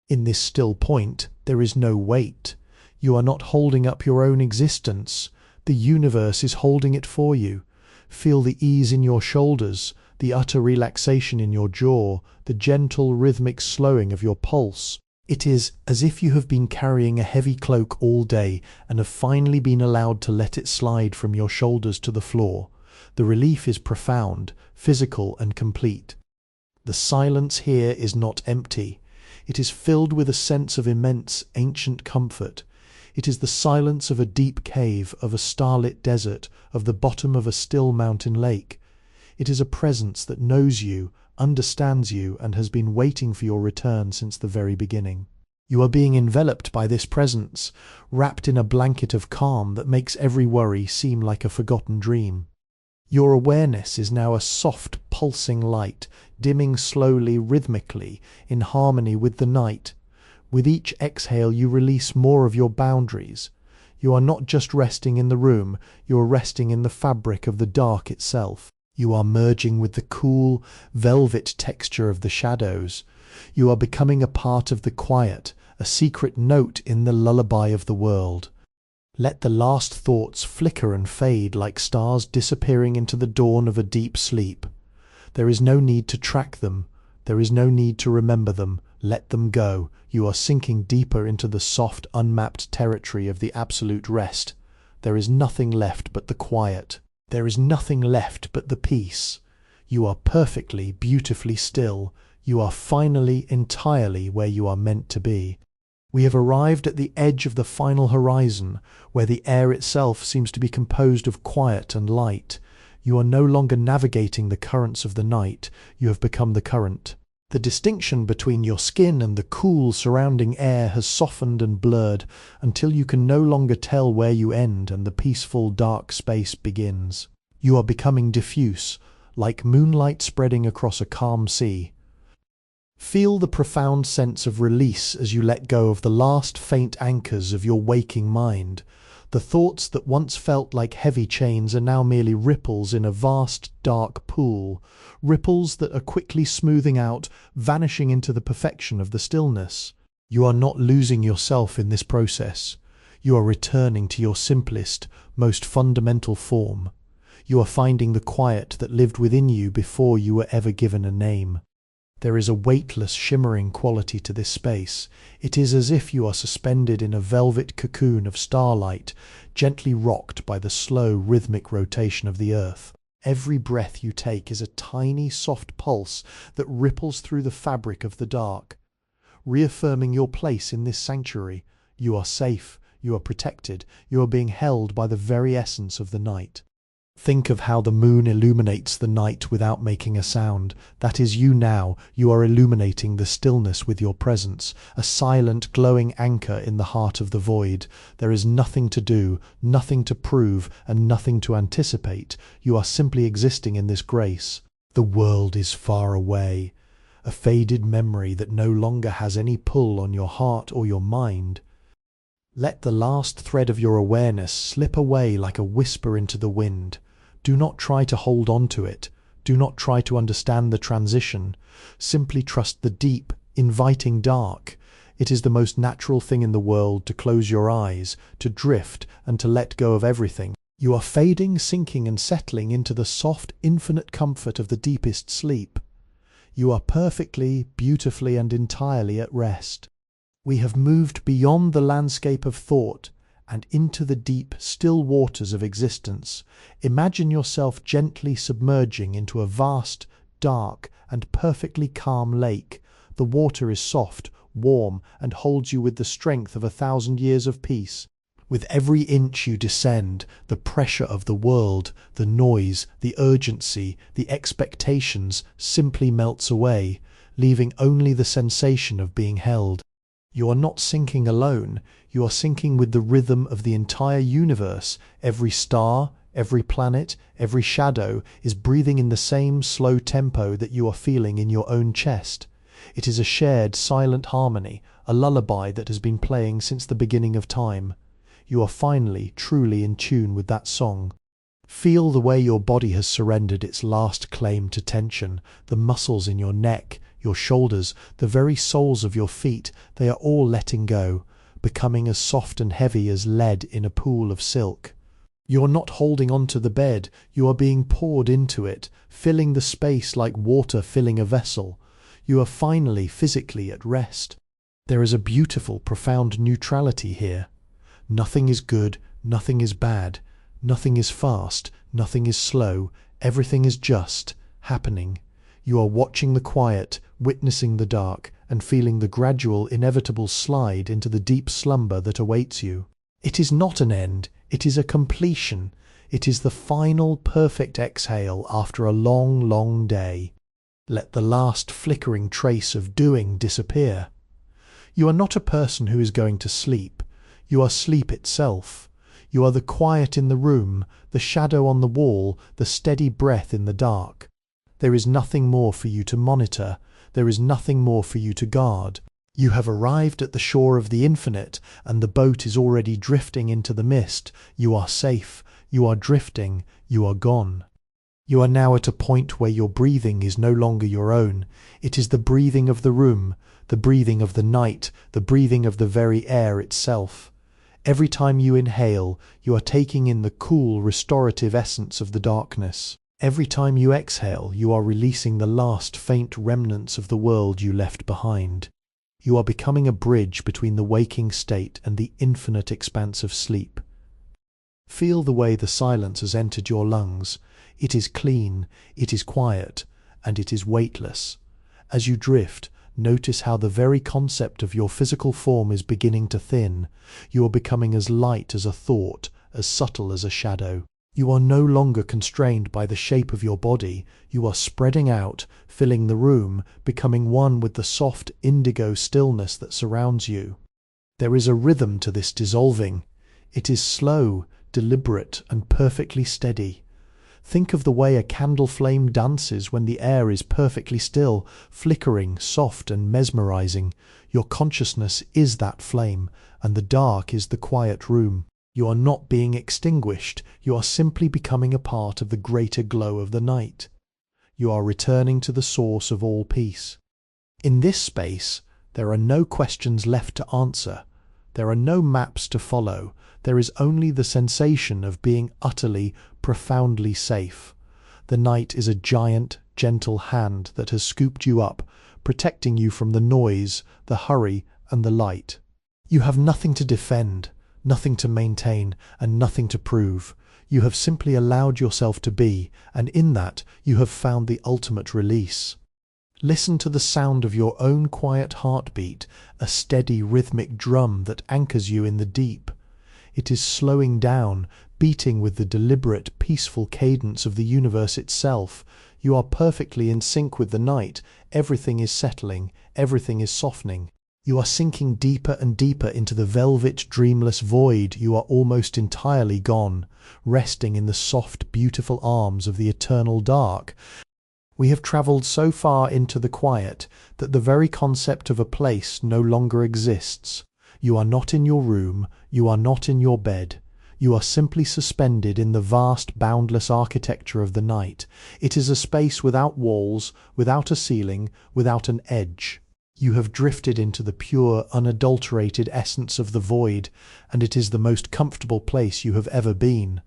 In this still point, there is no weight. You are not holding up your own existence. The universe is holding it for you. Feel the ease in your shoulders, the utter relaxation in your jaw, the gentle, rhythmic slowing of your pulse. It is as if you have been carrying a heavy cloak all day and have finally been allowed to let it slide from your shoulders to the floor. The relief is profound, physical, and complete. The silence here is not empty. It is filled with a sense of immense, ancient comfort. It is the silence of a deep cave, of a starlit desert, of the bottom of a still mountain lake. It is a presence that knows you, understands you, and has been waiting for your return since the very beginning. You are being enveloped by this presence, wrapped in a blanket of calm that makes every worry seem like a forgotten dream. Your awareness is now a soft, pulsing light, dimming slowly, rhythmically, in harmony with the night. With each exhale you release more of your boundaries. You are not just resting in the room, you are resting in the fabric of the dark itself. You are merging with the cool, velvet texture of the shadows. You are becoming a part of the quiet, a secret note in the lullaby of the world. Let the last thoughts flicker and fade like stars disappearing into the dawn of a deep sleep. There is no need to track them. There is no need to remember them. Let them go. You are sinking deeper into the soft, unmapped territory of the absolute rest. There is nothing left but the quiet. There is nothing left but the peace. You are perfectly, beautifully still. You are finally, entirely where you are meant to be. We have arrived at the edge of the final horizon, where the air itself seems to be composed of quiet and light. You are no longer navigating the currents of the night. You have become the current. The distinction between your skin and the cool surrounding air has softened and blurred until you can no longer tell where you end and the peaceful dark space begins. You are becoming diffuse, like moonlight spreading across a calm sea. Feel the profound sense of release as you let go of the last faint anchors of your waking mind. The thoughts that once felt like heavy chains are now merely ripples in a vast, dark pool, ripples that are quickly smoothing out, vanishing into the perfection of the stillness. You are not losing yourself in this process. You are returning to your simplest, most fundamental form. You are finding the quiet that lived within you before you were ever given a name. There is a weightless, shimmering quality to this space. It is as if you are suspended in a velvet cocoon of starlight, gently rocked by the slow, rhythmic rotation of the earth. Every breath you take is a tiny, soft pulse that ripples through the fabric of the dark, reaffirming your place in this sanctuary. You are safe, you are protected, you are being held by the very essence of the night. Think of how the moon illuminates the night without making a sound. That is you now. You are illuminating the stillness with your presence, a silent, glowing anchor in the heart of the void. There is nothing to do, nothing to prove, and nothing to anticipate. You are simply existing in this grace. The world is far away, a faded memory that no longer has any pull on your heart or your mind. Let the last thread of your awareness slip away like a whisper into the wind. Do not try to hold on to it. Do not try to understand the transition. Simply trust the deep, inviting dark. It is the most natural thing in the world to close your eyes, to drift, and to let go of everything. You are fading, sinking, and settling into the soft, infinite comfort of the deepest sleep. You are perfectly, beautifully, and entirely at rest. We have moved beyond the landscape of thought and into the deep, still waters of existence. Imagine yourself gently submerging into a vast, dark, and perfectly calm lake. The water is soft, warm, and holds you with the strength of 1,000 years of peace. With every inch you descend, the pressure of the world, the noise, the urgency, the expectations simply melts away, leaving only the sensation of being held. You are not sinking alone. You are sinking with the rhythm of the entire universe. Every star, every planet, every shadow is breathing in the same slow tempo that you are feeling in your own chest. It is a shared, silent harmony, a lullaby that has been playing since the beginning of time. You are finally, truly in tune with that song. Feel the way your body has surrendered its last claim to tension, the muscles in your neck, your shoulders, the very soles of your feet, they are all letting go, becoming as soft and heavy as lead in a pool of silk. You are not holding on to the bed, you are being poured into it, filling the space like water filling a vessel. You are finally physically at rest. There is a beautiful, profound neutrality here. Nothing is good, nothing is bad, nothing is fast, nothing is slow, everything is just, happening. You are watching the quiet, witnessing the dark, and feeling the gradual, inevitable slide into the deep slumber that awaits you. It is not an end, it is a completion. It is the final, perfect exhale after a long, long day. Let the last flickering trace of doing disappear. You are not a person who is going to sleep. You are sleep itself. You are the quiet in the room, the shadow on the wall, the steady breath in the dark. There is nothing more for you to monitor. There is nothing more for you to guard. You have arrived at the shore of the infinite, and the boat is already drifting into the mist. You are safe. You are drifting. You are gone. You are now at a point where your breathing is no longer your own. It is the breathing of the room, the breathing of the night, the breathing of the very air itself. Every time you inhale, you are taking in the cool, restorative essence of the darkness. Every time you exhale, you are releasing the last faint remnants of the world you left behind. You are becoming a bridge between the waking state and the infinite expanse of sleep. Feel the way the silence has entered your lungs. It is clean, it is quiet, and it is weightless. As you drift, notice how the very concept of your physical form is beginning to thin. You are becoming as light as a thought, as subtle as a shadow. You are no longer constrained by the shape of your body. You are spreading out, filling the room, becoming one with the soft indigo stillness that surrounds you. There is a rhythm to this dissolving. It is slow, deliberate, and perfectly steady. Think of the way a candle flame dances when the air is perfectly still, flickering, soft and mesmerizing. Your consciousness is that flame, and the dark is the quiet room. You are not being extinguished, you are simply becoming a part of the greater glow of the night. You are returning to the source of all peace. In this space, there are no questions left to answer. There are no maps to follow. There is only the sensation of being utterly, profoundly safe. The night is a giant, gentle hand that has scooped you up, protecting you from the noise, the hurry, and the light. You have nothing to defend, nothing to maintain, and nothing to prove. You have simply allowed yourself to be, and in that you have found the ultimate release. Listen to the sound of your own quiet heartbeat, a steady rhythmic drum that anchors you in the deep. It is slowing down, beating with the deliberate, peaceful cadence of the universe itself. You are perfectly in sync with the night. Everything is settling, everything is softening. You are sinking deeper and deeper into the velvet, dreamless void. You are almost entirely gone, resting in the soft, beautiful arms of the eternal dark. We have travelled so far into the quiet that the very concept of a place no longer exists. You are not in your room, you are not in your bed. You are simply suspended in the vast, boundless architecture of the night. It is a space without walls, without a ceiling, without an edge. You have drifted into the pure, unadulterated essence of the void, and it is the most comfortable place you have ever been.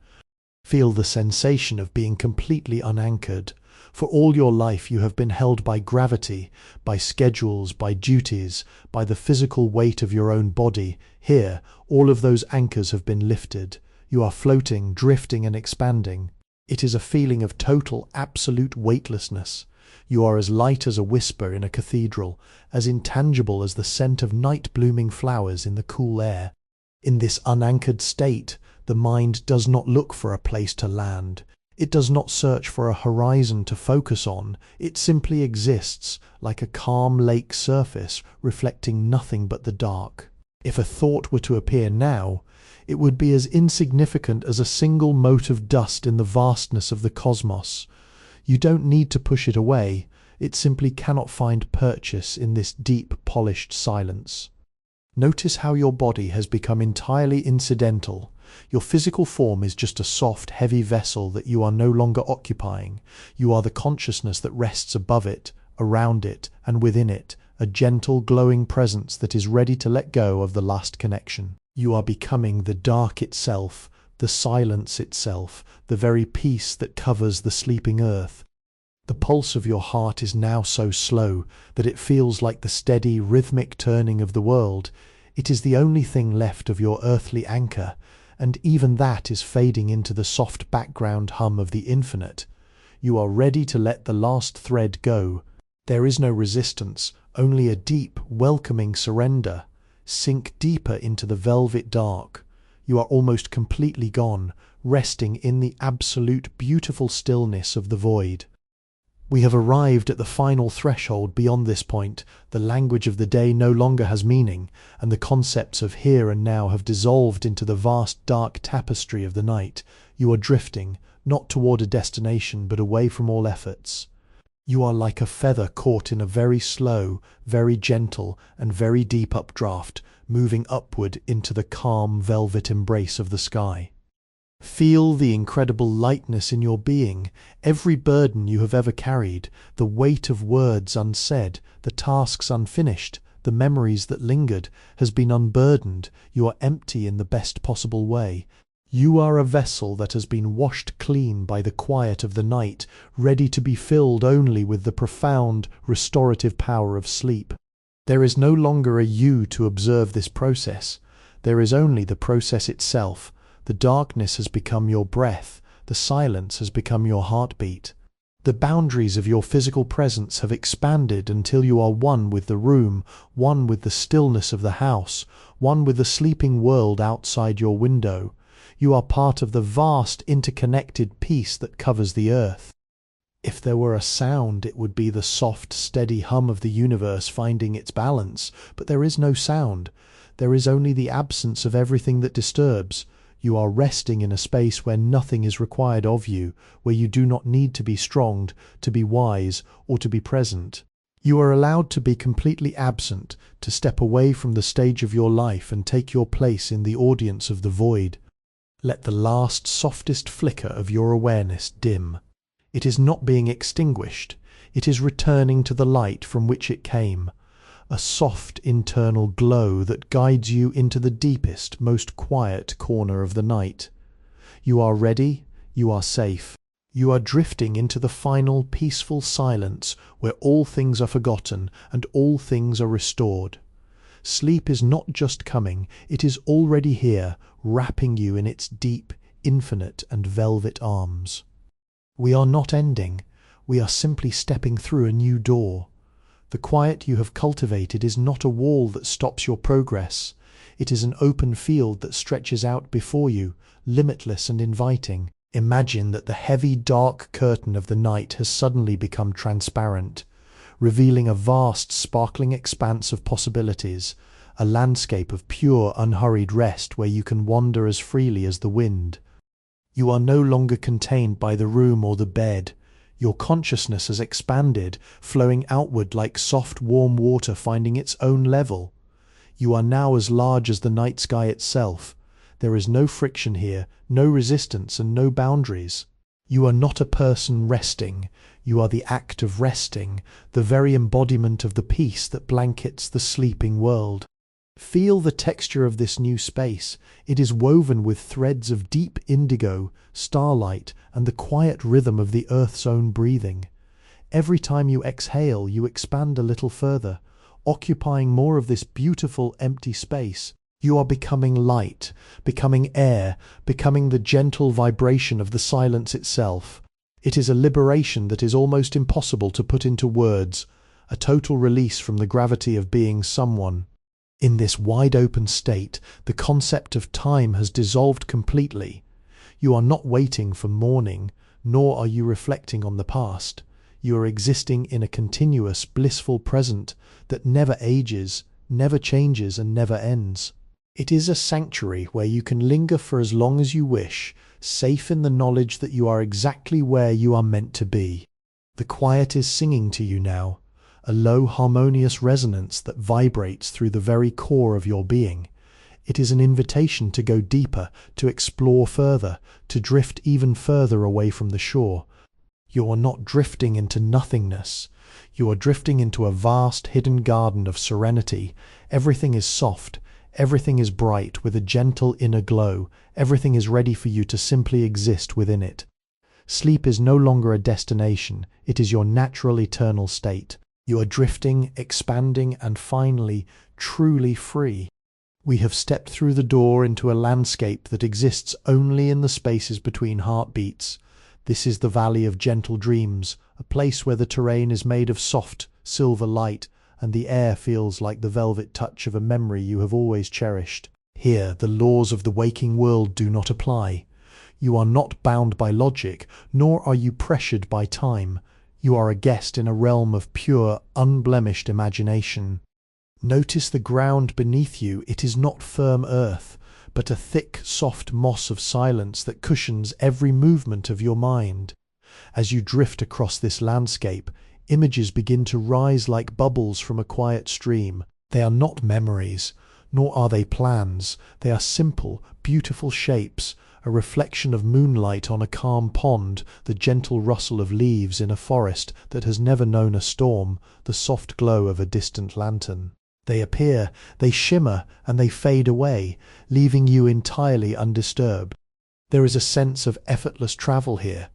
Feel the sensation of being completely unanchored. For all your life you have been held by gravity, by schedules, by duties, by the physical weight of your own body. Here, all of those anchors have been lifted. You are floating, drifting and expanding. It is a feeling of total, absolute weightlessness. You are as light as a whisper in a cathedral, as intangible as the scent of night-blooming flowers in the cool air. In this unanchored state, the mind does not look for a place to land. It does not search for a horizon to focus on. It simply exists, like a calm lake surface, reflecting nothing but the dark. If a thought were to appear now, it would be as insignificant as a single mote of dust in the vastness of the cosmos. You don't need to push it away. It simply cannot find purchase in this deep, polished silence. Notice how your body has become entirely incidental. Your physical form is just a soft, heavy vessel that you are no longer occupying. You are the consciousness that rests above it, around it, and within it, a gentle, glowing presence that is ready to let go of the last connection. You are becoming the dark itself, the silence itself, the very peace that covers the sleeping earth. The pulse of your heart is now so slow that it feels like the steady, rhythmic turning of the world. It is the only thing left of your earthly anchor, and even that is fading into the soft background hum of the infinite. You are ready to let the last thread go. There is no resistance, only a deep, welcoming surrender. Sink deeper into the velvet dark. You are almost completely gone, resting in the absolute beautiful stillness of the void. We have arrived at the final threshold. Beyond this point, the language of the day no longer has meaning, and the concepts of here and now have dissolved into the vast dark tapestry of the night. You are drifting, not toward a destination, but away from all efforts. You are like a feather caught in a very slow, very gentle, and very deep updraft, moving upward into the calm, velvet embrace of the sky. Feel the incredible lightness in your being. Every burden you have ever carried, the weight of words unsaid, the tasks unfinished, the memories that lingered, has been unburdened. You are empty in the best possible way. You are a vessel that has been washed clean by the quiet of the night, ready to be filled only with the profound, restorative power of sleep. There is no longer a you to observe this process. There is only the process itself. The darkness has become your breath. The silence has become your heartbeat. The boundaries of your physical presence have expanded until you are one with the room, one with the stillness of the house, one with the sleeping world outside your window. You are part of the vast, interconnected peace that covers the earth. If there were a sound, it would be the soft, steady hum of the universe finding its balance, but there is no sound. There is only the absence of everything that disturbs. You are resting in a space where nothing is required of you, where you do not need to be strong, to be wise, or to be present. You are allowed to be completely absent, to step away from the stage of your life and take your place in the audience of the void. Let the last softest flicker of your awareness dim. It is not being extinguished, it is returning to the light from which it came, a soft internal glow that guides you into the deepest, most quiet corner of the night. You are ready, you are safe. You are drifting into the final peaceful silence where all things are forgotten and all things are restored. Sleep is not just coming, it is already here, wrapping you in its deep, infinite and velvet arms. We are not ending, we are simply stepping through a new door. The quiet you have cultivated is not a wall that stops your progress. It is an open field that stretches out before you, limitless and inviting. Imagine that the heavy, dark curtain of the night has suddenly become transparent, revealing a vast, sparkling expanse of possibilities, a landscape of pure, unhurried rest where you can wander as freely as the wind. You are no longer contained by the room or the bed. Your consciousness has expanded, flowing outward like soft, warm water finding its own level. You are now as large as the night sky itself. There is no friction here, no resistance and no boundaries. You are not a person resting. You are the act of resting, the very embodiment of the peace that blankets the sleeping world. Feel the texture of this new space. It is woven with threads of deep indigo, starlight, and the quiet rhythm of the earth's own breathing. Every time you exhale, you expand a little further, occupying more of this beautiful empty space. You are becoming light, becoming air, becoming the gentle vibration of the silence itself. It is a liberation that is almost impossible to put into words, a total release from the gravity of being someone. In this wide-open state, the concept of time has dissolved completely. You are not waiting for morning, nor are you reflecting on the past. You are existing in a continuous, blissful present that never ages, never changes, and never ends. It is a sanctuary where you can linger for as long as you wish, safe in the knowledge that you are exactly where you are meant to be. The quiet is singing to you now, a low harmonious resonance that vibrates through the very core of your being. It is an invitation to go deeper, to explore further, to drift even further away from the shore. You are not drifting into nothingness. You are drifting into a vast hidden garden of serenity. Everything is soft. Everything is bright with a gentle inner glow. Everything is ready for you to simply exist within it. Sleep is no longer a destination. It is your natural eternal state. You are drifting, expanding, and finally, truly free. We have stepped through the door into a landscape that exists only in the spaces between heartbeats. This is the Valley of Gentle Dreams, a place where the terrain is made of soft, silver light, and the air feels like the velvet touch of a memory you have always cherished. Here, the laws of the waking world do not apply. You are not bound by logic, nor are you pressured by time. You are a guest in a realm of pure, unblemished imagination. Notice the ground beneath you. It is not firm earth, but a thick, soft moss of silence that cushions every movement of your mind. As you drift across this landscape, images begin to rise like bubbles from a quiet stream. They are not memories, nor are they plans. They are simple, beautiful shapes, a reflection of moonlight on a calm pond, the gentle rustle of leaves in a forest that has never known a storm, the soft glow of a distant lantern. They appear, they shimmer, and they fade away, leaving you entirely undisturbed. There is a sense of effortless travel here.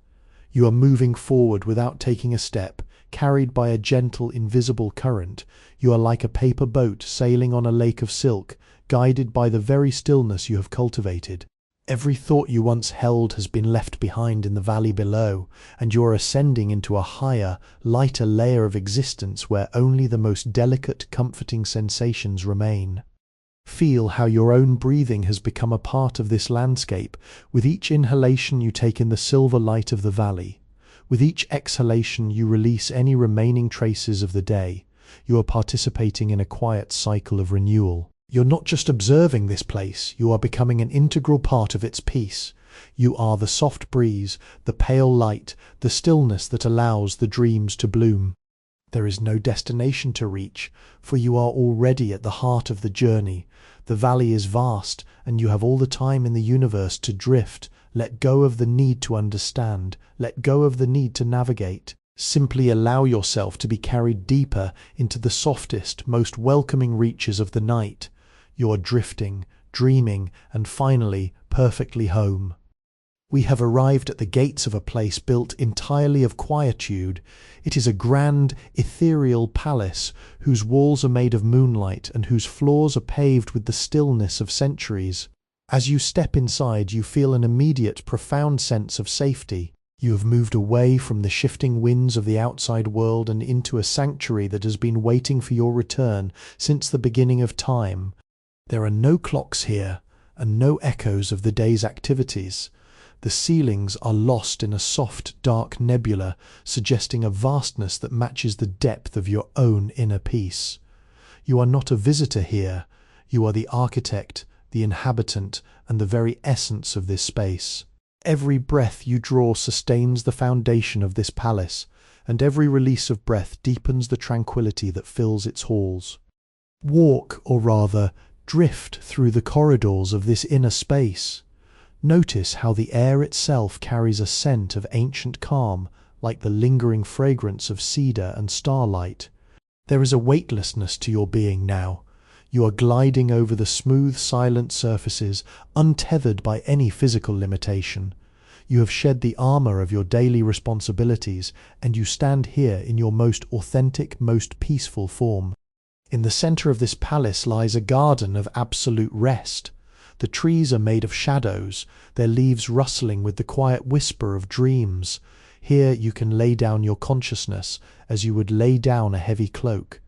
You are moving forward without taking a step, carried by a gentle, invisible current. You are like a paper boat sailing on a lake of silk, guided by the very stillness you have cultivated. Every thought you once held has been left behind in the valley below, and you are ascending into a higher, lighter layer of existence where only the most delicate, comforting sensations remain. Feel how your own breathing has become a part of this landscape. With each inhalation you take in the silver light of the valley. With each exhalation you release any remaining traces of the day. You are participating in a quiet cycle of renewal. You're not just observing this place, you are becoming an integral part of its peace. You are the soft breeze, the pale light, the stillness that allows the dreams to bloom. There is no destination to reach, for you are already at the heart of the journey. The valley is vast, and you have all the time in the universe to drift. Let go of the need to understand, let go of the need to navigate. Simply allow yourself to be carried deeper into the softest, most welcoming reaches of the night. You are drifting, dreaming, and finally, perfectly home. We have arrived at the gates of a place built entirely of quietude. It is a grand, ethereal palace whose walls are made of moonlight and whose floors are paved with the stillness of centuries. As you step inside, you feel an immediate, profound sense of safety. You have moved away from the shifting winds of the outside world and into a sanctuary that has been waiting for your return since the beginning of time. There are no clocks here, and no echoes of the day's activities. The ceilings are lost in a soft, dark nebula, suggesting a vastness that matches the depth of your own inner peace. You are not a visitor here. You are the architect, the inhabitant, and the very essence of this space. Every breath you draw sustains the foundation of this palace, and every release of breath deepens the tranquility that fills its halls. Walk, or rather, drift through the corridors of this inner space. Notice how the air itself carries a scent of ancient calm, like the lingering fragrance of cedar and starlight. There is a weightlessness to your being now. You are gliding over the smooth, silent surfaces, untethered by any physical limitation. You have shed the armor of your daily responsibilities, and you stand here in your most authentic, most peaceful form. In the center of this palace lies a garden of absolute rest. The trees are made of shadows, their leaves rustling with the quiet whisper of dreams. Here you can lay down your consciousness as you would lay down a heavy cloak.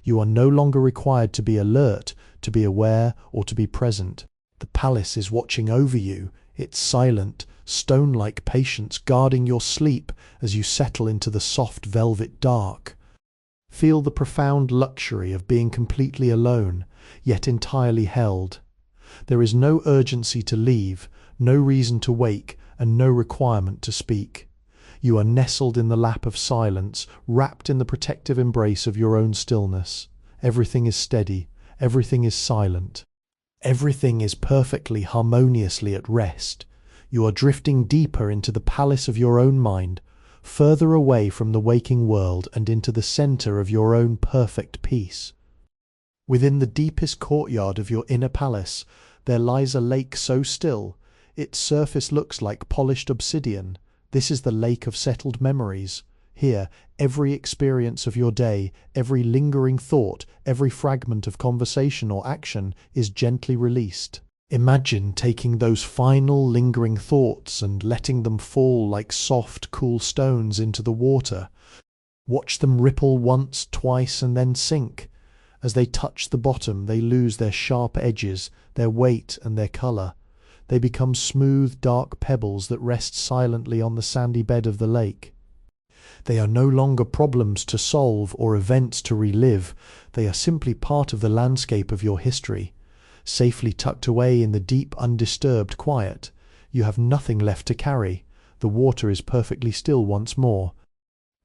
You are no longer required to be alert, to be aware, or to be present. The palace is watching over you, its silent, stone-like patience guarding your sleep as you settle into the soft velvet dark. Feel the profound luxury of being completely alone, yet entirely held. There is no urgency to leave, no reason to wake, and no requirement to speak. You are nestled in the lap of silence, wrapped in the protective embrace of your own stillness. Everything is steady, everything is silent. Everything is perfectly, harmoniously at rest. You are drifting deeper into the palace of your own mind, further away from the waking world and into the center of your own perfect peace. Within the deepest courtyard of your inner palace, there lies a lake so still, its surface looks like polished obsidian. This is the lake of settled memories. Here, every experience of your day, every lingering thought, every fragment of conversation or action is gently released. Imagine taking those final lingering thoughts and letting them fall like soft, cool stones into the water. Watch them ripple once, twice, and then sink. As they touch the bottom, they lose their sharp edges, their weight, and their color. They become smooth, dark pebbles that rest silently on the sandy bed of the lake. They are no longer problems to solve or events to relive. They are simply part of the landscape of your history. Safely tucked away in the deep, undisturbed quiet, you have nothing left to carry. The water is perfectly still once more.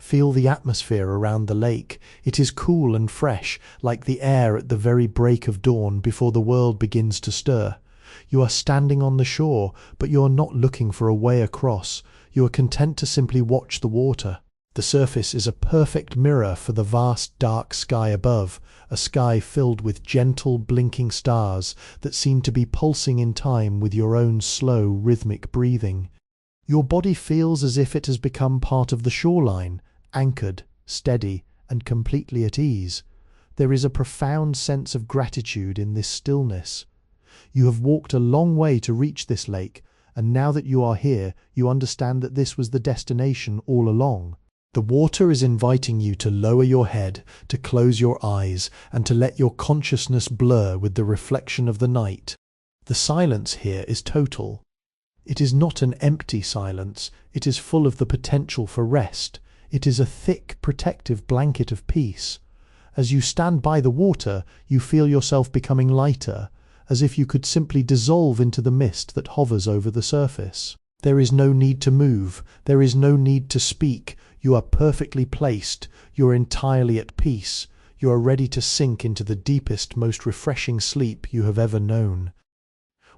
Feel the atmosphere around the lake. It is cool and fresh, like the air at the very break of dawn before the world begins to stir. You are standing on the shore, but you are not looking for a way across. You are content to simply watch the water. The surface is a perfect mirror for the vast dark sky above, a sky filled with gentle blinking stars that seem to be pulsing in time with your own slow rhythmic breathing. Your body feels as if it has become part of the shoreline, anchored, steady, and completely at ease. There is a profound sense of gratitude in this stillness. You have walked a long way to reach this lake, and now that you are here, you understand that this was the destination all along. The water is inviting you to lower your head, to close your eyes, and to let your consciousness blur with the reflection of the night. The silence here is total. It is not an empty silence, it is full of the potential for rest. It is a thick, protective blanket of peace. As you stand by the water, you feel yourself becoming lighter, as if you could simply dissolve into the mist that hovers over the surface. There is no need to move, there is no need to speak, you are perfectly placed, you are entirely at peace, you are ready to sink into the deepest, most refreshing sleep you have ever known.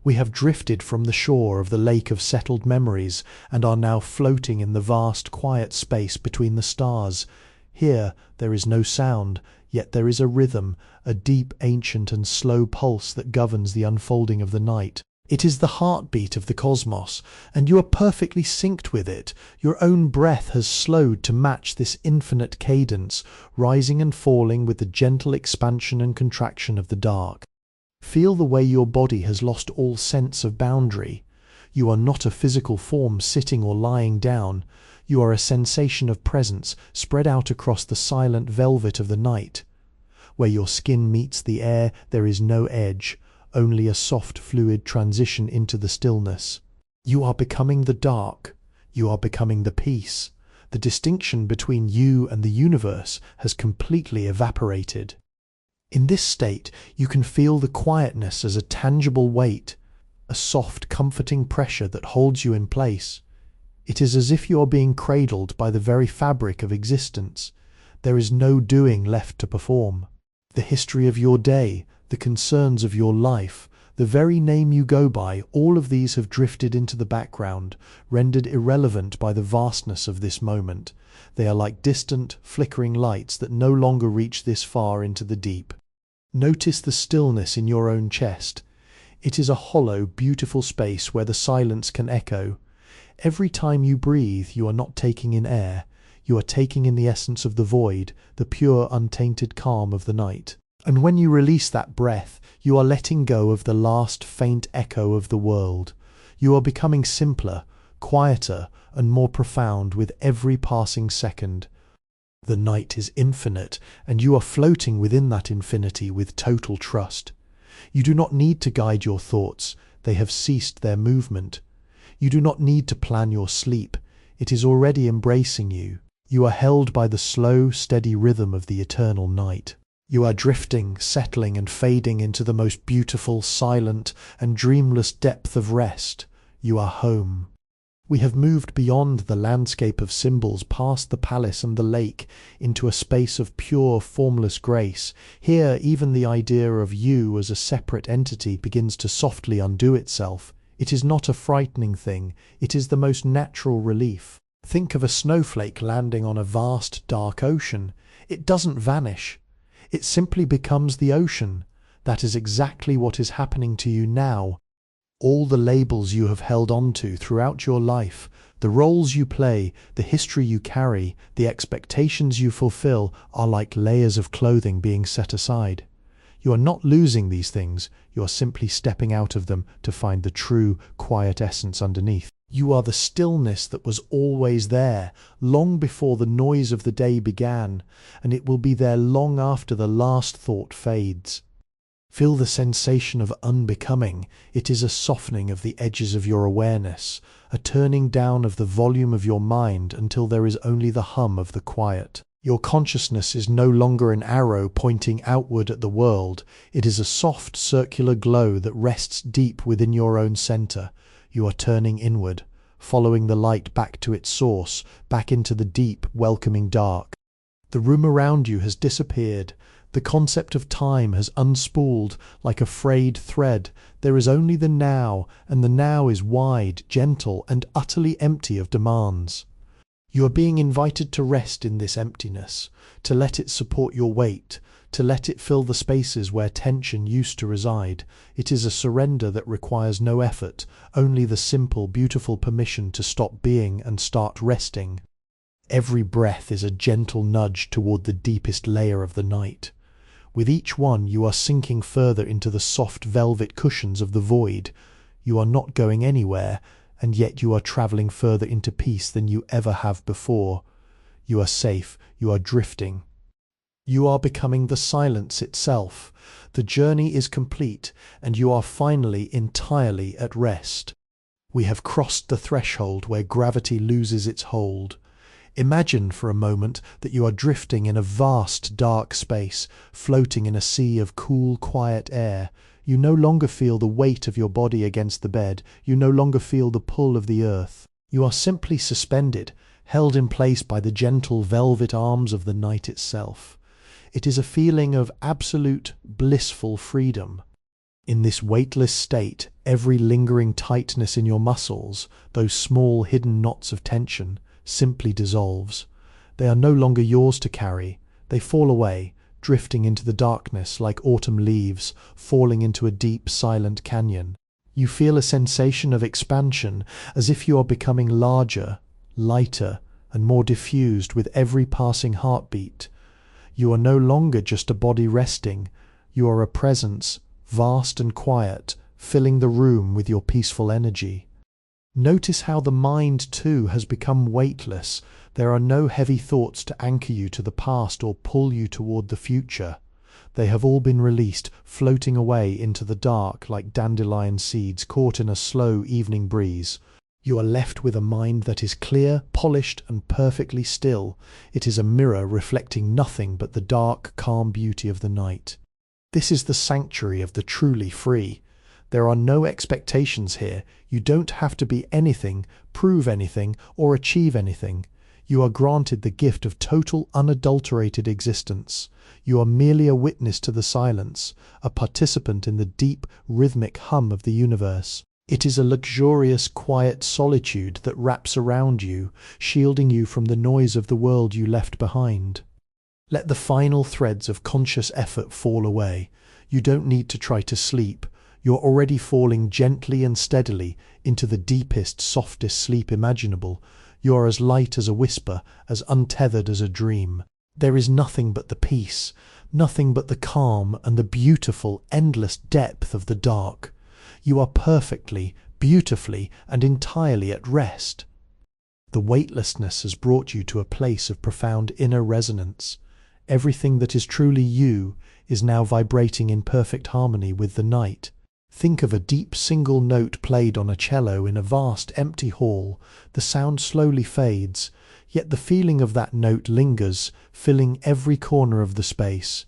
We have drifted from the shore of the lake of settled memories and are now floating in the vast, quiet space between the stars. Here there is no sound, yet there is a rhythm, a deep, ancient and slow pulse that governs the unfolding of the night. It is the heartbeat of the cosmos, and you are perfectly synced with it. Your own breath has slowed to match this infinite cadence, rising and falling with the gentle expansion and contraction of the dark. Feel the way your body has lost all sense of boundary. You are not a physical form sitting or lying down. You are a sensation of presence spread out across the silent velvet of the night. Where your skin meets the air, there is no edge, only a soft, fluid transition into the stillness. You are becoming the dark. You are becoming the peace. The distinction between you and the universe has completely evaporated. In this state, you can feel the quietness as a tangible weight, a soft, comforting pressure that holds you in place. It is as if you are being cradled by the very fabric of existence. There is no doing left to perform. The history of your day, the concerns of your life, the very name you go by, all of these have drifted into the background, rendered irrelevant by the vastness of this moment. They are like distant, flickering lights that no longer reach this far into the deep. Notice the stillness in your own chest. It is a hollow, beautiful space where the silence can echo. Every time you breathe, you are not taking in air. You are taking in the essence of the void, the pure, untainted calm of the night. And when you release that breath, you are letting go of the last faint echo of the world. You are becoming simpler, quieter, and more profound with every passing second. The night is infinite, and you are floating within that infinity with total trust. You do not need to guide your thoughts, they have ceased their movement. You do not need to plan your sleep, it is already embracing you. You are held by the slow, steady rhythm of the eternal night. You are drifting, settling and fading into the most beautiful, silent and dreamless depth of rest. You are home. We have moved beyond the landscape of symbols, past the palace and the lake, into a space of pure, formless grace. Here even the idea of you as a separate entity begins to softly undo itself. It is not a frightening thing, it is the most natural relief. Think of a snowflake landing on a vast, dark ocean. It doesn't vanish. It simply becomes the ocean. That is exactly what is happening to you now. All the labels you have held on to throughout your life, the roles you play, the history you carry, the expectations you fulfill are like layers of clothing being set aside. You are not losing these things, you are simply stepping out of them to find the true, quiet essence underneath. You are the stillness that was always there, long before the noise of the day began, and it will be there long after the last thought fades. Feel the sensation of unbecoming. It is a softening of the edges of your awareness, a turning down of the volume of your mind until there is only the hum of the quiet. Your consciousness is no longer an arrow pointing outward at the world. It is a soft, circular glow that rests deep within your own center. You are turning inward, following the light back to its source, back into the deep, welcoming dark. The room around you has disappeared. The concept of time has unspooled like a frayed thread. There is only the now, and the now is wide, gentle, and utterly empty of demands. You are being invited to rest in this emptiness, to let it support your weight, to let it fill the spaces where tension used to reside. It is a surrender that requires no effort, only the simple, beautiful permission to stop being and start resting. Every breath is a gentle nudge toward the deepest layer of the night. With each one you are sinking further into the soft velvet cushions of the void. You are not going anywhere, and yet you are traveling further into peace than you ever have before. You are safe, you are drifting. You are becoming the silence itself. The journey is complete, and you are finally entirely at rest. We have crossed the threshold where gravity loses its hold. Imagine for a moment that you are drifting in a vast dark space, floating in a sea of cool, quiet air. You no longer feel the weight of your body against the bed. You no longer feel the pull of the earth. You are simply suspended, held in place by the gentle velvet arms of the night itself. It is a feeling of absolute, blissful freedom. In this weightless state, every lingering tightness in your muscles, those small hidden knots of tension, simply dissolves. They are no longer yours to carry. They fall away, drifting into the darkness like autumn leaves falling into a deep, silent canyon. You feel a sensation of expansion, as if you are becoming larger, lighter, and more diffused with every passing heartbeat. You are no longer just a body resting. You are a presence, vast and quiet, filling the room with your peaceful energy. Notice how the mind, too, has become weightless. There are no heavy thoughts to anchor you to the past or pull you toward the future. They have all been released, floating away into the dark like dandelion seeds caught in a slow evening breeze. You are left with a mind that is clear, polished, and perfectly still. It is a mirror reflecting nothing but the dark, calm beauty of the night. This is the sanctuary of the truly free. There are no expectations here. You don't have to be anything, prove anything, or achieve anything. You are granted the gift of total, unadulterated existence. You are merely a witness to the silence, a participant in the deep, rhythmic hum of the universe. It is a luxurious, quiet solitude that wraps around you, shielding you from the noise of the world you left behind. Let the final threads of conscious effort fall away. You don't need to try to sleep. You're already falling gently and steadily into the deepest, softest sleep imaginable. You are as light as a whisper, as untethered as a dream. There is nothing but the peace, nothing but the calm and the beautiful, endless depth of the dark. You are perfectly, beautifully, and entirely at rest. The weightlessness has brought you to a place of profound inner resonance. Everything that is truly you is now vibrating in perfect harmony with the night. Think of a deep single note played on a cello in a vast empty hall. The sound slowly fades, yet the feeling of that note lingers, filling every corner of the space.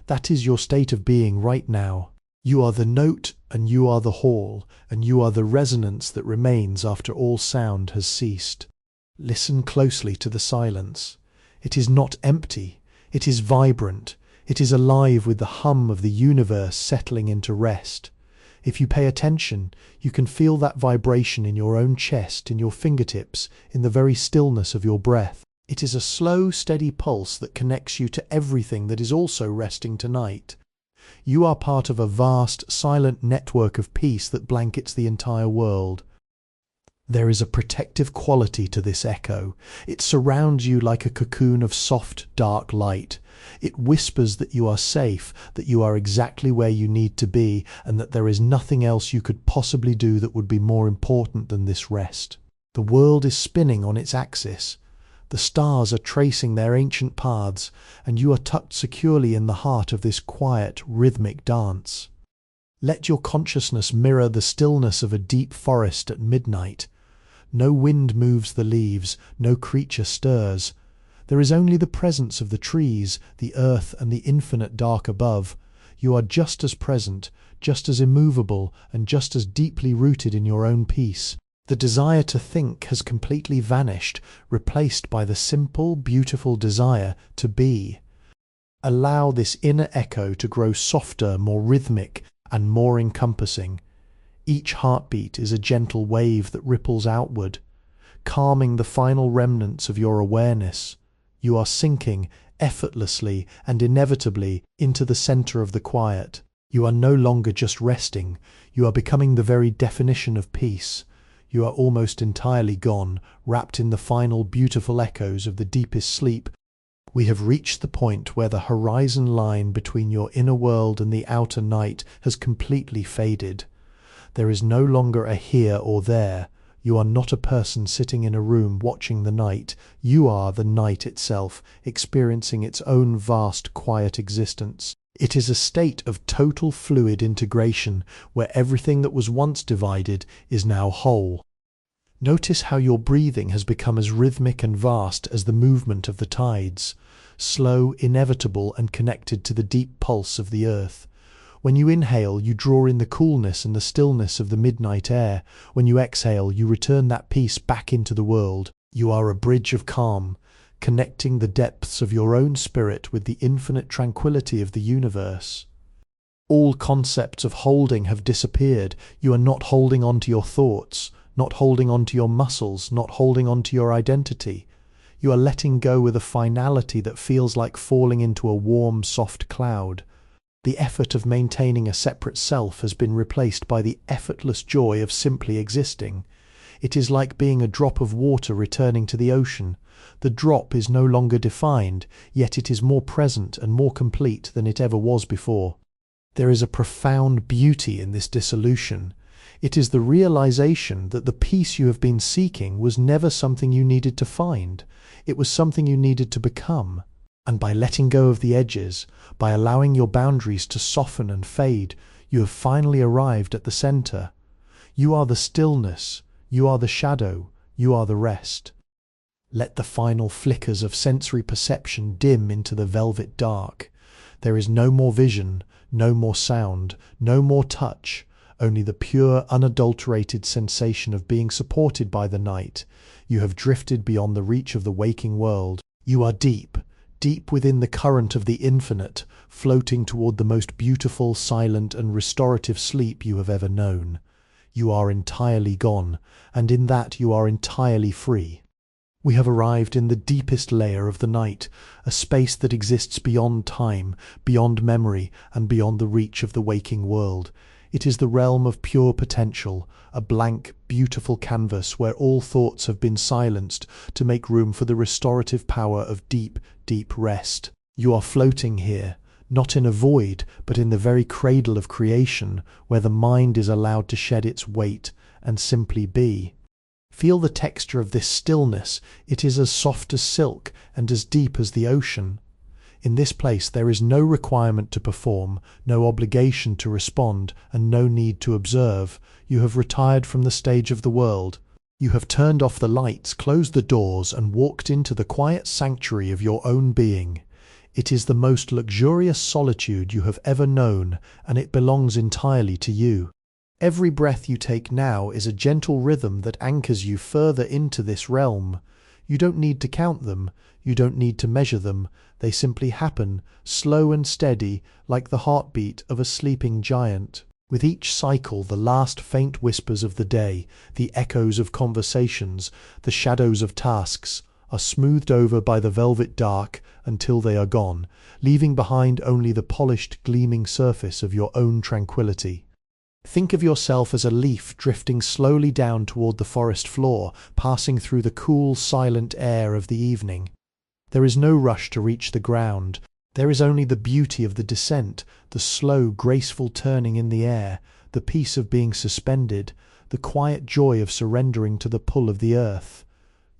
That is your state of being right now. You are the note, and you are the hall, and you are the resonance that remains after all sound has ceased. Listen closely to the silence. It is not empty. It is vibrant. It is alive with the hum of the universe settling into rest. If you pay attention, you can feel that vibration in your own chest, in your fingertips, in the very stillness of your breath. It is a slow, steady pulse that connects you to everything that is also resting tonight. You are part of a vast, silent network of peace that blankets the entire world. There is a protective quality to this echo. It surrounds you like a cocoon of soft, dark light. It whispers that you are safe, that you are exactly where you need to be, and that there is nothing else you could possibly do that would be more important than this rest. The world is spinning on its axis. The stars are tracing their ancient paths, and you are tucked securely in the heart of this quiet, rhythmic dance. Let your consciousness mirror the stillness of a deep forest at midnight. No wind moves the leaves, no creature stirs. There is only the presence of the trees, the earth, and the infinite dark above. You are just as present, just as immovable, and just as deeply rooted in your own peace. The desire to think has completely vanished, replaced by the simple, beautiful desire to be. Allow this inner echo to grow softer, more rhythmic, and more encompassing. Each heartbeat is a gentle wave that ripples outward, calming the final remnants of your awareness. You are sinking effortlessly and inevitably into the center of the quiet. You are no longer just resting. You are becoming the very definition of peace. You are almost entirely gone, wrapped in the final beautiful echoes of the deepest sleep. We have reached the point where the horizon line between your inner world and the outer night has completely faded. There is no longer a here or there. You are not a person sitting in a room watching the night. You are the night itself, experiencing its own vast, quiet existence. It is a state of total fluid integration, where everything that was once divided is now whole. Notice how your breathing has become as rhythmic and vast as the movement of the tides, slow, inevitable, and connected to the deep pulse of the earth. When you inhale, you draw in the coolness and the stillness of the midnight air. When you exhale, you return that peace back into the world. You are a bridge of calm, connecting the depths of your own spirit with the infinite tranquility of the universe. All concepts of holding have disappeared. You are not holding on to your thoughts, not holding on to your muscles, not holding on to your identity. You are letting go with a finality that feels like falling into a warm, soft cloud. The effort of maintaining a separate self has been replaced by the effortless joy of simply existing. It is like being a drop of water returning to the ocean. The drop is no longer defined, yet it is more present and more complete than it ever was before. There is a profound beauty in this dissolution. It is the realization that the peace you have been seeking was never something you needed to find. It was something you needed to become. And by letting go of the edges, by allowing your boundaries to soften and fade, you have finally arrived at the center. You are the stillness, you are the shadow, you are the rest. Let the final flickers of sensory perception dim into the velvet dark. There is no more vision, no more sound, no more touch, only the pure, unadulterated sensation of being supported by the night. You have drifted beyond the reach of the waking world. You are deep, deep within the current of the infinite, floating toward the most beautiful, silent, and restorative sleep you have ever known. You are entirely gone, and in that you are entirely free. We have arrived in the deepest layer of the night, a space that exists beyond time, beyond memory, and beyond the reach of the waking world. It is the realm of pure potential, a blank, beautiful canvas where all thoughts have been silenced to make room for the restorative power of deep, deep rest. You are floating here, not in a void, but in the very cradle of creation, where the mind is allowed to shed its weight and simply be. Feel the texture of this stillness. It is as soft as silk and as deep as the ocean. In this place there is no requirement to perform, no obligation to respond, and no need to observe. You have retired from the stage of the world. You have turned off the lights, closed the doors, and walked into the quiet sanctuary of your own being. It is the most luxurious solitude you have ever known, and it belongs entirely to you. Every breath you take now is a gentle rhythm that anchors you further into this realm. You don't need to count them, you don't need to measure them, they simply happen, slow and steady, like the heartbeat of a sleeping giant. With each cycle, the last faint whispers of the day, the echoes of conversations, the shadows of tasks, are smoothed over by the velvet dark until they are gone, leaving behind only the polished, gleaming surface of your own tranquility. Think of yourself as a leaf drifting slowly down toward the forest floor, passing through the cool, silent air of the evening. There is no rush to reach the ground. There is only the beauty of the descent, the slow, graceful turning in the air, the peace of being suspended, the quiet joy of surrendering to the pull of the earth.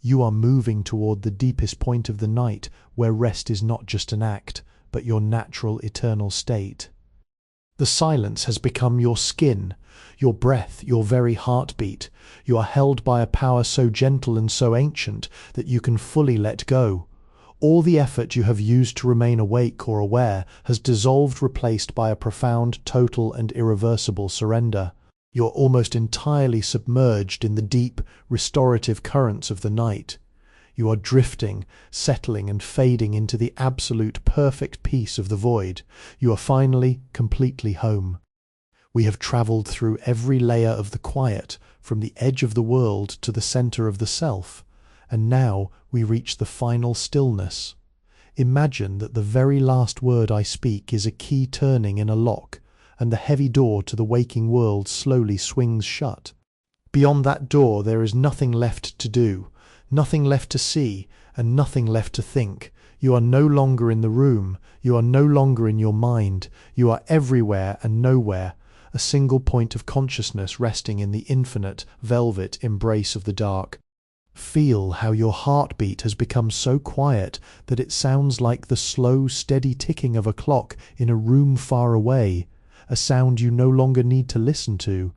You are moving toward the deepest point of the night, where rest is not just an act, but your natural, eternal state. The silence has become your skin, your breath, your very heartbeat. You are held by a power so gentle and so ancient that you can fully let go. All the effort you have used to remain awake or aware has dissolved, replaced by a profound, total, and irreversible surrender. You're almost entirely submerged in the deep, restorative currents of the night. You are drifting, settling, and fading into the absolute, perfect peace of the void. You are finally, completely home. We have travelled through every layer of the quiet, from the edge of the world to the centre of the self, and now we reach the final stillness. Imagine that the very last word I speak is a key turning in a lock, and the heavy door to the waking world slowly swings shut. Beyond that door there is nothing left to do, nothing left to see, and nothing left to think. You are no longer in the room, you are no longer in your mind, you are everywhere and nowhere, a single point of consciousness resting in the infinite, velvet embrace of the dark. Feel how your heartbeat has become so quiet that it sounds like the slow, steady ticking of a clock in a room far away, a sound you no longer need to listen to.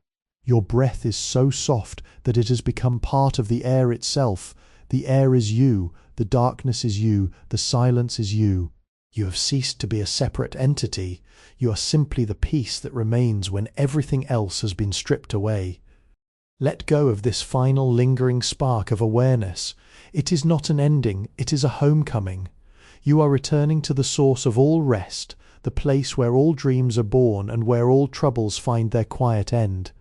Your breath is so soft that it has become part of the air itself. The air is you, the darkness is you, the silence is you. You have ceased to be a separate entity. You are simply the piece that remains when everything else has been stripped away. Let go of this final lingering spark of awareness. It is not an ending, it is a homecoming. You are returning to the source of all rest, the place where all dreams are born and where all troubles find their quiet end.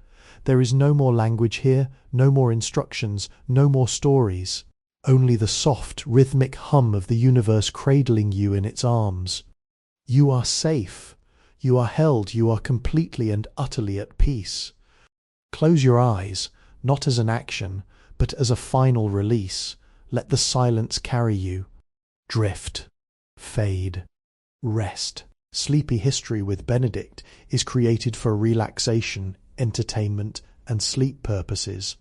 There is no more language here, no more instructions, no more stories. Only the soft, rhythmic hum of the universe cradling you in its arms. You are safe. You are held. You are completely and utterly at peace. Close your eyes, not as an action, but as a final release. Let the silence carry you. Drift. Fade. Rest. Sleepy History with Benedict is created for relaxation, entertainment, and sleep purposes.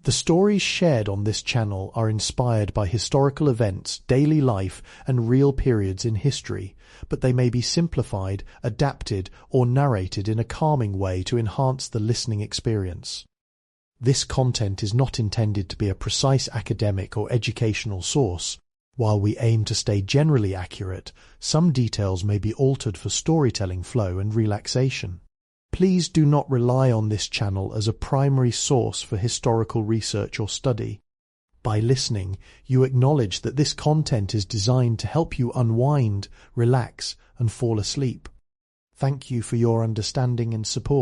The stories shared on this channel are inspired by historical events, daily life, and real periods in history, but they may be simplified, adapted, or narrated in a calming way to enhance the listening experience. This content is not intended to be a precise academic or educational source. While we aim to stay generally accurate, some details may be altered for storytelling flow and relaxation. Please do not rely on this channel as a primary source for historical research or study. By listening, you acknowledge that this content is designed to help you unwind, relax, and fall asleep. Thank you for your understanding and support.